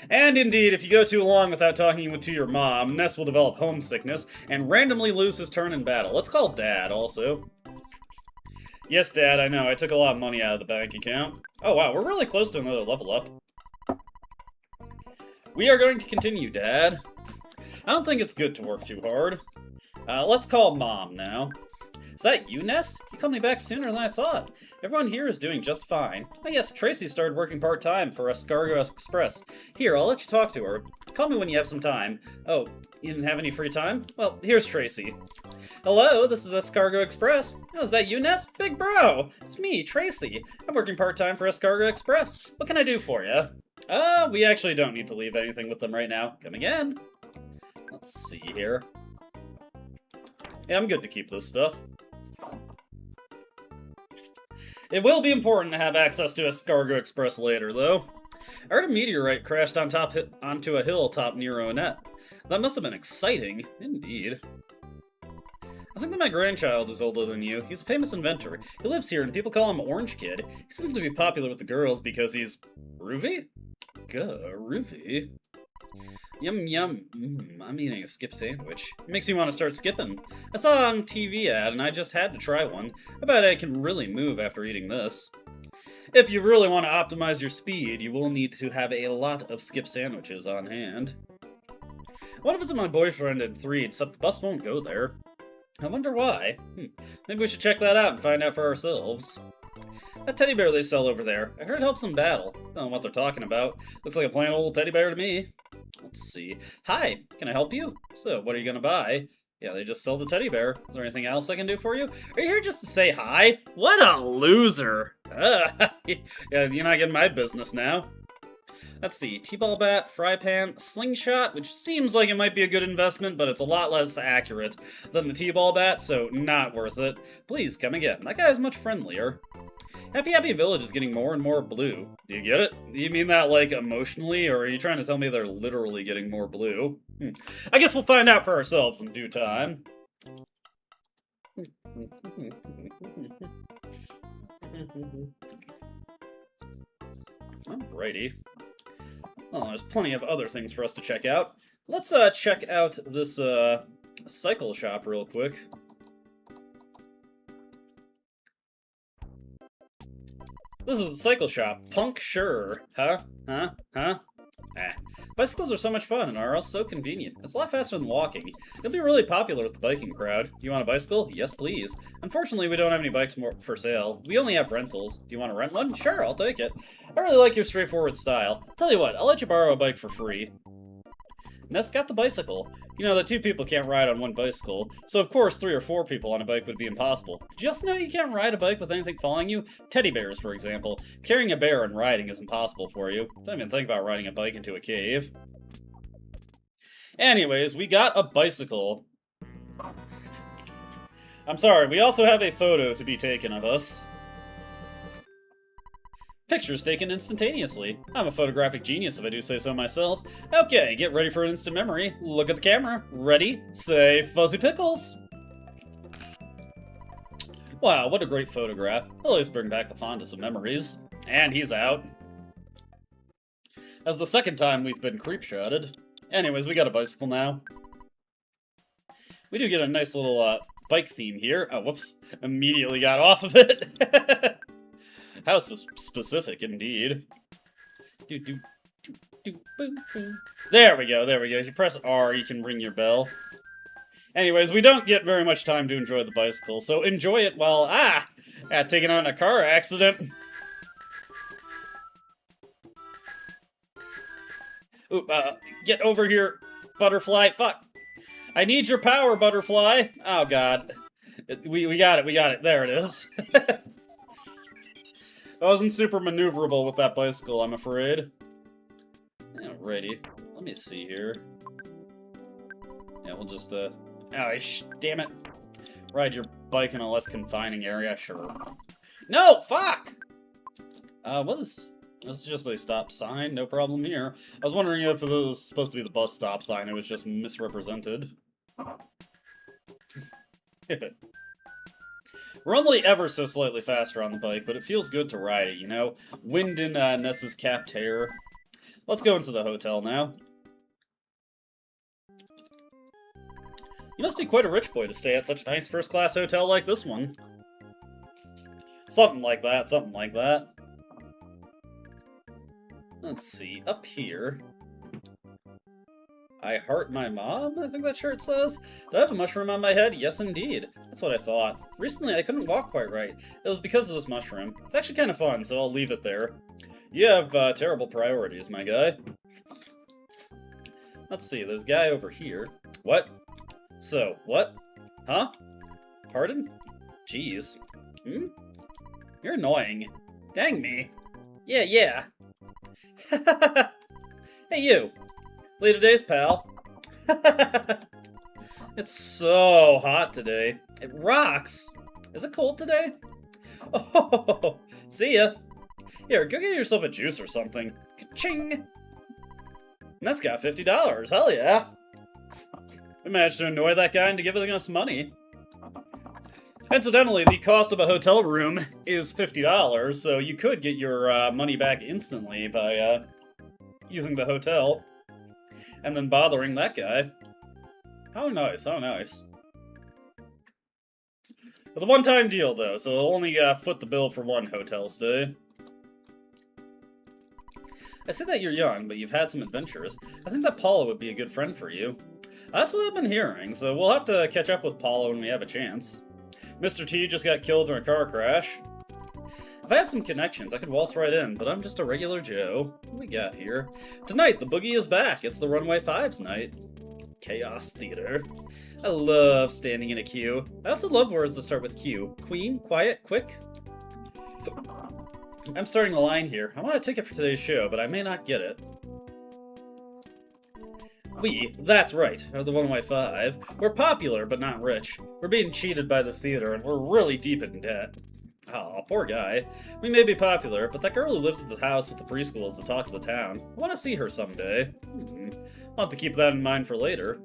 And indeed, if you go too long without talking to your mom, Ness will develop homesickness and randomly lose his turn in battle. Let's call Dad, also. Yes, Dad, I know. I took a lot of money out of the bank account. Oh, wow, we're really close to another level up. We are going to continue, Dad. I don't think it's good to work too hard. Let's call Mom now. Is that you, Ness? You called me back sooner than I thought. Everyone here is doing just fine. Oh yes, Tracy started working part-time for Escargot Express. Here, I'll let you talk to her. Call me when you have some time. Oh, you didn't have any free time? Well, here's Tracy. Hello, this is Escargot Express. Oh, is that you, Ness? Big bro! It's me, Tracy. I'm working part-time for Escargot Express. What can I do for you? We actually don't need to leave anything with them right now. Come again. Let's see here. Yeah, I'm good to keep this stuff. It will be important to have access to Escargot Express later, though. I heard a meteorite crashed onto a hill top near Onette. That must have been exciting. Indeed. I think that my grandchild is older than you. He's a famous inventor. He lives here and people call him Orange Kid. He seems to be popular with the girls because he's... Groovy? Groovy? Yum yum. I'm eating a skip sandwich. It makes me want to start skipping. I saw it on TV ad and I just had to try one. I bet I can really move after eating this. If you really want to optimize your speed, you will need to have a lot of skip sandwiches on hand. I want to visit my boyfriend in 3, except the bus won't go there. I wonder why. Maybe we should check that out and find out for ourselves. That teddy bear they sell over there. I heard it helps them battle. I don't know what they're talking about. Looks like a plain old teddy bear to me. Let's see. Hi, can I help you? So, what are you gonna buy? Yeah, they just sell the teddy bear. Is there anything else I can do for you? Are you here just to say hi? What a loser! Yeah, you're not getting my business now. Let's see. T-ball bat, fry pan, slingshot, which seems like it might be a good investment, but it's a lot less accurate than the T-ball bat, so not worth it. Please, come again. That guy is much friendlier. Happy Happy Village is getting more and more blue. Do you get it? Do you mean that, like, emotionally, or are you trying to tell me they're literally getting more blue? I guess we'll find out for ourselves in due time. Alrighty. Well, there's plenty of other things for us to check out. Let's check out this cycle shop real quick. This is a cycle shop. Punk sure. Huh? Bicycles are so much fun and are also so convenient. It's a lot faster than walking. You'll be really popular with the biking crowd. You want a bicycle? Yes, please. Unfortunately, we don't have any bikes for sale. We only have rentals. Do you want to rent one? Sure, I'll take it. I really like your straightforward style. Tell you what, I'll let you borrow a bike for free. Ness got the bicycle. You know that 2 people can't ride on one bicycle, so of course 3 or 4 people on a bike would be impossible. Did you just know you can't ride a bike with anything following you? Teddy bears, for example. Carrying a bear and riding is impossible for you. Don't even think about riding a bike into a cave. Anyways, we got a bicycle. I'm sorry, we also have a photo to be taken of us. Pictures taken instantaneously. I'm a photographic genius if I do say so myself. Okay, get ready for an instant memory. Look at the camera. Ready? Say fuzzy pickles. Wow, what a great photograph. I'll always bring back the fondest of memories. And he's out. That's the second time we've been creep-shotted. Anyways, we got a bicycle now. We do get a nice little bike theme here. Oh, whoops. Immediately got off of it. How specific, indeed. There we go, there we go. If you press R, you can ring your bell. Anyways, we don't get very much time to enjoy the bicycle, so enjoy it while, taking on a car accident. Ooh, get over here, butterfly. Fuck. I need your power, butterfly. Oh, God. We got it. There it is. I wasn't super maneuverable with that bicycle, I'm afraid. Alrighty. Let me see here. Yeah, we'll just, damn it. Ride your bike in a less confining area, sure. No! Fuck! What is... This is just a stop sign, no problem here. I was wondering if it was supposed to be the bus stop sign, it was just misrepresented. We're only ever so slightly faster on the bike, but it feels good to ride it, you know? Wind in Ness's capped hair. Let's go into the hotel now. You must be quite a rich boy to stay at such a nice first-class hotel like this one. Something like that, something like that. Let's see, up here. I heart my mom, I think that shirt says. Do I have a mushroom on my head? Yes, indeed. That's what I thought. Recently, I couldn't walk quite right. It was because of this mushroom. It's actually kind of fun, so I'll leave it there. You have terrible priorities, my guy. Let's see, there's a guy over here. What? So, what? Huh? Pardon? Jeez. Hmm? You're annoying. Dang me. Yeah. Hey, you. Later days, pal. It's so hot today. It rocks. Is it cold today? Oh, see ya. Here, go get yourself a juice or something. Ka-ching. And that's got $50. Hell yeah. We managed to annoy that guy into giving us money. Incidentally, the cost of a hotel room is $50, so you could get your money back instantly by using the hotel. And then bothering that guy. How nice, how nice. It's a one-time deal, though, so it'll only foot the bill for one hotel stay. I say that you're young, but you've had some adventures. I think that Paula would be a good friend for you. That's what I've been hearing, so we'll have to catch up with Paula when we have a chance. Mr. T just got killed in a car crash. If I had some connections, I could waltz right in, but I'm just a regular Joe. What we got here? Tonight, the boogie is back. It's the Runway 5's night. Chaos Theater. I love standing in a queue. I also love words that start with Q. Queen, quiet, quick. I'm starting a line here. I want a ticket for today's show, but I may not get it. We, that's right, are the Runway 5. We're popular, but not rich. We're being cheated by this theater, and we're really deep in debt. Aw, poor guy. We may be popular, but that girl who lives at the house with the preschool is the talk of the town. I want to see her someday. I'll have to keep that in mind for later.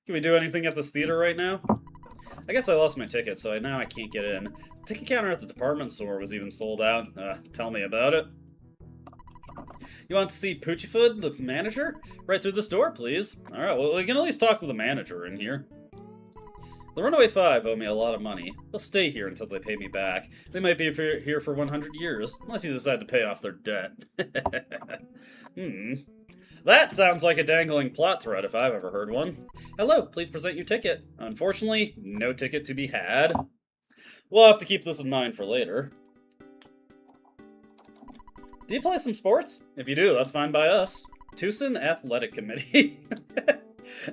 Can we do anything at this theater right now? I guess I lost my ticket, so now I can't get in. The ticket counter at the department store was even sold out. Tell me about it. You want to see Poochiefoot, the manager? Right through this door, please. Alright, well, we can at least talk to the manager in here. The Runaway 5 owe me a lot of money. They'll stay here until they pay me back. They might be here for 100 years, unless you decide to pay off their debt. That sounds like a dangling plot thread if I've ever heard one. Hello, please present your ticket. Unfortunately, no ticket to be had. We'll have to keep this in mind for later. Do you play some sports? If you do, that's fine by us. Tucson Athletic Committee.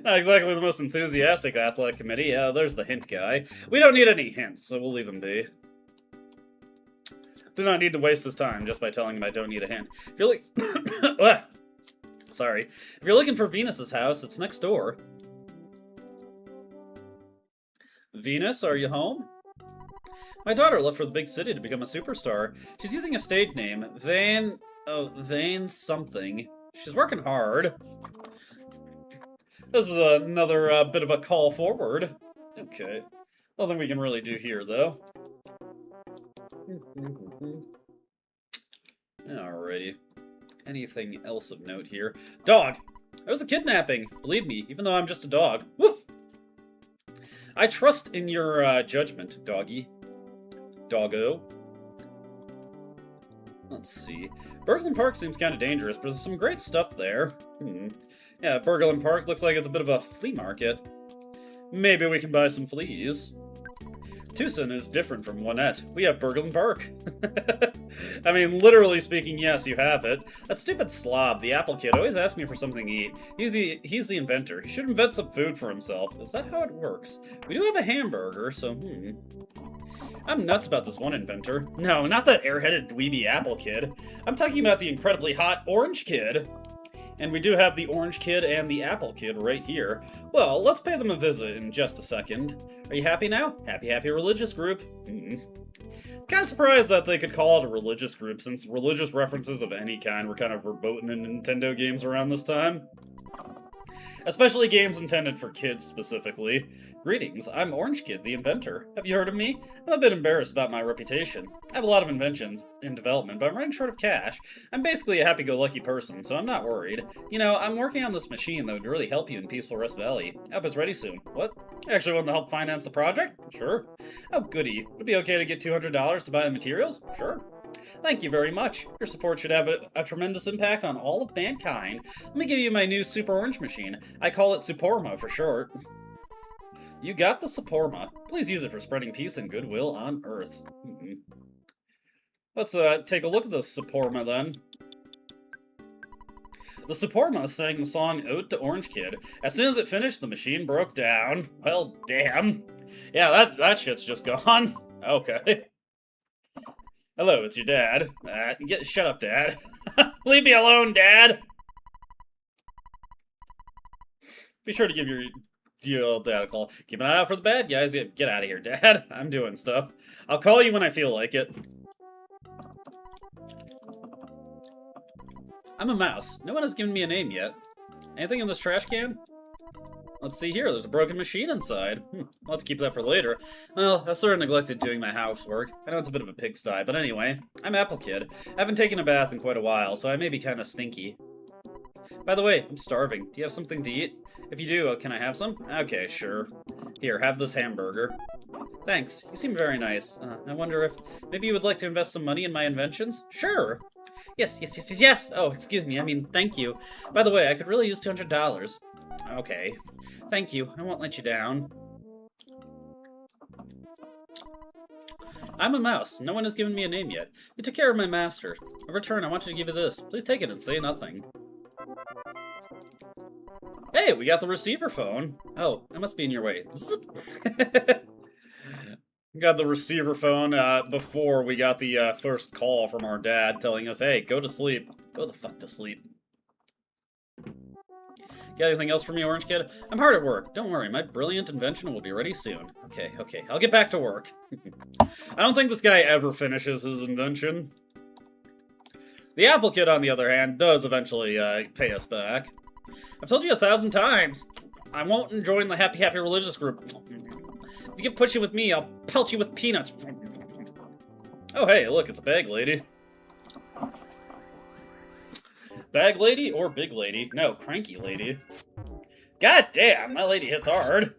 Not exactly the most enthusiastic athletic committee. There's the hint guy. We don't need any hints, so we'll leave him be. Do not need to waste his time just by telling him I don't need a hint. If you're Sorry. If you're looking for Venus's house, it's next door. Venus, are you home? My daughter left for the big city to become a superstar. She's using a stage name, Vane something. She's working hard. This is another bit of a call forward. Okay. Nothing we can really do here, though. Alrighty. Anything else of note here? Dog! There was a kidnapping! Believe me, even though I'm just a dog. Woof! I trust in your judgment, doggy. Doggo. Let's see. Burglen Park seems kind of dangerous, but there's some great stuff there. Yeah, Burglen Park looks like it's a bit of a flea market. Maybe we can buy some fleas. Tucson is different from Juanette. We have Burglen Park. I mean, literally speaking, yes, you have it. That stupid slob, the Apple Kid, always asks me for something to eat. He's the inventor. He should invent some food for himself. Is that how it works? We do have a hamburger, so I'm nuts about this one inventor. No, not that airheaded dweeby Apple Kid. I'm talking about the incredibly hot Orange Kid. And we do have the Orange Kid and the Apple Kid right here. Well, let's pay them a visit in just a second. Are you happy now? Happy, happy religious group. Kind of surprised that they could call it a religious group, since religious references of any kind were kind of verboten in Nintendo games around this time. Especially games intended for kids, specifically. Greetings, I'm Orange Kid, the inventor. Have you heard of me? I'm a bit embarrassed about my reputation. I have a lot of inventions in development, but I'm running short of cash. I'm basically a happy-go-lucky person, so I'm not worried. You know, I'm working on this machine that would really help you in Peaceful Rest Valley. I hope it's ready soon. What? You actually want to help finance the project? Sure. Oh, goody. Would it be okay to get $200 to buy the materials? Sure. Thank you very much. Your support should have a tremendous impact on all of mankind. Let me give you my new Super Orange machine. I call it Suporma for short. You got the Suporma. Please use it for spreading peace and goodwill on Earth. Let's take a look at the Suporma then. The Suporma sang the song Ode to Orange Kid. As soon as it finished, the machine broke down. Well, damn. Yeah, that shit's just gone. Okay. Hello, it's your dad. Shut up, Dad. Leave me alone, Dad! Be sure to give your old dad a call. Keep an eye out for the bad guys. Get out of here, Dad. I'm doing stuff. I'll call you when I feel like it. I'm a mouse. No one has given me a name yet. Anything in this trash can? Let's see here, there's a broken machine inside. I'll have to keep that for later. Well, I sort of neglected doing my housework. I know it's a bit of a pigsty, but anyway, I'm Apple Kid. I haven't taken a bath in quite a while, so I may be kind of stinky. By the way, I'm starving. Do you have something to eat? If you do, can I have some? Okay, sure. Here, have this hamburger. Thanks, you seem very nice. I wonder if maybe you would like to invest some money in my inventions? Sure! Yes! Oh, excuse me, I mean, thank you. By the way, I could really use $200. Okay. Thank you. I won't let you down. I'm a mouse. No one has given me a name yet. You took care of my master. In return, I want you to give you this. Please take it and say nothing. Hey, we got the receiver phone. Oh, that must be in your way. We got the receiver phone before we got the first call from our dad telling us, hey, go to sleep. Go the fuck to sleep. Got anything else for me, Orange Kid? I'm hard at work. Don't worry, my brilliant invention will be ready soon. Okay, I'll get back to work. I don't think this guy ever finishes his invention. The Apple Kid, on the other hand, does eventually pay us back. I've told you 1,000 times. I won't join the happy religious group. If you get pushy with me, I'll pelt you with peanuts. Oh, hey, look, it's a bag lady. Bag lady or big lady? No, cranky lady. God damn, that lady hits hard.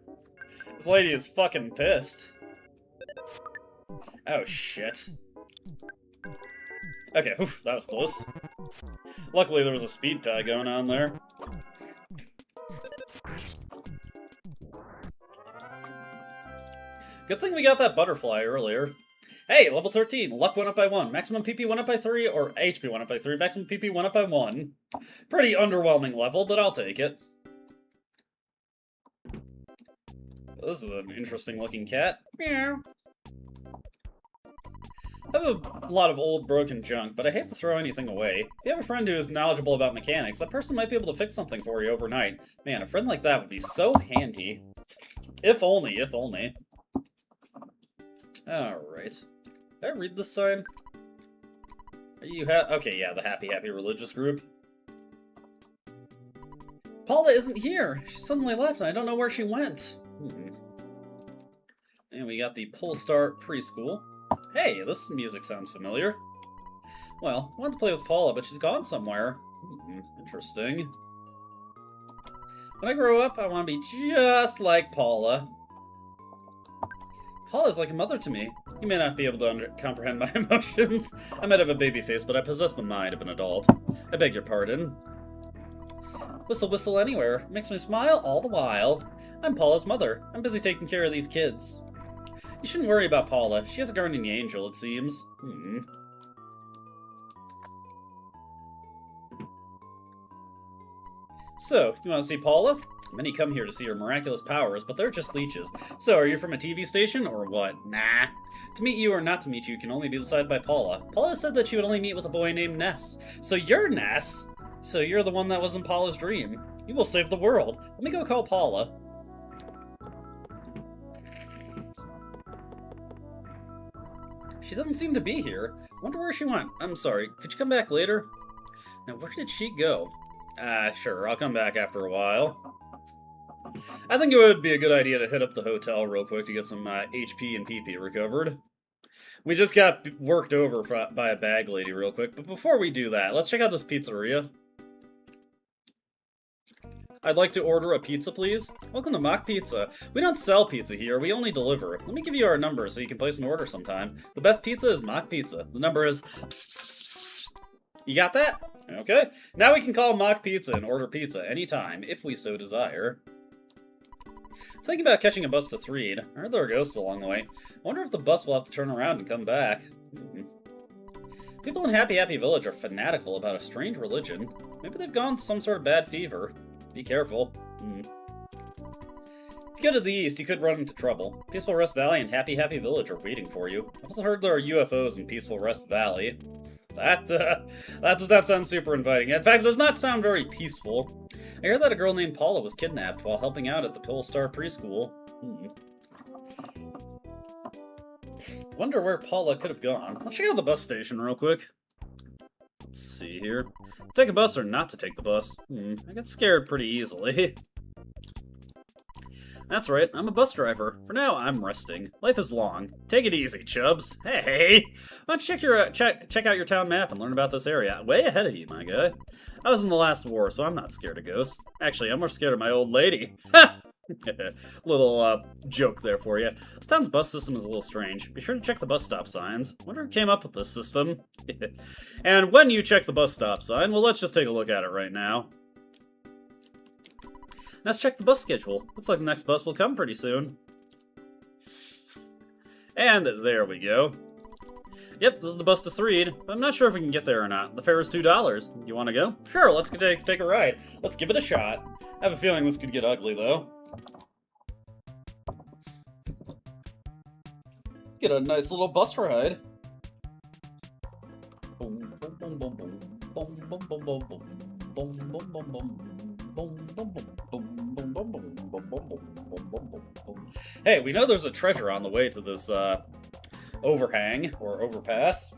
This lady is fucking pissed. Oh, shit. Okay, oof, that was close. Luckily, there was a speed tie going on there. Good thing we got that butterfly earlier. Hey, level 13. Luck went up by 1. Maximum PP went up by 3, or HP went up by 3. Maximum PP went up by 1. Pretty underwhelming level, but I'll take it. This is an interesting looking cat. Meow. I have a lot of old broken junk, but I hate to throw anything away. If you have a friend who is knowledgeable about mechanics, that person might be able to fix something for you overnight. Man, a friend like that would be so handy. If only, if only. Alright. Did I read this sign? Are you okay, yeah, the Happy Religious Group. Paula isn't here! She suddenly left and I don't know where she went. And we got the Polestar Preschool. Hey, this music sounds familiar. Well, I want to play with Paula, but she's gone somewhere. Interesting. When I grow up, I want to be just like Paula. Paula's like a mother to me. You may not be able to comprehend my emotions. I might have a baby face, but I possess the mind of an adult. I beg your pardon. Whistle, whistle anywhere. It makes me smile all the while. I'm Paula's mother. I'm busy taking care of these kids. You shouldn't worry about Paula. She has a guardian angel, it seems. So, you want to see Paula? Many come here to see her miraculous powers, but they're just leeches. So, are you from a TV station, or what? Nah. To meet you or not to meet you can only be decided by Paula. Paula said that she would only meet with a boy named Ness. So you're Ness? So you're the one that was in Paula's dream. You will save the world. Let me go call Paula. She doesn't seem to be here. Wonder where she went. I'm sorry. Could you come back later? Now, where did she go? Sure. I'll come back after a while. I think it would be a good idea to hit up the hotel real quick to get some HP and PP recovered. We just got worked over by a bag lady real quick, but before we do that, let's check out this pizzeria. I'd like to order a pizza, please. Welcome to Mock Pizza. We don't sell pizza here, we only deliver. Let me give you our number so you can place an order sometime. The best pizza is Mock Pizza. The number is... You got that? Okay. Now we can call Mock Pizza and order pizza anytime, if we so desire. I'm thinking about catching a bus to Threed. I heard there are ghosts along the way. I wonder if the bus will have to turn around and come back. People in Happy Village are fanatical about a strange religion. Maybe they've gone some sort of bad fever. Be careful. If you go to the east, you could run into trouble. Peaceful Rest Valley and Happy Village are waiting for you. I've also heard there are UFOs in Peaceful Rest Valley. That does not sound super inviting. In fact, it does not sound very peaceful. I heard that a girl named Paula was kidnapped while helping out at the Polestar Preschool. Wonder where Paula could have gone. Let's check out the bus station real quick. Let's see here. Take a bus or not to take the bus? I get scared pretty easily. That's right, I'm a bus driver. For now, I'm resting. Life is long. Take it easy, chubs. Hey! Why don't you check out your town map and learn about this area? Way ahead of you, my guy. I was in the last war, so I'm not scared of ghosts. Actually, I'm more scared of my old lady. Ha! Little joke there for you. This town's bus system is a little strange. Be sure to check the bus stop signs. Wonder who came up with this system. And when you check the bus stop sign, well, let's just take a look at it right now. Let's check the bus schedule. Looks like the next bus will come pretty soon. And there we go. Yep, this is the bus to Threed, but I'm not sure if we can get there or not. The fare is $2. You want to go? Sure, let's take a ride. Let's give it a shot. I have a feeling this could get ugly, though. Get a nice little bus ride. Hey, we know there's a treasure on the way to this overhang or overpass,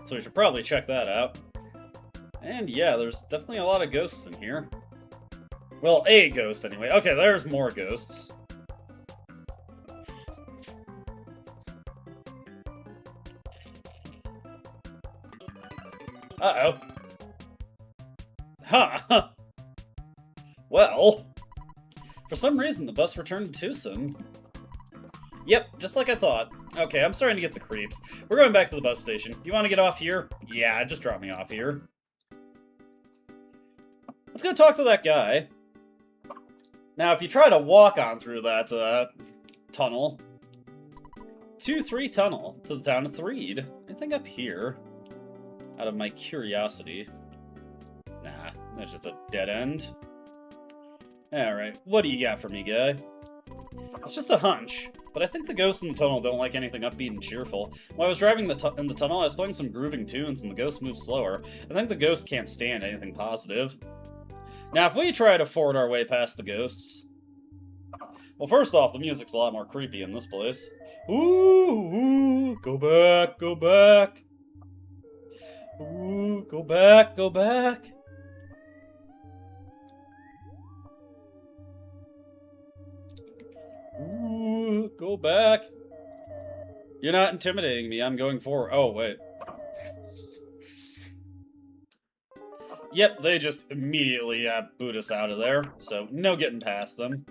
so we should probably check that out. And yeah, there's definitely a lot of ghosts in here. Well, a ghost anyway. Okay, there's more ghosts. Uh-oh. Huh. Well, for some reason the bus returned too soon. Yep, just like I thought. Okay, I'm starting to get the creeps. We're going back to the bus station. You want to get off here? Yeah, just drop me off here. Let's go talk to that guy. Now, if you try to walk on through that tunnel, 2-3 tunnel to the town of Threed. I think up here, out of my curiosity. Nah, that's just a dead end. Alright, what do you got for me, guy? It's just a hunch, but I think the ghosts in the tunnel don't like anything upbeat and cheerful. While I was driving in the tunnel, I was playing some grooving tunes and the ghosts moved slower. I think the ghosts can't stand anything positive. Now, if we try to ford our way past the ghosts, Well, first off, the music's a lot more creepy in this place. Ooh, go back, go back. Ooh, go back, go back. Ooh, go back. You're not intimidating me, I'm going forward. Oh, wait. Yep, they just immediately boot us out of there, so no getting past them.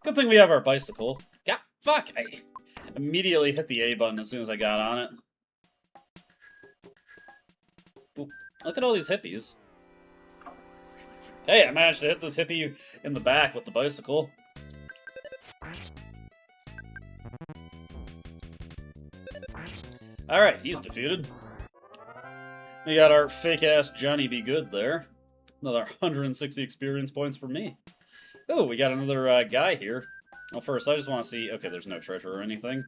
Good thing we have our bicycle. God, fuck! I immediately hit the A button as soon as I got on it. Ooh, look at all these hippies. Hey, I managed to hit this hippie in the back with the bicycle. Alright, he's defeated. We got our fake-ass Johnny Be Good there. Another 160 experience points for me. Oh, we got another guy here. Well, first, I just want to see... Okay, there's no treasure or anything.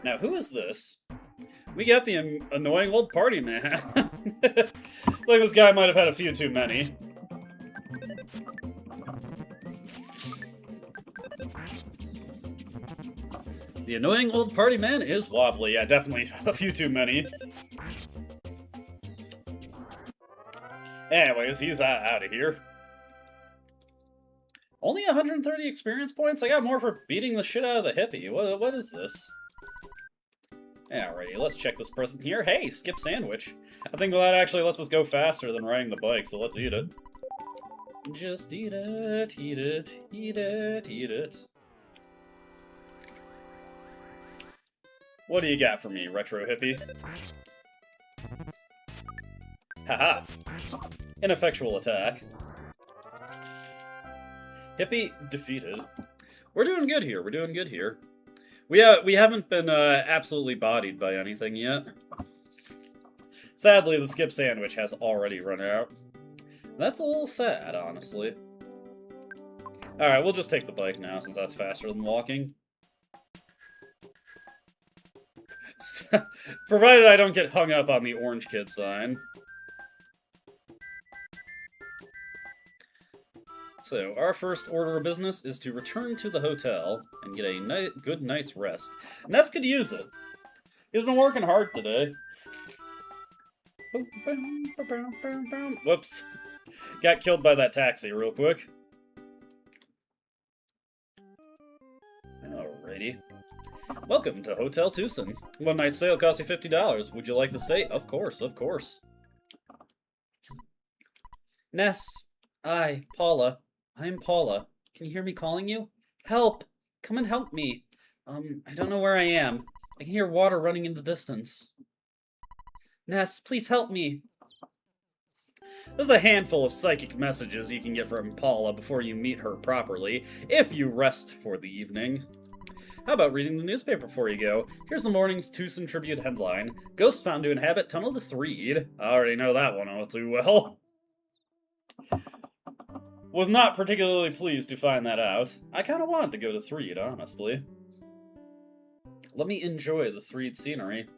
Now, who is this? We got the annoying old party man. Like, this guy might have had a few too many. The annoying old party man is wobbly. Yeah, definitely a few too many. Anyways, he's out of here. Only 130 experience points? I got more for beating the shit out of the hippie. What is this? Alrighty, let's check this person here. Hey, skip sandwich. I think that actually lets us go faster than riding the bike, so let's eat it. Just eat it, eat it, eat it, eat it. What do you got for me, retro hippie? Haha. Ineffectual attack. Hippie defeated. We're doing good here. We're doing good here. We haven't been absolutely bodied by anything yet. Sadly, the skip sandwich has already run out. That's a little sad, honestly. Alright, we'll just take the bike now, since that's faster than walking. Provided I don't get hung up on the orange kid sign. So, our first order of business is to return to the hotel and get a good night's rest. Ness could use it. He's been working hard today. Whoops. Got killed by that taxi real quick. Alrighty. Welcome to Hotel Tucson. One night stay will cost you $50. Would you like to stay? Of course, of course. Ness. Paula. I'm Paula. Can you hear me calling you? Help! Come and help me. I don't know where I am. I can hear water running in the distance. Ness, please help me. There's a handful of psychic messages you can get from Paula before you meet her properly, if you rest for the evening. How about reading the newspaper before you go? Here's the morning's Tucson Tribune headline. Ghost found to inhabit tunnel to Threed. I already know that one all too well. Was not particularly pleased to find that out. I kind of wanted to go to Threed, honestly. Let me enjoy the Threed scenery.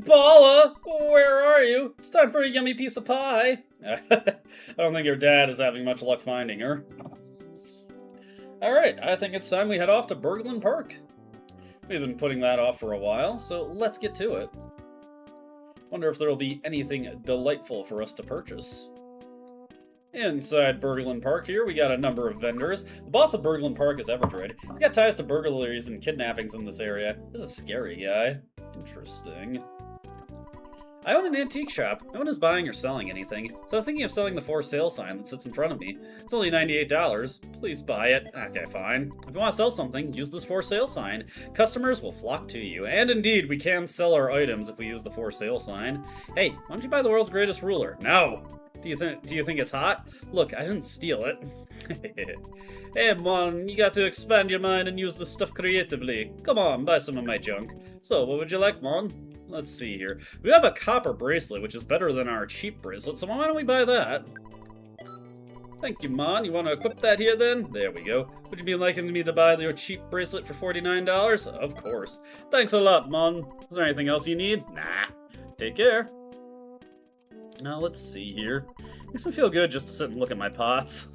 Paula! Where are you? It's time for a yummy piece of pie! I don't think your dad is having much luck finding her. Alright, I think it's time we head off to Berglund Park. We've been putting that off for a while, so let's get to it. Wonder if there'll be anything delightful for us to purchase. Inside Berglund Park here, we got a number of vendors. The boss of Berglund Park is Everdred. He's got ties to burglaries and kidnappings in this area. This is a scary guy. Interesting. I own an antique shop. No one is buying or selling anything, so I was thinking of selling the for sale sign that sits in front of me. It's only $98. Please buy it. Okay, fine. If you want to sell something, use this for sale sign. Customers will flock to you. And indeed, we can sell our items if we use the for sale sign. Hey, why don't you buy the world's greatest ruler? No! Do you think it's hot? Look, I didn't steal it. Hey, man, you got to expand your mind and use this stuff creatively. Come on, buy some of my junk. So, what would you like, man? Let's see here. We have a copper bracelet, which is better than our cheap bracelet, so why don't we buy that? Thank you, man. You want to equip that here, then? There we go. Would you be liking me to buy your cheap bracelet for $49? Of course. Thanks a lot, man. Is there anything else you need? Nah. Take care. Now, let's see here. Makes me feel good just to sit and look at my pots.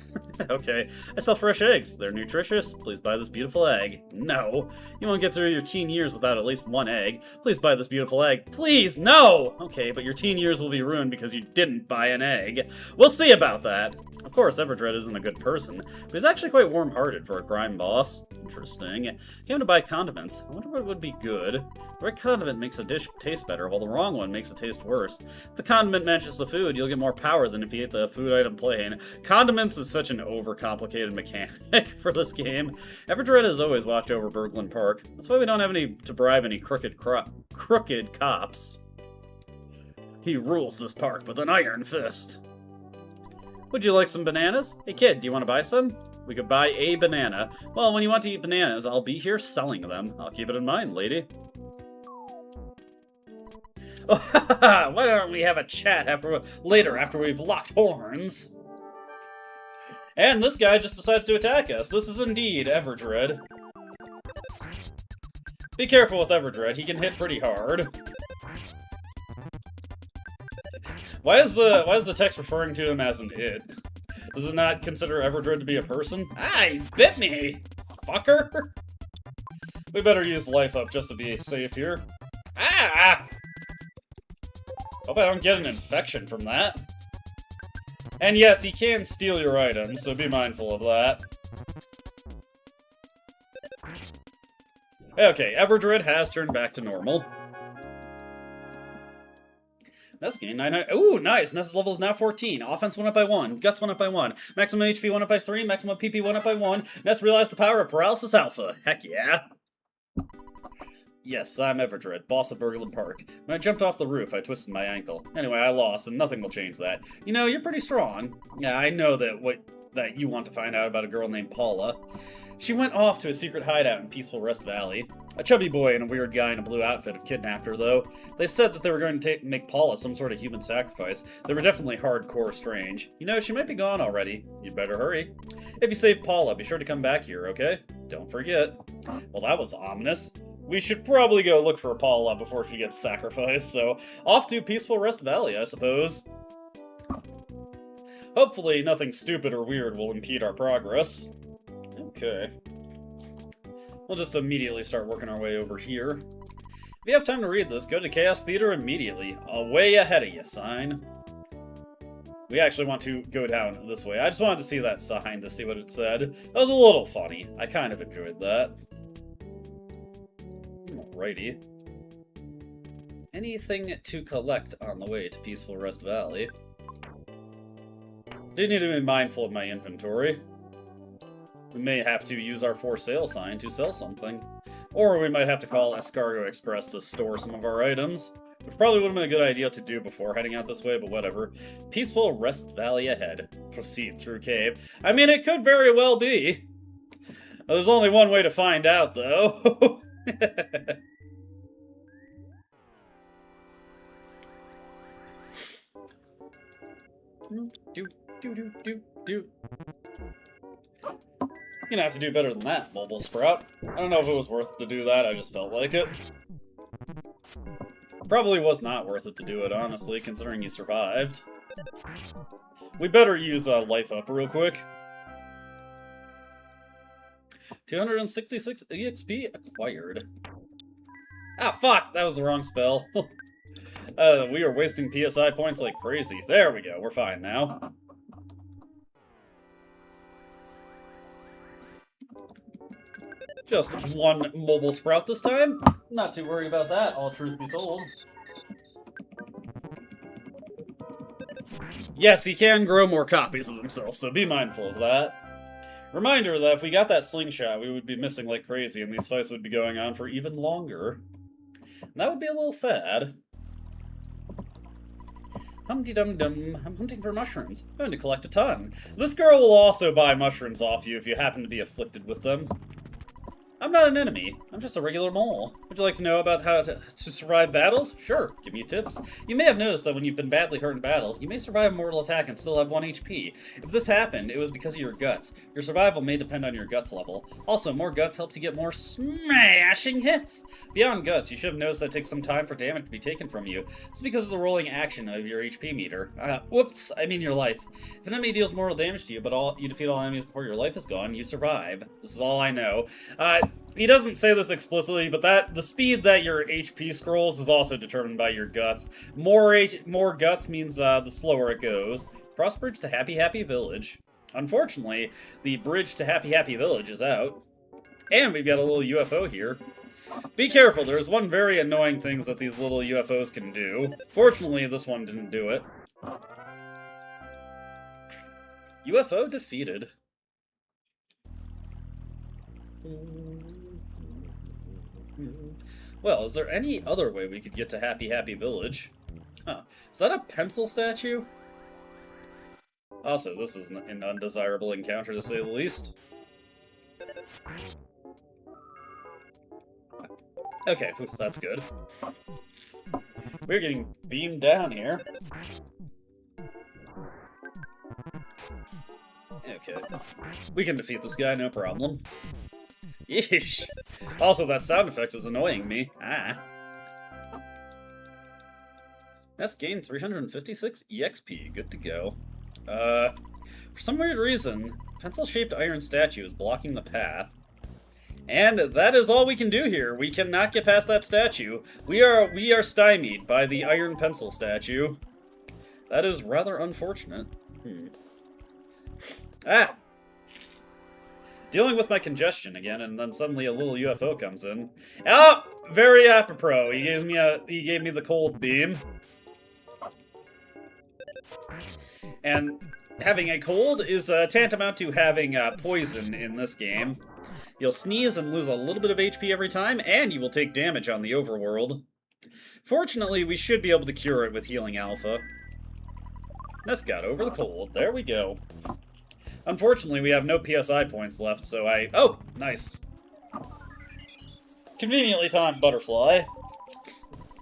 Okay, I sell fresh eggs. They're nutritious. Please buy this beautiful egg. No. You won't get through your teen years without at least one egg. Please buy this beautiful egg. Please, no! Okay, but your teen years will be ruined because you didn't buy an egg. We'll see about that. Of course, Everdred isn't a good person, but he's actually quite warm-hearted for a crime boss. Interesting. Came to buy condiments. I wonder what would be good. The right condiment makes a dish taste better, while the wrong one makes it taste worse. If the condiment matches the food, you'll get more power than if you ate the food item plain. Condiments is such an overcomplicated mechanic for this game. Everdred has always watched over Berglund Park. That's why we don't have any to bribe any crooked cops. He rules this park with an iron fist. Would you like some bananas? Hey kid, do you want to buy some? We could buy a banana. Well, when you want to eat bananas, I'll be here selling them. I'll keep it in mind, lady. Why don't we have a chat later after we've locked horns? And this guy just decides to attack us. This is indeed Everdred. Be careful with Everdred. He can hit pretty hard. Why is the text referring to him as an it? Does it not consider Everdred to be a person? Ah, he bit me! Fucker! We better use life up just to be safe here. Ah! Hope I don't get an infection from that. And yes, he can steal your items, so be mindful of that. Okay, Everdred has turned back to normal. Nest gain 900. Ooh, nice! Nest's level is now 14. Offense went up by 1. Guts went up by 1. Maximum HP went up by 3. Maximum PP went up by 1. Nest realized the power of Paralysis Alpha. Heck yeah! Yes, I'm Everdred, boss of Berglund Park. When I jumped off the roof, I twisted my ankle. Anyway, I lost, and nothing will change that. You know, you're pretty strong. Yeah, I know that you want to find out about a girl named Paula. She went off to a secret hideout in Peaceful Rest Valley. A chubby boy and a weird guy in a blue outfit have kidnapped her, though. They said that they were going to make Paula some sort of human sacrifice. They were definitely hardcore strange. You know, she might be gone already. You'd better hurry. If you save Paula, be sure to come back here, okay? Don't forget. Well, that was ominous. We should probably go look for Paula before she gets sacrificed, so off to Peaceful Rest Valley, I suppose. Hopefully nothing stupid or weird will impede our progress. Okay. We'll just immediately start working our way over here. If you have time to read this, go to Chaos Theater immediately. Way ahead of you, sign. We actually want to go down this way. I just wanted to see that sign to see what it said. That was a little funny. I kind of enjoyed that. Alrighty. Anything to collect on the way to Peaceful Rest Valley? Do need to be mindful of my inventory. We may have to use our for sale sign to sell something. Or we might have to call Escargot Express to store some of our items. Which probably would have been a good idea to do before heading out this way, but whatever. Peaceful Rest Valley ahead. Proceed through cave. I mean, it could very well be. There's only one way to find out, though. Do. You're gonna have to do better than that, Mobile Sprout. I don't know if it was worth it to do that, I just felt like it. Probably was not worth it to do it, honestly, considering you survived. We better use life up real quick. 266 EXP acquired. Ah, fuck! That was the wrong spell. We are wasting PSI points like crazy. There we go, we're fine now. Just one Mobile Sprout this time. Not too worried about that, all truth be told. Yes, he can grow more copies of himself, so be mindful of that. Reminder that if we got that slingshot, we would be missing like crazy, and these fights would be going on for even longer. And that would be a little sad. Hum-de-dum-dum, I'm hunting for mushrooms. I'm going to collect a ton. This girl will also buy mushrooms off you if you happen to be afflicted with them. I'm not an enemy. I'm just a regular mole. Would you like to know about how to survive battles? Sure, give me tips. You may have noticed that when you've been badly hurt in battle, you may survive a mortal attack and still have 1 HP. If this happened, it was because of your guts. Your survival may depend on your guts level. Also, more guts helps you get more smashing hits. Beyond guts, you should have noticed that it takes some time for damage to be taken from you. It's because of the rolling action of your HP meter. Whoops, I mean your life. If an enemy deals mortal damage to you, but you defeat all enemies before your life is gone, you survive. This is all I know. He doesn't say this explicitly, but the speed that your HP scrolls is also determined by your guts. More guts means the slower it goes. Cross bridge to Happy Happy Village. Unfortunately, the bridge to Happy Happy Village is out. And we've got a little UFO here. Be careful, there's one very annoying thing that these little UFOs can do. Fortunately, this one didn't do it. UFO defeated. Well, is there any other way we could get to Happy Happy Village? Huh. Is that a pencil statue? Also, this is an undesirable encounter to say the least. Okay, that's good. We're getting beamed down here. Okay. We can defeat this guy, no problem. Yeesh. Also, that sound effect is annoying me. That's gained 356 EXP. Good to go. For some weird reason, pencil-shaped iron statue is blocking the path. And that is all we can do here. We cannot get past that statue. We are stymied by the iron pencil statue. That is rather unfortunate. Dealing with my congestion again, and then suddenly a little UFO comes in. Oh, very apropos. He gave me the cold beam. And having a cold is tantamount to having poison in this game. You'll sneeze and lose a little bit of HP every time, and you will take damage on the overworld. Fortunately, we should be able to cure it with Healing Alpha. This got over the cold. There we go. Unfortunately, we have no PSI points left, so oh, nice. Conveniently timed butterfly.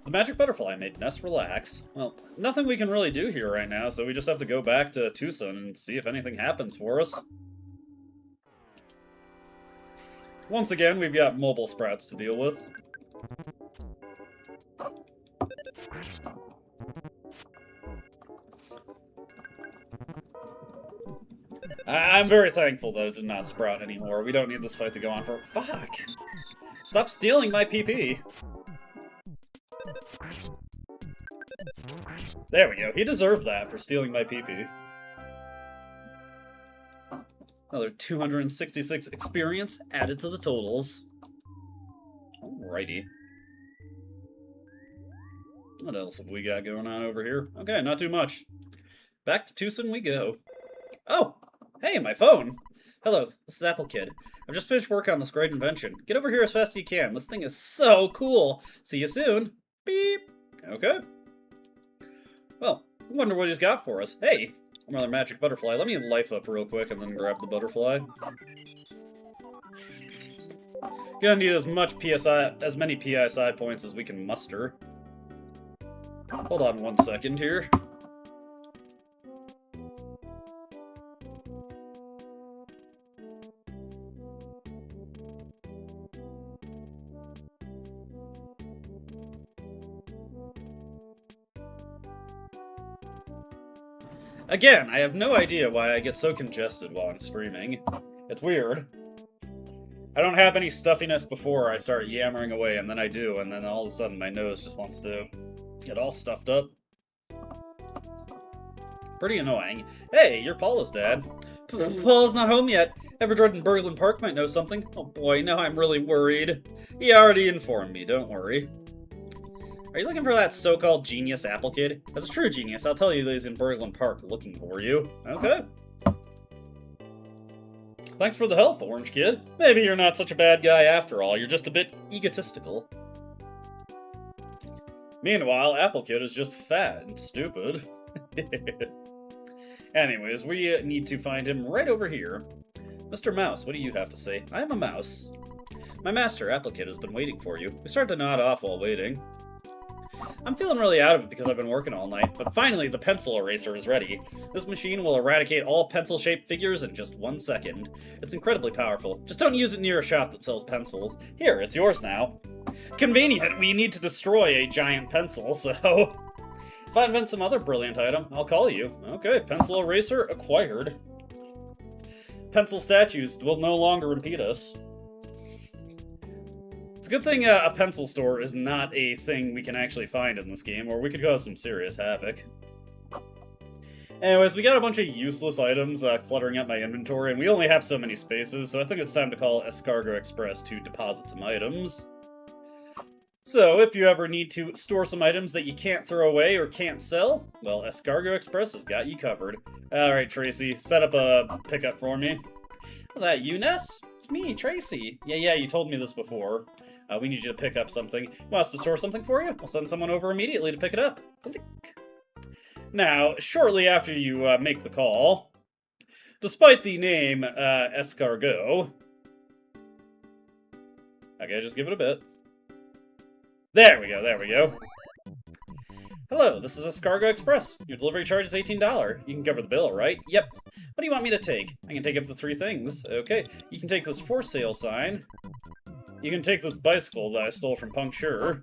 The magic butterfly made Ness relax. Well, nothing we can really do here right now, so we just have to go back to Tucson and see if anything happens for us. Once again, we've got mobile sprouts to deal with. I'm very thankful that it did not sprout anymore. We don't need this fight to go on for— Fuck! Stop stealing my PP! There we go. He deserved that for stealing my PP. Another 266 experience added to the totals. Alrighty. What else have we got going on over here? Okay, not too much. Back to Tucson we go. Oh! Hey, my phone! Hello, this is Apple Kid. I've just finished work on this great invention. Get over here as fast as you can. This thing is so cool. See you soon. Beep. Okay. Well, I wonder what he's got for us. Hey, another magic butterfly. Let me life up real quick and then grab the butterfly. Gonna need as many PSI points as we can muster. Hold on 1 second here. Again, I have no idea why I get so congested while I'm streaming. It's weird. I don't have any stuffiness before I start yammering away, and then I do, and then all of a sudden my nose just wants to get all stuffed up. Pretty annoying. Hey, you're Paula's dad. Paula's not home yet. Everdred in Berglund Park might know something. Oh boy, now I'm really worried. He already informed me, don't worry. Are you looking for that so-called genius Apple Kid? As a true genius, I'll tell you that he's in Berglund Park looking for you. Okay. Thanks for the help, Orange Kid. Maybe you're not such a bad guy after all, you're just a bit egotistical. Meanwhile, Apple Kid is just fat and stupid. Anyways, we need to find him right over here. Mr. Mouse, what do you have to say? I am a mouse. My master applicant has been waiting for you. We start to nod off while waiting. I'm feeling really out of it because I've been working all night, but finally the pencil eraser is ready. This machine will eradicate all pencil-shaped figures in just 1 second. It's incredibly powerful. Just don't use it near a shop that sells pencils. Here, it's yours now. Convenient, we need to destroy a giant pencil, so... If I invent some other brilliant item, I'll call you. Okay, pencil eraser acquired. Pencil statues will no longer impede us. It's a good thing a pencil store is not a thing we can actually find in this game, or we could cause some serious havoc. Anyways, we got a bunch of useless items cluttering up my inventory, and we only have so many spaces, so I think it's time to call Escargot Express to deposit some items. So, if you ever need to store some items that you can't throw away or can't sell, well, Escargot Express has got you covered. Alright, Tracy, set up a pickup for me. Is that you, Ness? It's me, Tracy. Yeah, you told me this before. We need you to pick up something. Want us to store something for you? I'll send someone over immediately to pick it up. Now, shortly after you make the call, despite the name Escargot... Okay, just give it a bit. There we go. Hello, this is Escargot Express. Your delivery charge is $18. You can cover the bill, right? Yep. What do you want me to take? I can take up to 3 things. Okay, you can take this for sale sign. You can take this bicycle that I stole from Puncture.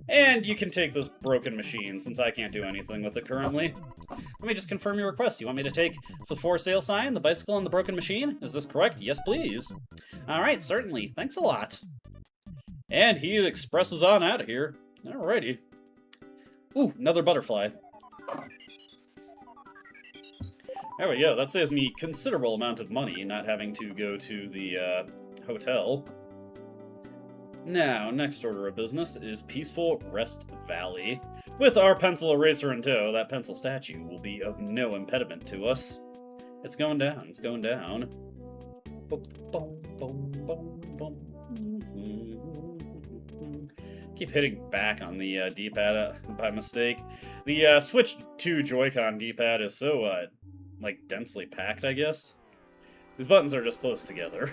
And you can take this broken machine, since I can't do anything with it currently. Let me just confirm your request. You want me to take the for sale sign, the bicycle, and the broken machine? Is this correct? Yes, please. Alright, certainly. Thanks a lot. And he expresses on out of here. Alrighty. Ooh, another butterfly. There we go. That saves me considerable amount of money, not having to go to the hotel. Now, next order of business is Peaceful Rest Valley. With our pencil eraser in tow, that pencil statue will be of no impediment to us. It's going down. It's going down. Boom, boom, boom, boom, boom. Keep hitting back on the D-pad by mistake. The Switch 2 Joy-Con D-pad is so, like, densely packed, I guess. These buttons are just close together.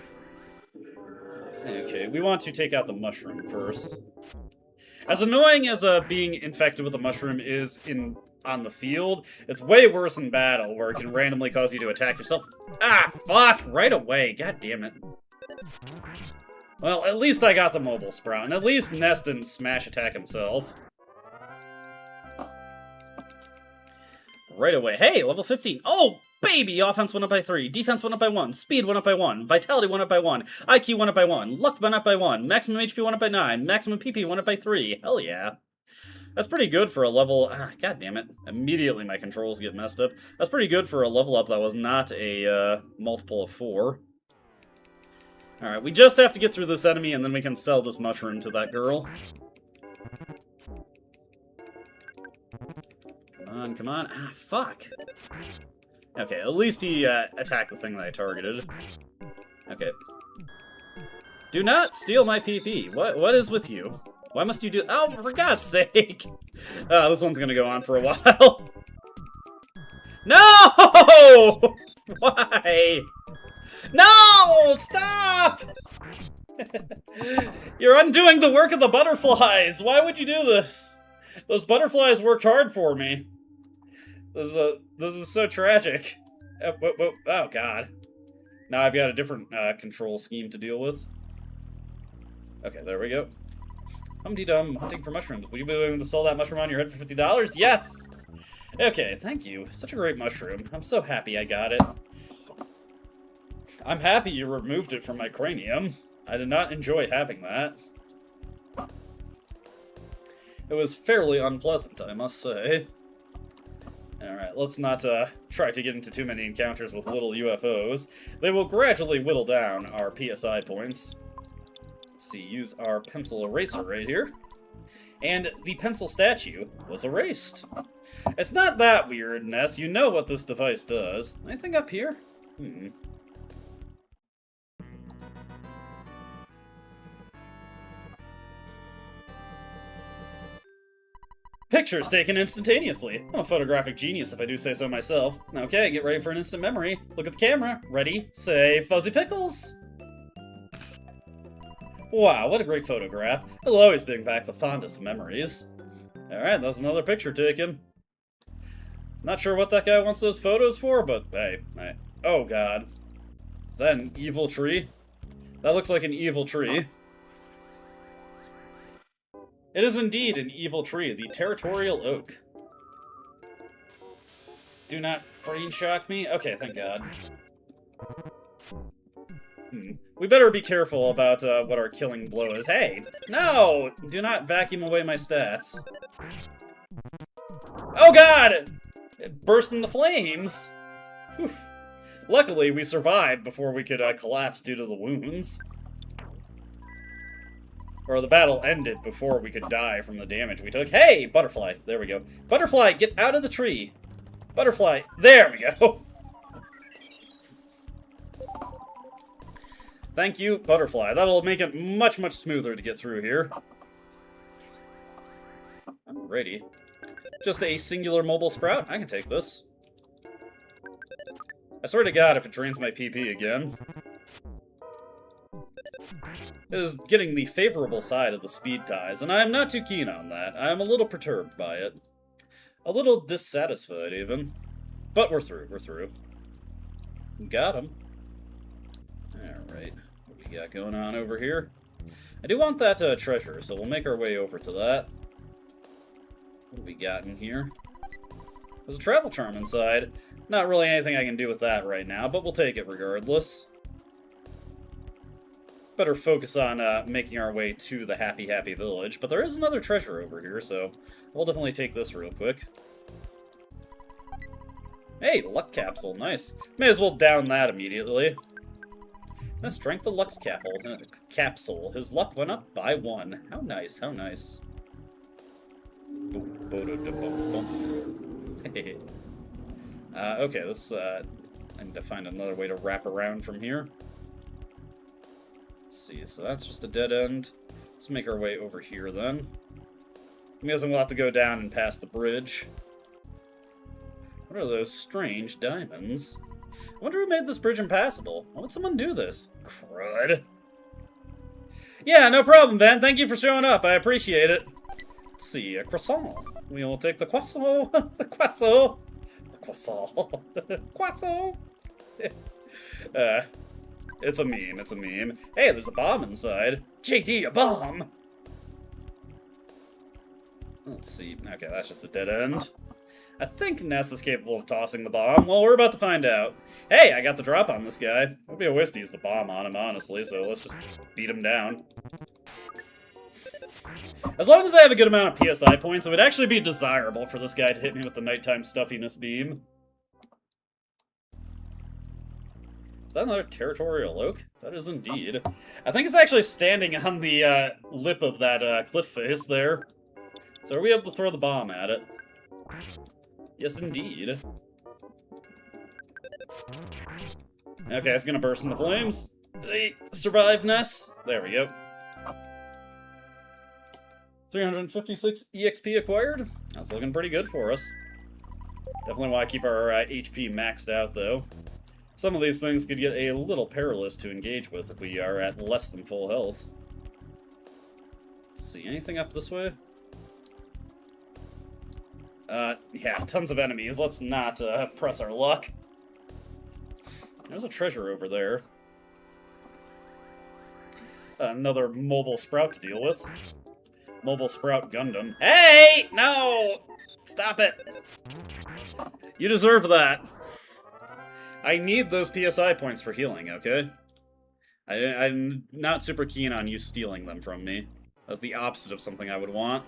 Okay, we want to take out the mushroom first. As annoying as being infected with a mushroom is on the field, it's way worse in battle, where it can randomly cause you to attack yourself. Ah, fuck! Right away, god damn it. Well, at least I got the mobile sprout, and at least Ness didn't smash attack himself. Right away. Hey, level 15. Oh, baby! Offense went up by 3, defense went up by 1, speed went up by 1, vitality went up by 1, IQ went up by 1, luck went up by 1, maximum HP went up by 9, maximum PP went up by 3. Hell yeah. That's pretty good for a level... God damn it. Immediately my controls get messed up. That's pretty good for a level up that was not a multiple of 4. Alright, we just have to get through this enemy, and then we can sell this mushroom to that girl. Come on, come on. Ah, fuck. Okay, at least he attacked the thing that I targeted. Okay. Do not steal my PP. What is with you? Why must you do... Oh, for God's sake! This one's gonna go on for a while. No! Why? No! Stop! You're undoing the work of the butterflies! Why would you do this? Those butterflies worked hard for me. This is so tragic. Oh, God. Now I've got a different control scheme to deal with. Okay, there we go. Humpty-dum, hunting for mushrooms. Would you be willing to sell that mushroom on your head for $50? Yes! Okay, thank you. Such a great mushroom. I'm so happy I got it. I'm happy you removed it from my cranium. I did not enjoy having that. It was fairly unpleasant, I must say. Alright, let's not try to get into too many encounters with little UFOs. They will gradually whittle down our PSI points. Let's see, use our pencil eraser right here. And the pencil statue was erased. It's not that weird, Ness. You know what this device does. Anything up here? Pictures taken instantaneously. I'm a photographic genius if I do say so myself. Okay, get ready for an instant memory. Look at the camera. Ready, say, Fuzzy Pickles. Wow, what a great photograph. It'll always bring back the fondest memories. Alright, that's another picture taken. Not sure what that guy wants those photos for, but hey. Oh god. Is that an evil tree? That looks like an evil tree. It is indeed an evil tree, the territorial oak. Do not brain shock me? Okay, thank god. We better be careful about what our killing blow is. Hey! No! Do not vacuum away my stats. Oh god! It burst into flames! Whew. Luckily, we survived before we could collapse due to the wounds. Or the battle ended before we could die from the damage we took. Hey! Butterfly! There we go. Butterfly, get out of the tree! Butterfly! There we go! Thank you, Butterfly. That'll make it much, much smoother to get through here. Alrighty. Just a singular mobile sprout? I can take this. I swear to god if it drains my PP again. It is getting the favorable side of the speed ties, and I am not too keen on that. I am a little perturbed by it. A little dissatisfied, even. But we're through, we're through. Got him. Alright, what we got going on over here? I do want that treasure, so we'll make our way over to that. What do we got in here? There's a travel charm inside. Not really anything I can do with that right now, but we'll take it regardless. Better focus on making our way to the Happy Happy Village, but there is another treasure over here, so we'll definitely take this real quick. Hey, luck capsule, nice. May as well down that immediately. Let's drink the Lux capsule. His luck went up by 1. How nice, how nice. Okay, let's, I need to find another way to wrap around from here. Let's see, so that's just a dead end. Let's make our way over here, then. I'm guessing we'll have to go down and past the bridge. What are those strange diamonds? I wonder who made this bridge impassable. Why would someone do this? Crud. Yeah, no problem, Van. Thank you for showing up. I appreciate it. Let's see, a croissant. We will take the croissant. The croissant. The croissant. Croissant. It's a meme. It's a meme. Hey, there's a bomb inside. JD, a bomb! Let's see. Okay, that's just a dead end. I think Ness is capable of tossing the bomb. Well, we're about to find out. Hey, I got the drop on this guy. It would be a waste to use the bomb on him, honestly, so let's just beat him down. As long as I have a good amount of PSI points, it would actually be desirable for this guy to hit me with the nighttime stuffiness beam. Is that another territorial oak? That is indeed. I think it's actually standing on the lip of that cliff face there. So are we able to throw the bomb at it? Yes, indeed. Okay, it's gonna burst into flames. Hey, survive, Ness. There we go. 356 EXP acquired. That's looking pretty good for us. Definitely want to keep our HP maxed out, though. Some of these things could get a little perilous to engage with if we are at less than full health. Let's see, anything up this way? Yeah, tons of enemies. Let's not press our luck. There's a treasure over there. Another mobile sprout to deal with. Mobile Sprout Gundam. Hey! No! Stop it! You deserve that. I need those PSI points for healing, okay? I'm not super keen on you stealing them from me. That's the opposite of something I would want.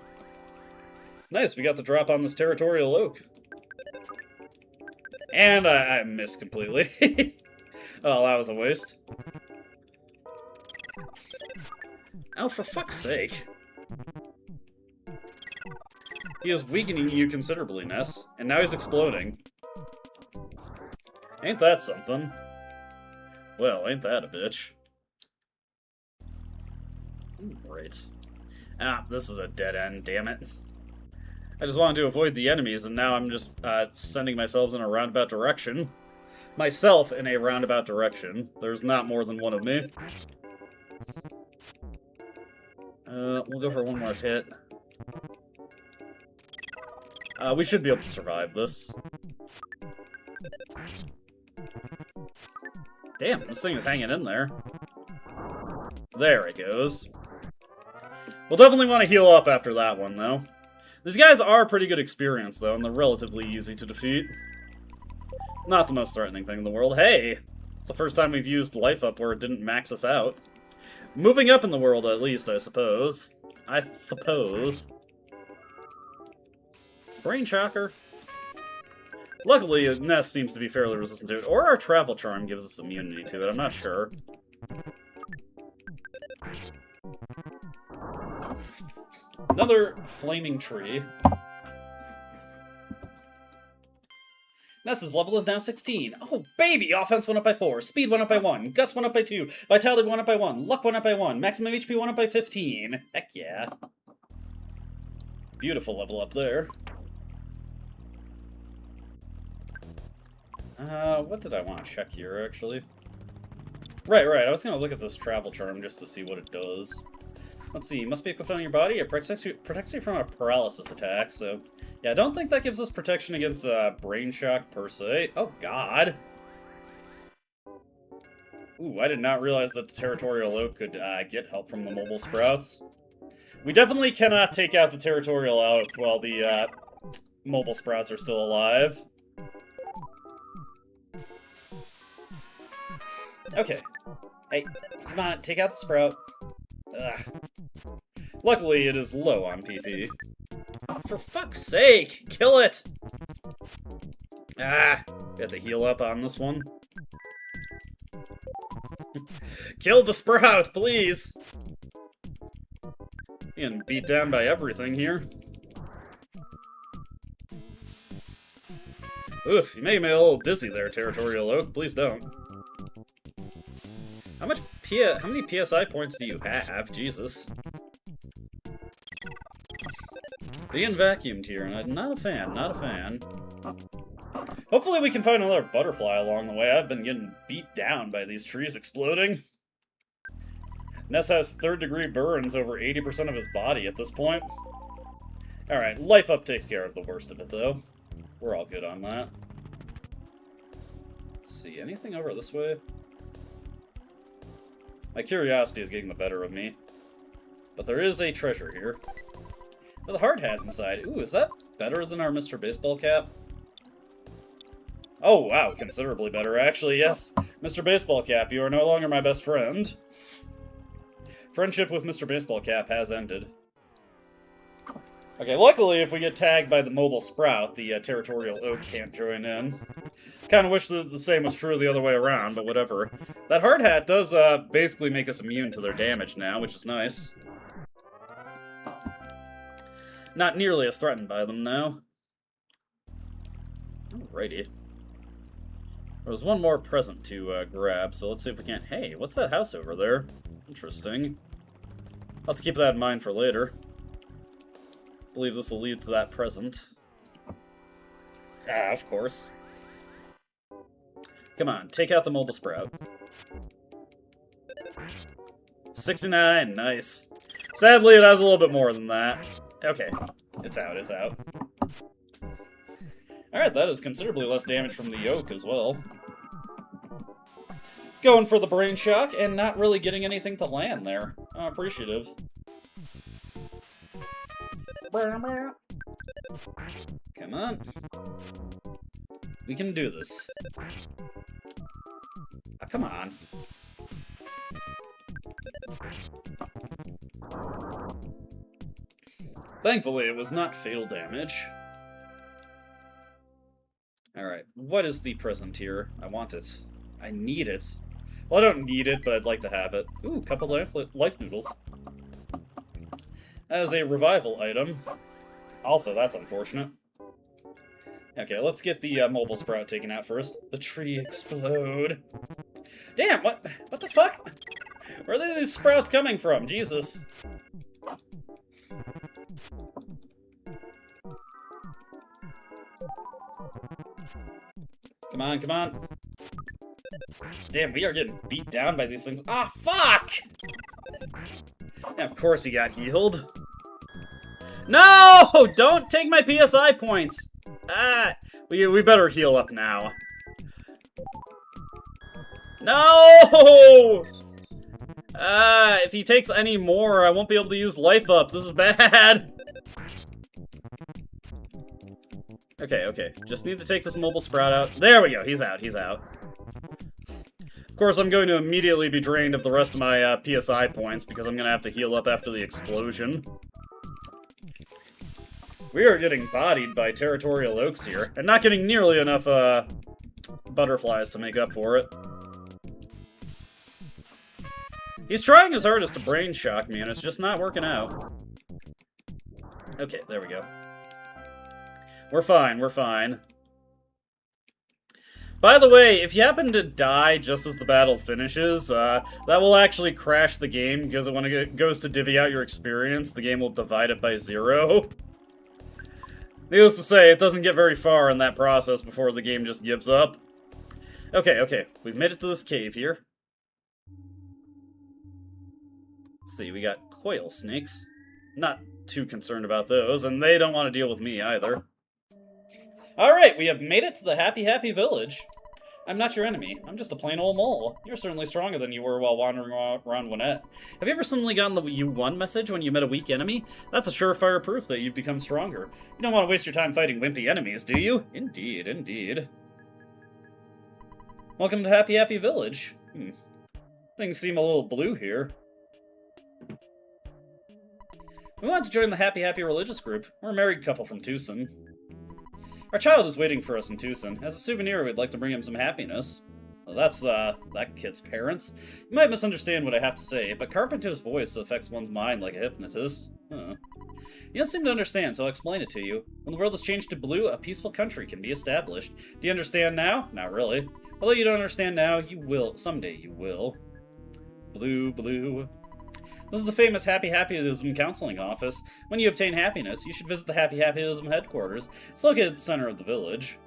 Nice, we got the drop on this territorial oak. And I missed completely. Oh, that was a waste. Oh, for fuck's sake. He is weakening you considerably, Ness. And now he's exploding. Ain't that something? Well, ain't that a bitch? Right. Ah, this is a dead end, damn it. I just wanted to avoid the enemies, and now I'm just sending myself in a roundabout direction. Myself in a roundabout direction. There's not more than one of me. We'll go for one more hit. We should be able to survive this. Damn, this thing is hanging in there. There it goes. We'll definitely want to heal up after that one, though. These guys are pretty good experience, though, and they're relatively easy to defeat. Not the most threatening thing in the world. Hey! It's the first time we've used life up where it didn't max us out. Moving up in the world, at least, I suppose. Brain Shocker. Luckily, Nest seems to be fairly resistant to it. Or our Travel Charm gives us immunity to it, I'm not sure. Another flaming tree. Ness's level is now 16. Oh, baby! Offense went up by 4, speed went up by 1, guts went up by 2, vitality went up by 1, luck went up by 1, maximum HP went up by 15. Heck yeah. Beautiful level up there. What did I want to check here, actually? Right, I was gonna look at this Travel Charm just to see what it does. Let's see, must be equipped on your body. It protects you from a paralysis attack, so... Yeah, I don't think that gives us protection against Brain Shock, per se. Oh, God! Ooh, I did not realize that the Territorial Oak could get help from the Mobile Sprouts. We definitely cannot take out the Territorial Oak while the Mobile Sprouts are still alive. Okay. Hey, come on, take out the Sprout. Ugh. Luckily, it is low on PP. Oh, for fuck's sake! Kill it! Ah! We have to heal up on this one. Kill the Sprout, please! Getting beat down by everything here. Oof, you make me a little dizzy there, Territorial Oak. Please don't. How many PSI points do you have? Jesus. Being vacuumed here, and I'm not a fan. Hopefully we can find another butterfly along the way. I've been getting beat down by these trees exploding. Ness has 3rd degree burns over 80% of his body at this point. Alright, life up takes care of the worst of it, though. We're all good on that. Let's see, anything over this way? My curiosity is getting the better of me. But there is a treasure here. There's a hard hat inside. Ooh, is that better than our Mr. Baseball Cap? Oh, wow, considerably better, actually, yes. Mr. Baseball Cap, you are no longer my best friend. Friendship with Mr. Baseball Cap has ended. Okay, luckily, if we get tagged by the Mobile Sprout, the Territorial Oak can't join in. Kinda wish the same was true the other way around, but whatever. That hard hat does basically make us immune to their damage now, which is nice. Not nearly as threatened by them now. Alrighty. There was one more present to grab, so let's see if we can... Hey, what's that house over there? Interesting. I'll have to keep that in mind for later. I believe this will lead to that present. Ah, of course. Come on, take out the Mobile Sprout. 69, nice. Sadly, it has a little bit more than that. Okay, it's out, it's out. Alright, that is considerably less damage from the Oak as well. Going for the Brain Shock and not really getting anything to land there. I'm appreciative. Come on. We can do this. Oh, come on. Thankfully, it was not fatal damage. Alright, what is the present here? I want it. I need it. Well, I don't need it, but I'd like to have it. Ooh, couple life noodles. As a revival item. Also, that's unfortunate. Okay, let's get the Mobile Sprout taken out first. The tree explode. Damn, what the fuck? Where are these sprouts coming from? Jesus. Come on, come on. Damn, we are getting beat down by these things. Ah, fuck! Yeah, of course he got healed. No! Don't take my PSI points! Ah! We better heal up now. No! If he takes any more, I won't be able to use life up. This is bad. Okay. Just need to take this mobile sprout out. There we go. He's out. Of course, I'm going to immediately be drained of the rest of my PSI points because I'm going to have to heal up after the explosion. We are getting bodied by territorial oaks here, and not getting nearly enough butterflies to make up for it. He's trying his hardest to brain shock me, and it's just not working out. Okay, there we go. We're fine. By the way, if you happen to die just as the battle finishes, that will actually crash the game, because when it goes to divvy out your experience, the game will divide it by 0. Needless to say, it doesn't get very far in that process before the game just gives up. Okay, we've made it to this cave here. Let's see, we got coil snakes. Not too concerned about those, and they don't want to deal with me either. Alright, we have made it to the Happy Village. I'm not your enemy. I'm just a plain old mole. You're certainly stronger than you were while wandering around Winnett. Have you ever suddenly gotten the "you won" message when you met a weak enemy? That's a surefire proof that you've become stronger. You don't want to waste your time fighting wimpy enemies, do you? Indeed. Welcome to Happy Village. Things seem a little blue here. We want to join the Happy religious group. We're a married couple from Tucson. Our child is waiting for us in Tucson. As a souvenir, we'd like to bring him some happiness. Well, that's that kid's parents. You might misunderstand what I have to say, but Carpenter's voice affects one's mind like a hypnotist. You don't seem to understand, so I'll explain it to you. When the world is changed to blue, a peaceful country can be established. Do you understand now? Not really. Although you don't understand now, you will. Someday you will. Blue. This is the famous Happyism counseling office. When you obtain happiness, you should visit the Happyism headquarters. It's located at the center of the village.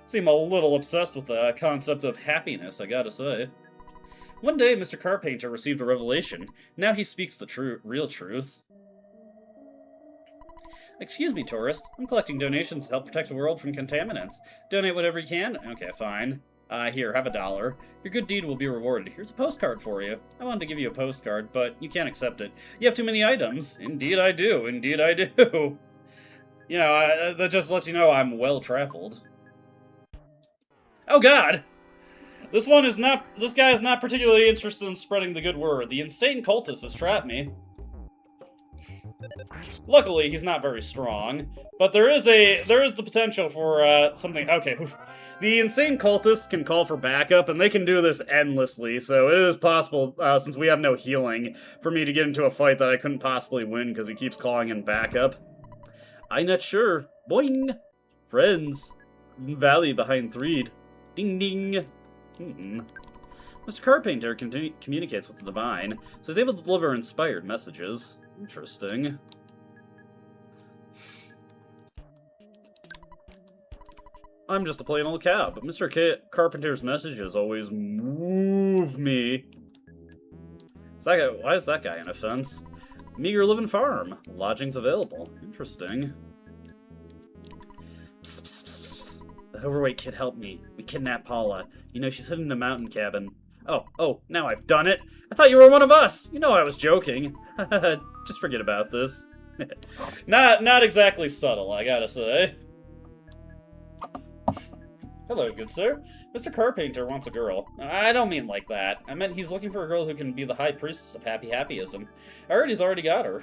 Seem a little obsessed with the concept of happiness, I gotta say. One day, Mr. Carpenter received a revelation. Now he speaks the real truth. Excuse me, tourist. I'm collecting donations to help protect the world from contaminants. Donate whatever you can? Okay, fine. Here, have $1. Your good deed will be rewarded. Here's a postcard for you. I wanted to give you a postcard, but you can't accept it. You have too many items. Indeed I do. You know, that just lets you know I'm well-traveled. Oh god! This guy is not particularly interested in spreading the good word. The insane cultist has trapped me. Luckily, he's not very strong, but there is the potential for something. Okay, the insane cultists can call for backup, and they can do this endlessly. So it is possible, since we have no healing, for me to get into a fight that I couldn't possibly win because he keeps calling in backup. I'm not sure. Boing, friends. Valley behind Threed. Ding ding. Mr. Carpenter communicates with the divine, so he's able to deliver inspired messages. Interesting. I'm just a plain old cow, but Mr. Carpenter's messages always move me. Why is that guy in a fence? Meager living farm. Lodgings available. Interesting. Psst, psst, psst, psst. That overweight kid helped me. We kidnapped Paula. You know, she's hidden in a mountain cabin. Oh, now I've done it. I thought you were one of us. You know I was joking. Just forget about this. Not exactly subtle, I gotta say. Hello, good sir. Mr. Carpenter wants a girl. I don't mean like that. I meant he's looking for a girl who can be the high priestess of happyism. I heard he's already got her.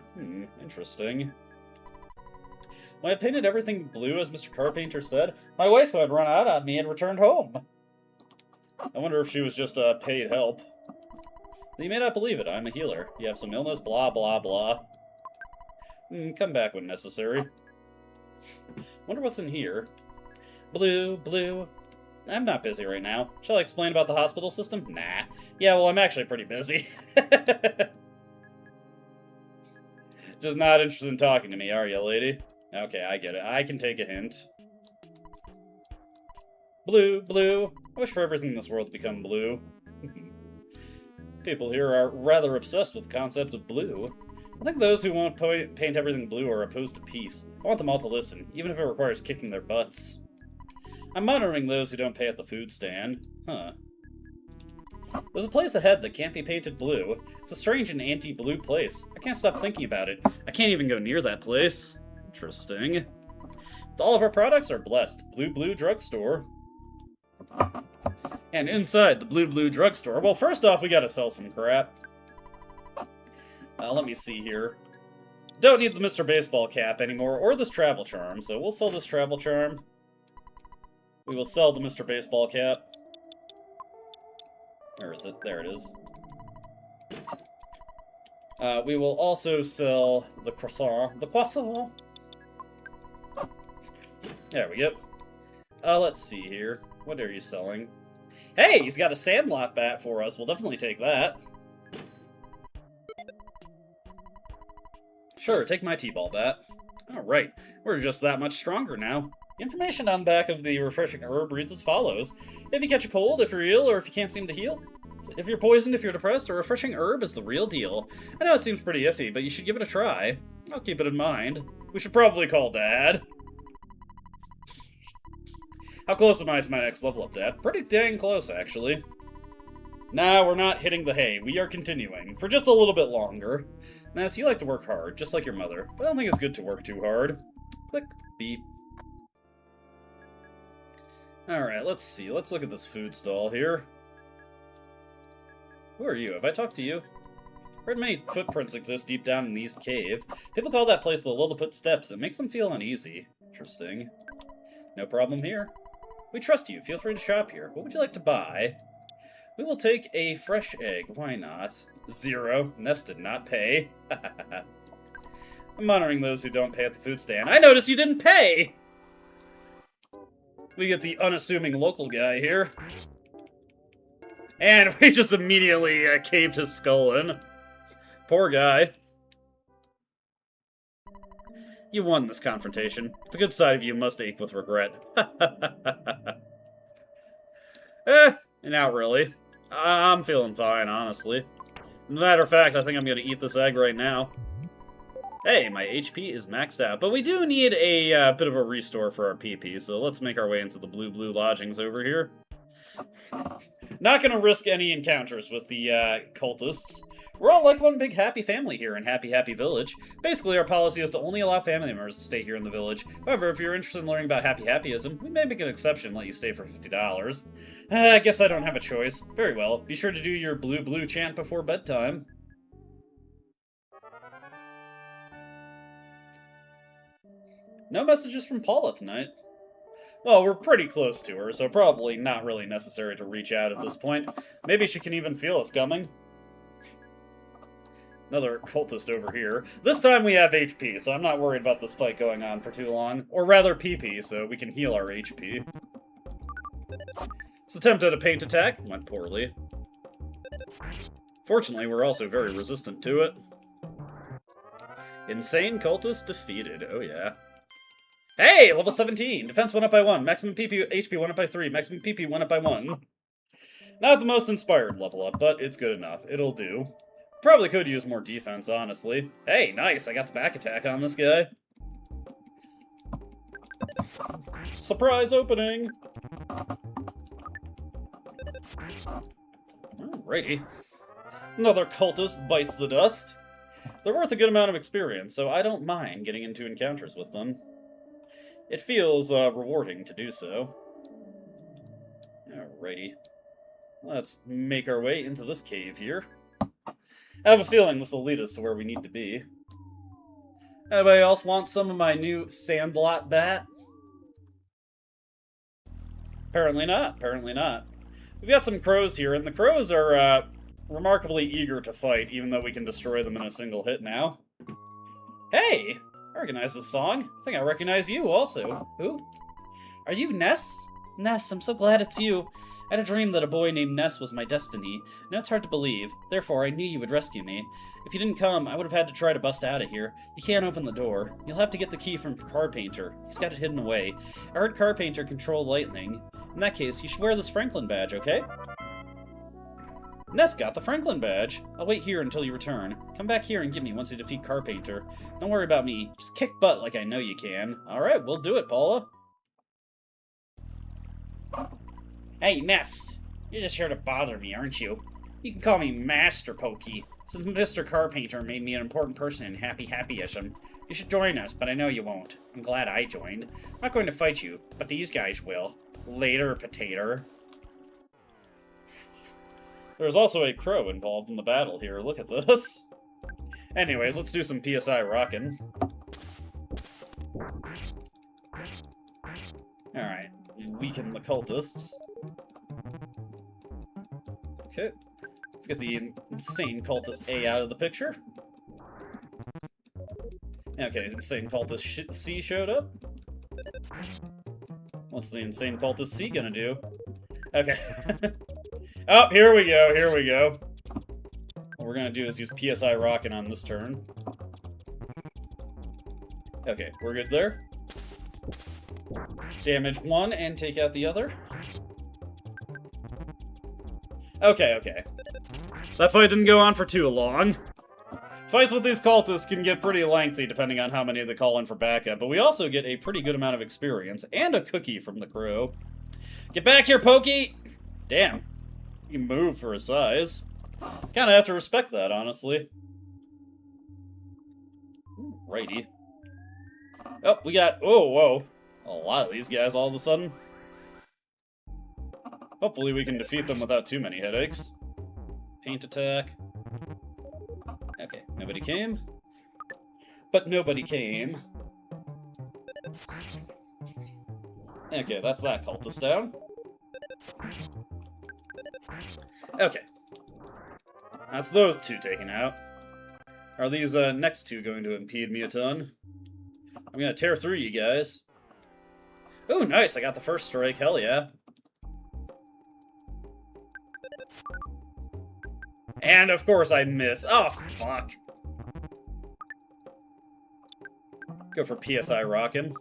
Interesting. When I painted everything blue, as Mr. Carpenter said, my wife, who had run out on me, had returned home. I wonder if she was just paid help. You may not believe it, I'm a healer. You have some illness, blah, blah, blah. Come back when necessary. Wonder what's in here. Blue. I'm not busy right now. Shall I explain about the hospital system? Nah. Yeah, well, I'm actually pretty busy. Just not interested in talking to me, are you, lady? Okay, I get it. I can take a hint. Blue. I wish for everything in this world to become blue. People here are rather obsessed with the concept of blue. I think those who won't paint everything blue are opposed to peace. I want them all to listen, even if it requires kicking their butts. I'm monitoring those who don't pay at the food stand. Huh. There's a place ahead that can't be painted blue. It's a strange and anti-blue place. I can't stop thinking about it. I can't even go near that place. Interesting. All of our products are blessed. Blue Drugstore. And inside the Blue Drugstore, well, first off, we gotta sell some crap. Let me see here. Don't need the Mr. Baseball cap anymore, or this travel charm, so we'll sell this travel charm. We will sell the Mr. Baseball cap. Where is it? There it is. We will also sell the croissant. The croissant! There we go. Let's see here. What are you selling? Hey, he's got a Sandlot bat for us. We'll definitely take that. Sure, take my T-ball bat. Alright, we're just that much stronger now. Information on the back of the refreshing herb reads as follows. If you catch a cold, if you're ill, or if you can't seem to heal, if you're poisoned, if you're depressed, a refreshing herb is the real deal. I know it seems pretty iffy, but you should give it a try. I'll keep it in mind. We should probably call Dad. How close am I to my next level up, Dad? Pretty dang close, actually. Nah, we're not hitting the hay. We are continuing. For just a little bit longer. Ness, you like to work hard, just like your mother. But I don't think it's good to work too hard. Click. Beep. Alright, let's see. Let's look at this food stall here. Who are you? Have I talked to you? Heard many footprints exist deep down in the East Cave. People call that place the Lilliput Steps. It makes them feel uneasy. Interesting. No problem here. We trust you. Feel free to shop here. What would you like to buy? We will take a fresh egg. Why not? 0. Ness did not pay. I'm monitoring those who don't pay at the food stand. I noticed you didn't pay! We get the unassuming local guy here. And we just immediately caved his skull in. Poor guy. You won this confrontation. The good side of you must ache with regret. Not really. I'm feeling fine, honestly. Matter of fact, I think I'm gonna eat this egg right now. Hey, my HP is maxed out, but we do need a bit of a restore for our PP, so let's make our way into the blue lodgings over here. Not gonna risk any encounters with the cultists. We're all like one big happy family here in Happy Village. Basically, our policy is to only allow family members to stay here in the village. However, if you're interested in learning about happyism, we may make an exception and let you stay for $50. I guess I don't have a choice. Very well. Be sure to do your blue chant before bedtime. No messages from Paula tonight. Well, we're pretty close to her, so probably not really necessary to reach out at this point. Maybe she can even feel us coming. Another cultist over here. This time we have HP, so I'm not worried about this fight going on for too long. Or rather PP, so we can heal our HP. This attempt at a paint attack went poorly. Fortunately, we're also very resistant to it. Insane cultist defeated. Oh yeah. Hey! Level 17! Defense went up by 1. Maximum HP went up by 3. Maximum PP went up by 1. Not the most inspired level up, but it's good enough. It'll do. Probably could use more defense, honestly. Hey, nice! I got the back attack on this guy. Surprise opening! Alrighty. Another cultist bites the dust. They're worth a good amount of experience, so I don't mind getting into encounters with them. It feels rewarding to do so. Alrighty. Let's make our way into this cave here. I have a feeling this will lead us to where we need to be. Anybody else want some of my new Sandlot bat? Apparently not. Apparently not. We've got some crows here, and the crows are remarkably eager to fight, even though we can destroy them in a single hit now. Hey! I recognize this song. I think I recognize you also. Who? Are you Ness? Ness, I'm so glad it's you. I had a dream that a boy named Ness was my destiny. Now it's hard to believe. Therefore, I knew you would rescue me. If you didn't come, I would have had to try to bust out of here. You can't open the door. You'll have to get the key from Carpainter. He's got it hidden away. I heard Carpainter control lightning. In that case, you should wear this Franklin badge, okay? Ness got the Franklin badge. I'll wait here until you return. Come back here and get me once you defeat Carpainter. Don't worry about me. Just kick butt like I know you can. Alright, we'll do it, Paula. Hey, Ness. You're just here to bother me, aren't you? You can call me Master Pokey, since Mr. Carpainter made me an important person in Happy-Happyism. You should join us, but I know you won't. I'm glad I joined. I'm not going to fight you, but these guys will. Later, potato. There's also a crow involved in the battle here. Look at this. Anyways, let's do some PSI rockin'. Alright. Weaken the cultists. Okay. Let's get the insane cultist A out of the picture. Okay, insane cultist C showed up. What's the insane cultist C gonna do? Okay. Oh, here we go, here we go. What we're gonna do is use PSI Rockin' on this turn. Okay, we're good there. Damage one and take out the other. Okay, okay. That fight didn't go on for too long. Fights with these cultists can get pretty lengthy depending on how many they call in for backup, but we also get a pretty good amount of experience and a cookie from the crow. Get back here, Pokey! Damn. You can move for his size. Kinda have to respect that, honestly. Righty. Oh, we got... Oh, whoa. A lot of these guys all of a sudden. Hopefully we can defeat them without too many headaches. Paint attack. Okay, nobody came. But nobody came. Okay, that's that cultist down. Okay. That's those two taken out. Are these next two going to impede me a ton? I'm gonna tear through you guys. Oh, nice! I got the first strike, hell yeah. And of course I miss. Oh, fuck. Go for PSI Rockin'.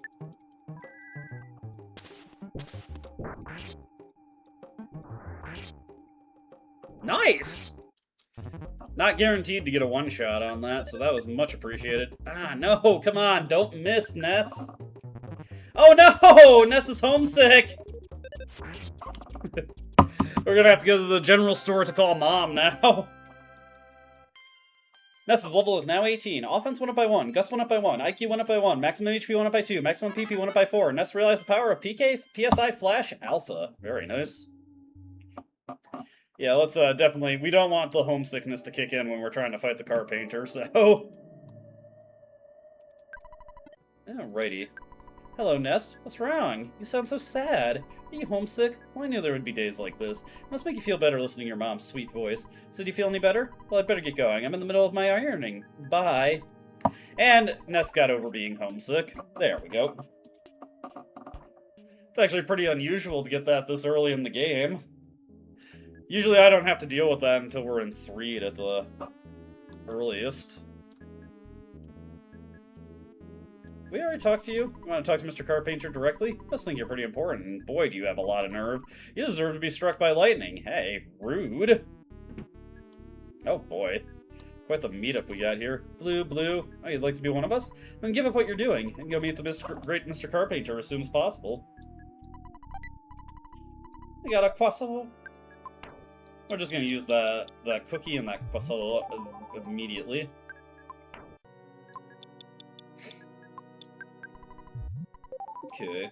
Nice! Not guaranteed to get a one-shot on that, so that was much appreciated. Ah, no! Come on! Don't miss, Ness! Oh no! Ness is homesick! We're gonna have to go to the general store to call Mom now. Ness's level is now 18. Offense went up by 1. Guts went up by 1. IQ went up by 1. Maximum HP went up by 2. Maximum PP went up by 4. Ness realized the power of PSI Flash Alpha. Very nice. Yeah, let's definitely... We don't want the homesickness to kick in when we're trying to fight the Carpainter, so... Alrighty. Hello, Ness. What's wrong? You sound so sad. Are you homesick? Well, I knew there would be days like this. It must make you feel better listening to your mom's sweet voice. So do you feel any better? Well, I'd better get going. I'm in the middle of my ironing. Bye. And Ness got over being homesick. There we go. It's actually pretty unusual to get that this early in the game. Usually I don't have to deal with that until we're in 3 at the earliest. We already talked to you? You want to talk to Mr. Carpainter directly? Must think you're pretty important, and boy, do you have a lot of nerve. You deserve to be struck by lightning. Hey, rude. Oh boy. Quite the meetup we got here. Blue, Blue. Oh, you'd like to be one of us? Then give up what you're doing, and go meet the great Mr. Carpainter as soon as possible. We got a croissant. We're just gonna use that cookie and that croissant immediately. Okay.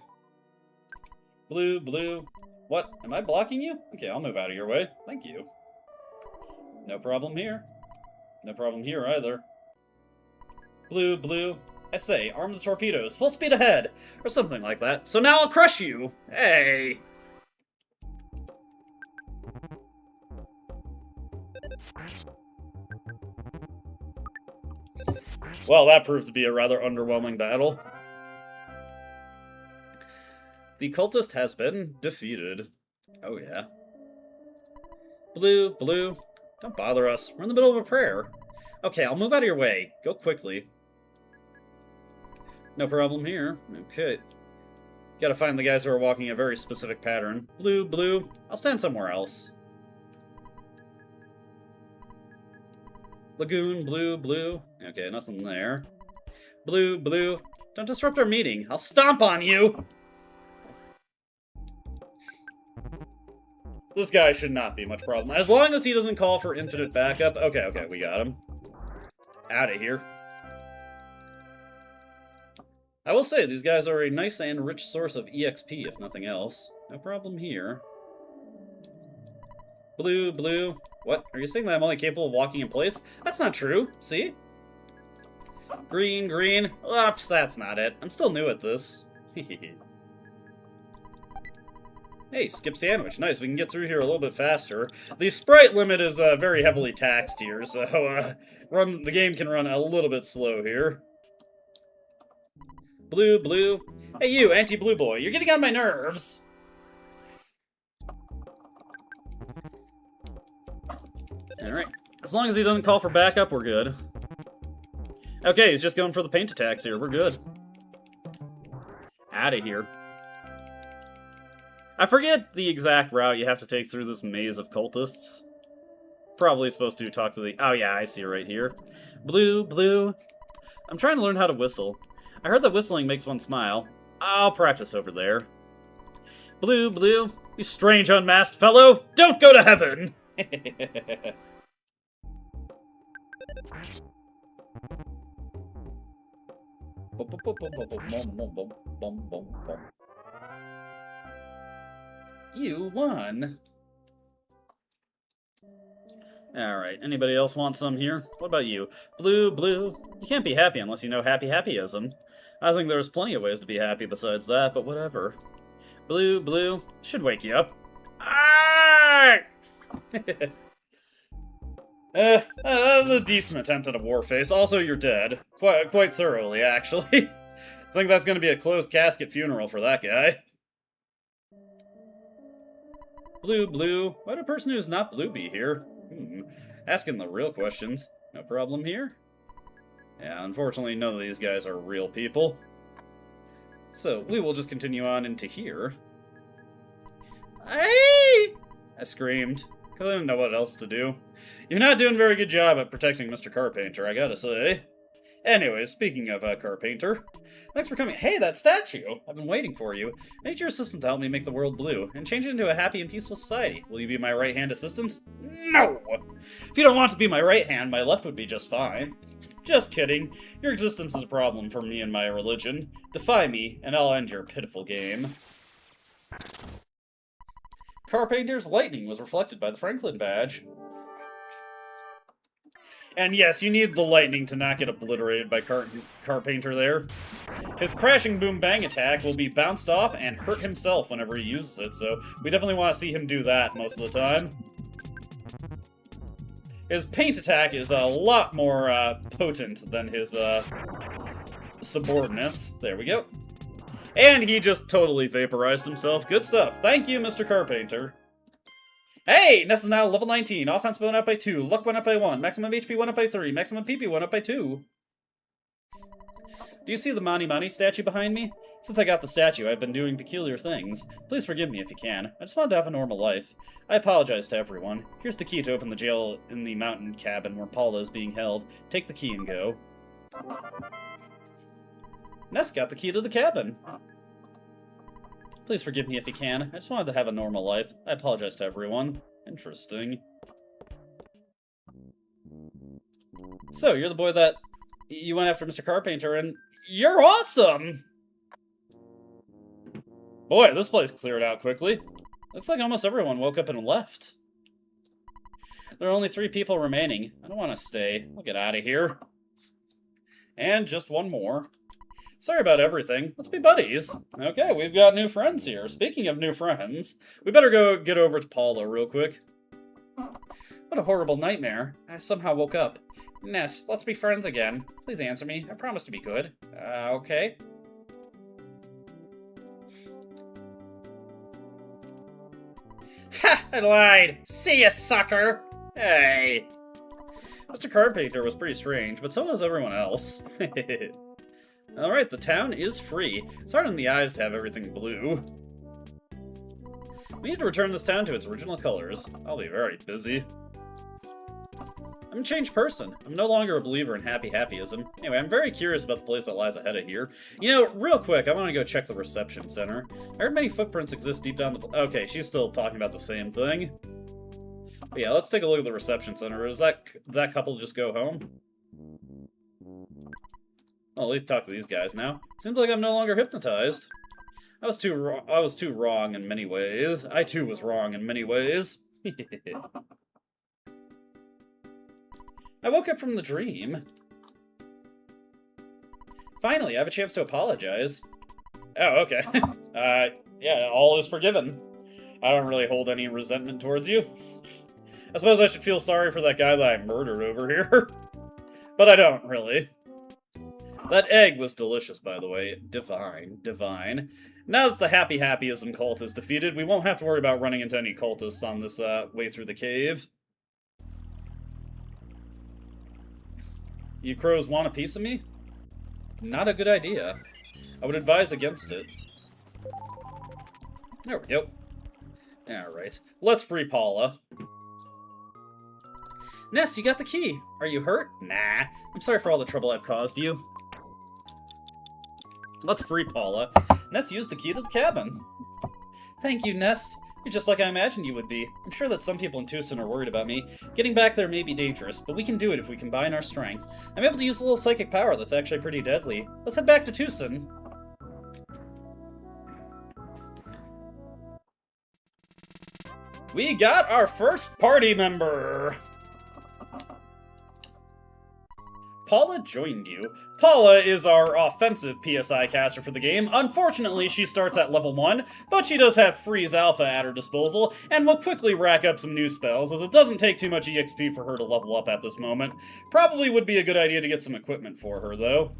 Blue, Blue. What? Am I blocking you? Okay, I'll move out of your way. Thank you. No problem here. No problem here either. Blue, Blue. I say, arm the torpedoes. Full speed ahead! Or something like that. So now I'll crush you! Hey! Well, that proved to be a rather underwhelming battle. The cultist has been defeated. Oh, yeah. Blue, Blue. Don't bother us. We're in the middle of a prayer. Okay, I'll move out of your way. Go quickly. No problem here. Okay. Gotta find the guys who are walking a very specific pattern. Blue, Blue. I'll stand somewhere else. Lagoon, blue, blue. Okay, nothing there. Blue, blue. Don't disrupt our meeting. I'll stomp on you! This guy should not be much problem. As long as he doesn't call for infinite backup. Okay, okay, we got him. Out of here. I will say, these guys are a nice and rich source of EXP, if nothing else. No problem here. Blue, blue. What? Are you saying that I'm only capable of walking in place? That's not true. See? Green, green. Oops, that's not it. I'm still new at this. Hey, skip sandwich. Nice, we can get through here a little bit faster. The sprite limit is very heavily taxed here, so the game can run a little bit slow here. Blue, blue. Hey you, anti-blue boy, you're getting on my nerves! Alright, as long as he doesn't call for backup, we're good. Okay, he's just going for the paint attacks here, we're good. Out of here. I forget the exact route you have to take through this maze of cultists. Probably supposed to talk to the... Oh yeah, I see it right here. Blue, blue. I'm trying to learn how to whistle. I heard that whistling makes one smile. I'll practice over there. Blue, blue. You strange unmasked fellow! Don't go to heaven! You won. Alright, anybody else want some here? What about you? Blue, blue. You can't be happy unless you know happy-happyism. I think there's plenty of ways to be happy besides that, but whatever. Blue, blue. Should wake you up. Ah! A decent attempt at a war face. Also, you're dead. Quite thoroughly, actually. I think that's going to be a closed casket funeral for that guy. Blue, blue. Why'd a person who's not blue be here? Asking the real questions. No problem here. Yeah, unfortunately, none of these guys are real people. So, we will just continue on into here. Hey! I screamed, because I didn't know what else to do. You're not doing a very good job at protecting Mr. Carpainter, I gotta say. Anyways, speaking of Carpainter, thanks for coming. Hey, that statue! I've been waiting for you. I need your assistant to help me make the world blue, and change it into a happy and peaceful society. Will you be my right-hand assistant? No! If you don't want to be my right hand, my left would be just fine. Just kidding. Your existence is a problem for me and my religion. Defy me, and I'll end your pitiful game. Carpainter's lightning was reflected by the Franklin badge. And yes, you need the lightning to not get obliterated by Carpainter there. His crashing boom bang attack will be bounced off and hurt himself whenever he uses it, so we definitely want to see him do that most of the time. His paint attack is a lot more potent than his subordinates. There we go. And he just totally vaporized himself. Good stuff. Thank you, Mr. Carpainter. Hey! Ness is now level 19. Offense went up by 2. Luck went up by 1. Maximum HP went up by 3. Maximum PP went up by 2. Do you see the Mani Mani statue behind me? Since I got the statue, I've been doing peculiar things. Please forgive me if you can. I just wanted to have a normal life. I apologize to everyone. Here's the key to open the jail in the mountain cabin where Paula is being held. Take the key and go. Ness got the key to the cabin. Please forgive me if you can. I just wanted to have a normal life. I apologize to everyone. Interesting. So, you're the boy that... You went after Mr. Carpainter, and... You're awesome! Boy, this place cleared out quickly. Looks like almost everyone woke up and left. There are only 3 people remaining. I don't want to stay. I'll get out of here. And just one more. Sorry about everything. Let's be buddies. Okay, we've got new friends here. Speaking of new friends, we better go get over to Paula real quick. What a horrible nightmare. I somehow woke up. Ness, let's be friends again. Please answer me. I promise to be good. Okay. Ha! I lied! See ya, sucker! Hey! Mr. Carpainter was pretty strange, but so was everyone else. Alright, the town is free. It's hard on the eyes to have everything blue. We need to return this town to its original colors. I'll be very busy. I'm a changed person. I'm no longer a believer in happyism. Anyway, I'm very curious about the place that lies ahead of here. You know, real quick, I want to go check the reception center. I heard many footprints exist deep down the... Okay, she's still talking about the same thing. But yeah, let's take a look at the reception center. Does that couple just go home? Well, let's talk to these guys now. Seems like I'm no longer hypnotized. I was too wrong in many ways. I too was wrong in many ways. I woke up from the dream. Finally, I have a chance to apologize. Oh, okay. Yeah, all is forgiven. I don't really hold any resentment towards you. I suppose I should feel sorry for that guy that I murdered over here. But I don't, really. That egg was delicious, by the way. Divine, divine. Now that the happyism cult is defeated, we won't have to worry about running into any cultists on this way through the cave. You crows want a piece of me? Not a good idea. I would advise against it. There we go. Alright, let's free Paula. Ness, you got the key. Are you hurt? Nah. I'm sorry for all the trouble I've caused you. Let's free Paula. Ness used the key to the cabin. Thank you, Ness. You're just like I imagined you would be. I'm sure that some people in Tucson are worried about me. Getting back there may be dangerous, but we can do it if we combine our strength. I'm able to use a little psychic power that's actually pretty deadly. Let's head back to Tucson. We got our first party member! Paula joined you. Paula is our offensive PSI caster for the game. Unfortunately, she starts at level 1, but she does have Freeze Alpha at her disposal, and will quickly rack up some new spells, as it doesn't take too much EXP for her to level up at this moment. Probably would be a good idea to get some equipment for her, though.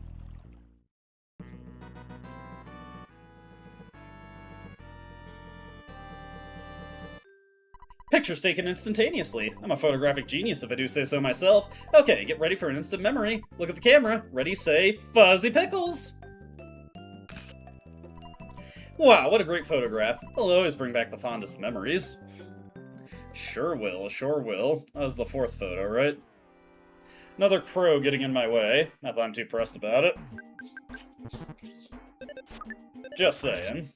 Pictures taken instantaneously. I'm a photographic genius if I do say so myself. Okay, get ready for an instant memory. Look at the camera. Ready, say, Fuzzy Pickles! Wow, what a great photograph. It'll always bring back the fondest memories. Sure will, sure will. That was the 4th photo, right? Another crow getting in my way. Not that I'm too pressed about it. Just saying.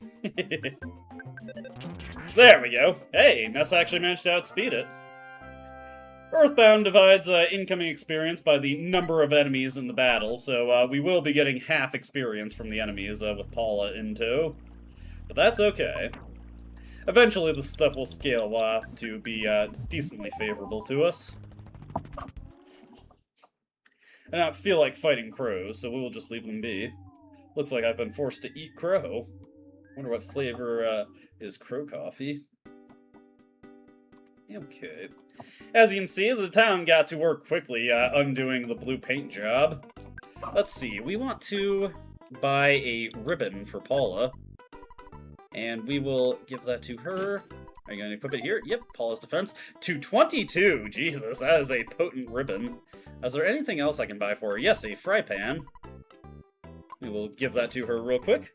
There we go. Hey, Ness actually managed to outspeed it. EarthBound divides incoming experience by the number of enemies in the battle, so we will be getting half experience from the enemies with Paula in tow. But that's okay. Eventually this stuff will scale to be decently favorable to us. I don't feel like fighting crows, so we will just leave them be. Looks like I've been forced to eat crow. Wonder what flavor is crow coffee. Okay. As you can see, the town got to work quickly undoing the blue paint job. Let's see, we want to buy a ribbon for Paula. And we will give that to her. Are you going to equip it here? Yep, Paula's defense. 222! Jesus, that is a potent ribbon. Is there anything else I can buy for her? Yes, a fry pan. We will give that to her real quick.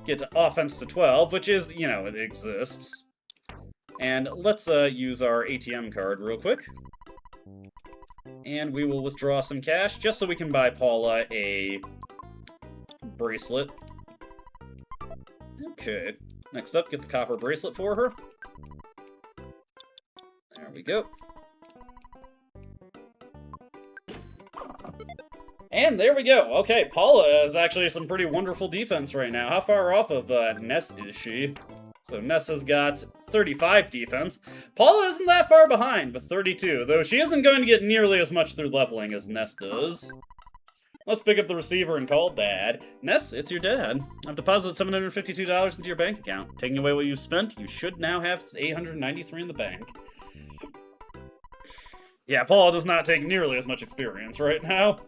Get offense to 12, which is, you know, it exists. And let's use our ATM card real quick. And we will withdraw some cash, just so we can buy Paula a bracelet. Okay. Next up, get the copper bracelet for her. There we go. And there we go. Okay, Paula has actually some pretty wonderful defense right now. How far off of Ness is she? So Ness has got 35 defense. Paula isn't that far behind with 32, though she isn't going to get nearly as much through leveling as Ness does. Let's pick up the receiver and call Dad. Ness, it's your dad. I've deposited $752 into your bank account. Taking away what you've spent, you should now have $893 in the bank. Yeah, Paula does not take nearly as much experience right now.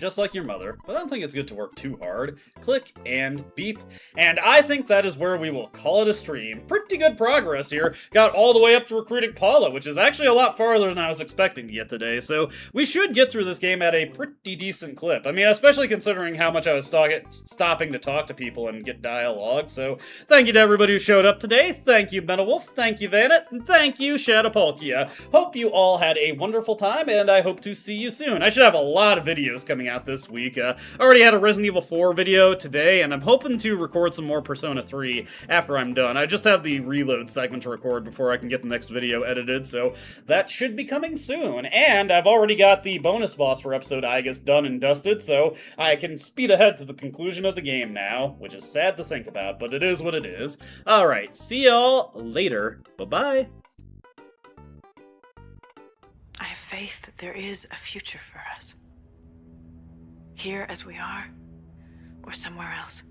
just like your mother, but I don't think it's good to work too hard. Click and beep. And I think that is where we will call it a stream. Pretty good progress here. Got all the way up to recruiting Paula, which is actually a lot farther than I was expecting to get today, so we should get through this game at a pretty decent clip. I mean, especially considering how much I was stopping to talk to people and get dialogue, so thank you to everybody who showed up today. Thank you, Benewolf. Thank you, Vanet. And thank you, Shadowpolkia. Hope you all had a wonderful time, and I hope to see you soon. I should have a lot of videos coming out this week. I already had a Resident Evil 4 video today, and I'm hoping to record some more Persona 3 after I'm done. I just have the reload segment to record before I can get the next video edited, so that should be coming soon. And I've already got the bonus boss for episode I guess done and dusted, so I can speed ahead to the conclusion of the game now, which is sad to think about, but it is what it is. Alright, see y'all later. Bye-bye. I have faith that there is a future for us. Here as we are, or somewhere else.